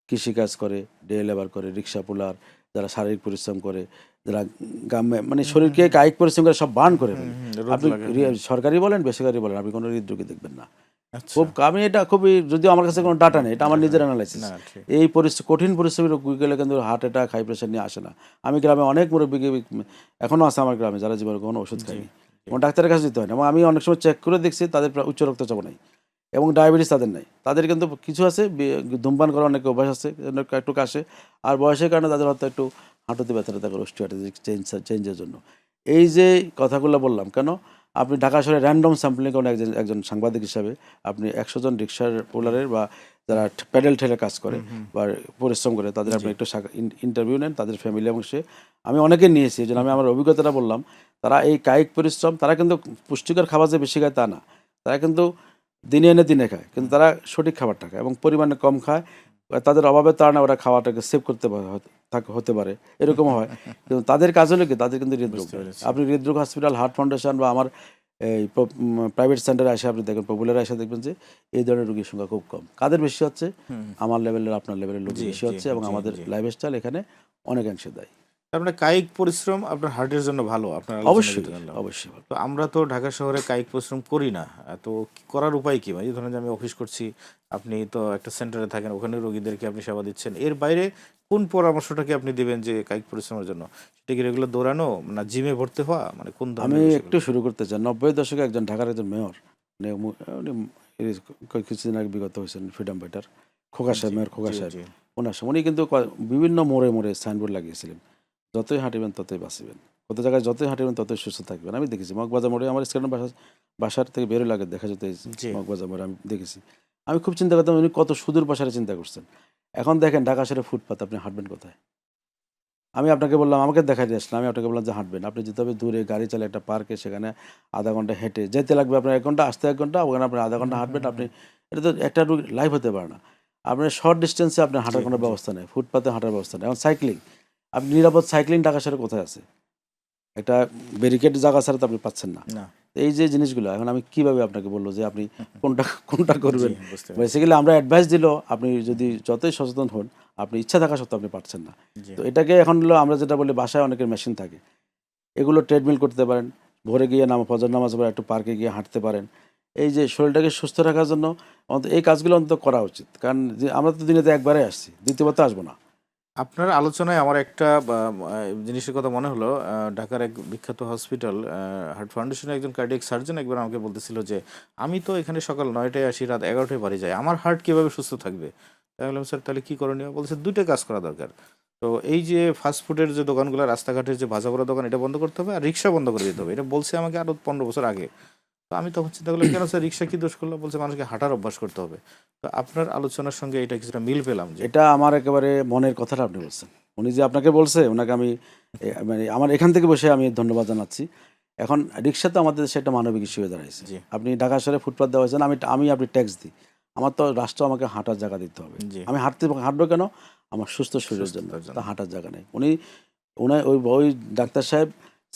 কৃষিকাজ করে, ডে লেবার করে, রিক্সা পুলার, যারা শারীরিক পরিশ্রম করে, যারা গ্রামে মানে শরীরকে কায়িক পরিশ্রম করে সব বার্ন করে ফেলে। আপনি সরকারি বলেন, বেসরকারি বলেন, আপনি কোনো হৃদরোগী দেখবেন না। খুব আমি এটা খুবই, যদিও আমার কাছে কোনো ডাটা নেই, এটা আমার নিজের অ্যানালাইসিস। এই কঠিন পরিশ্রমের রোগীগুলো কিন্তু হার্ট অ্যাটাক, হাই প্রেশার নিয়ে আসে না। আমি গ্রামে অনেক মুরব্বী এখনও আছে আমার গ্রামে, যারা জীবনে কোনো ওষুধ খায়নি, এবং ডাক্তারের কাছে যেতে হয় না। এবং আমি অনেক সময় চেক করে দেখছি তাদের উচ্চ রক্তচাপ নেই এবং ডায়াবেটিস তাদের নেই। তাদের কিন্তু কিছু আছে, ধূমপান করার অনেক অভ্যাস আছে, একটু কাশে, আর বয়সের কারণে তাদের হয়তো একটু হাঁটুতে ব্যথা থাকে, অস্টিওআর্থ্রাইটিস চেঞ্জের জন্য। এই যে কথাগুলো বললাম কেন, আপনি ঢাকা শহরে র্যান্ডম স্যাম্পলিং করেন, একজন সাংবাদিক হিসাবে আপনি 100 জন রিক্সার পোলারের বা যারা প্যাডেল ঠেলে কাজ করে বা পরিশ্রম করে, তাদের আপনি একটু ইন্টারভিউ নেন, তাদের ফ্যামিলি এবং সে, আমি অনেকে নিয়েছি, এই জন্য আমি আমার অভিজ্ঞতাটা বললাম। তারা এই কায়িক পরিশ্রম, তারা কিন্তু পুষ্টিকর খাবার যে বেশি খায় তা না, তারা কিন্তু দিনে এনে দিনে খায়, কিন্তু তারা সঠিক খাবারটা খায় এবং পরিমাণে কম খায়। তাদের অভাবের কারণে ওরা খাওয়াটাকে সেভ করতে হতে পারে, এরকম হয়। কিন্তু তাদের কাজ হলো কি, তাদের কিন্তু হৃদরোগ। আপনি হৃদরোগ হসপিটাল, হার্ট ফাউন্ডেশন বা আমার এই প্রাইভেট সেন্টারে এসে আপনি দেখবেন, পপুলারে এসে দেখবেন যে এই ধরনের রোগীর সংখ্যা খুব কম। কাদের বেশি হচ্ছে? আমার লেভেলের, আপনার লেভেলের রোগী বেশি হচ্ছে, এবং আমাদের লাইফস্টাইল এখানে অনেকাংশে দায়ী। তার মানে কায়িক পরিশ্রম আপনার হার্টের জন্য ভালো, আপনার অবশ্যই অবশ্যই ভালো। তো আমরা তো ঢাকা শহরে কায়িক পরিশ্রম করি না, তো করার উপায় কি? এই ধরেন যে আমি অফিস করছি, আপনি তো একটা সেন্টারে থাকেন, ওখানে রোগীদেরকে আপনি সেবা দিচ্ছেন, এর বাইরে কোন পরামর্শটাকে আপনি দিবেন যে কায়িক পরিশ্রমের জন্য? সেটা কি রেগুলার দৌড়ানো, না জিমে ভর্তি হওয়া, মানে কোন আমি ধরনের? একটু শুরু করতে চাই। 90 দশকে একজন ঢাকার একজন মেয়র, মানে উনি কিছুদিন আগে বিগত হয়েছেন ফ্রিডম ফাইটার, খোকা সাহেব, মেয়র খোকা সাহেব। ওনার সময় উনি কিন্তু বিভিন্ন মোড়ে মোড়ে সাইনবোর্ড লাগিয়েছিলেন, যতই হাঁটিবেন ততই বাঁচিবেন, কত জায়গায় যতই হাঁটিবেন ততই সুস্থ থাকবেন। আমি দেখেছি মগবাজার মোড়ে, আমার স্কুলের বাসার থেকে বেরোলে আগে দেখা যেত মগবাজার মোড়ে, আমি দেখেছি। আমি খুব চিন্তা করতাম উনি কত সুদূর পাশারে চিন্তা করছেন। এখন দেখেন ঢাকা শহরে ফুটপাত, আপনি হাঁটবেন কোথায়? আমি আপনাকে বললাম, আমাকে দেখাই দিয়ে আসলাম, আমি আপনাকে বললাম যে হাঁটবেন, আপনি যেতে হবে দূরে, গাড়ি চালে একটা পার্কে, সেখানে আধা ঘন্টা হেঁটে যেতে লাগবে আপনার 1 ঘন্টা, আসতে 1 ঘন্টা, ওখানে আপনি আধা ঘন্টা হাঁটবেন। আপনি এটা তো একটা লাইফ হতে পারে না। আপনার শর্ট ডিস্টেন্সে আপনার হাঁটার কোনো ব্যবস্থা নেই, ফুটপাতে হাঁটার ব্যবস্থা নেই। এখন সাইক্লিং, আপনি নিরাপদ সাইক্লিং ঢাকা শহরে কোথায় আছে? একটা ব্যারিকেড জায়গা ছাড়া তো আপনি পাচ্ছেন না। এই যে জিনিসগুলো, এখন আমি কিভাবে আপনাকে বলবো যে আপনি কোনটা করবেন? বেসিক্যালি আমরা অ্যাডভাইস দিলেও আপনি যদি যতই সচেতন হন, আপনি ইচ্ছা থাকা সত্ত্বেও আপনি পারছেন না। তো এটাকে এখন হলো আমরা যেটা বলি, বাসায় অনেকের মেশিন থাকে, এগুলো ট্রেডমিল করতে পারেন, ভোরে গিয়ে ফজর নামাজ পড়ে একটু পার্কে গিয়ে হাঁটতে পারেন। এই যে শরীরটাকে সুস্থ রাখার জন্য অন্তত এই কাজগুলো অন্তত করা উচিত। কারণ যে আমরা তো দিনে তো একবারে আসছি, দ্বিতীয়বার তো আসবো না। আপনার আলোচনায় আমার একটা জিনিসের কথা মনে হলো। ঢাকার এক বিখ্যাত হসপিটাল, হার্ট ফাউন্ডেশনের একজন কার্ডিয়াক সার্জন একবার আমাকে বলতেছিল যে আমি তো এখানে সকাল 9টায় আসি, রাত 11টায় বাড়ি যাই, আমার হার্ট কীভাবে সুস্থ থাকবে? তাই বললাম, স্যার তাহলে কী করণীয়? বলছে 2টা কাজ করা দরকার। তো এই যে ফাস্টফুডের যে দোকানগুলো, রাস্তাঘাটের যে ভাজা পোড়া দোকান, এটা বন্ধ করতে হবে, আর রিক্সা বন্ধ করে দিতে হবে। এটা বলছে আমাকে আরও 15 বছর আগে। তো আমি তখন চিন্তা করলাম কেন স্যার রিক্সা কি দোষ করলো, বলছে মানুষকে হাঁটার অভ্যাস করতে হবে। তো আপনার আলোচনার সঙ্গে এটা কিছুটা মিল পেলাম যে এটা আমার একেবারে মনের কথাটা আপনি বলছেন। উনি যে আপনাকে বলছে, ওনাকে আমি মানে আমার এখান থেকে বসে আমি ধন্যবাদ জানাচ্ছি। এখন রিক্সা তো আমাদের দেশে একটা মানবিক ইস্যু হয়ে দাঁড়াইছে। জি আপনি ঢাকা শহরে ফুটপাত দেওয়া হয়েছেন, আমি আপনি ট্যাক্স দিই। আমার তো রাষ্ট্র আমাকে হাঁটার জায়গা দিতে হবে। জি আমি হাঁটবো কেন? আমার সুস্থ শরীরের জন্য। সুস্থতার জন্য। তা হাঁটার জায়গা নেই। ওই ডাক্তার সাহেব,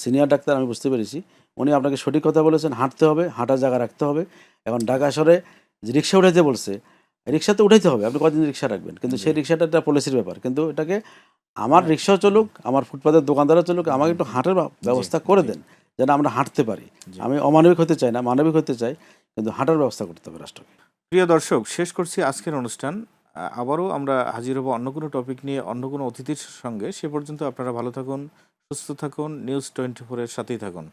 সিনিয়র ডাক্তার, আমি বুঝতে পেরেছি। উনি আপনাকে সঠিক কথা বলেছেন, হাঁটতে হবে, হাঁটার জায়গা রাখতে হবে। এখন ঢাকা শহরে যে রিক্সা উঠাইতে বলছে, রিক্সা তো উঠাইতে হবে। আপনি কতদিন রিক্সা রাখবেন? কিন্তু জি সেই রিক্সাটা একটা পলিসির ব্যাপার। কিন্তু এটাকে আমার রিক্সাও চলুক, আমার ফুটপাতের দোকানদারও চলুক, আমাকে একটু হাঁটার জি ব্যবস্থা করে জি দেন, যেন আমরা হাঁটতে পারি। জি। আমি অমানবিক হতে চাই না, মানবিক হতে চাই। কিন্তু হাঁটার ব্যবস্থা করতে হবে রাষ্ট্রকে। প্রিয় দর্শক, শেষ করছি আজকের অনুষ্ঠান। আবারও আমরা হাজির হব অন্য কোনো টপিক নিয়ে, অন্য কোনো অতিথির সঙ্গে। সে পর্যন্ত আপনারা ভালো থাকুন, সুস্থ থাকুন, নিউজ 24 এর সাথেই থাকুন।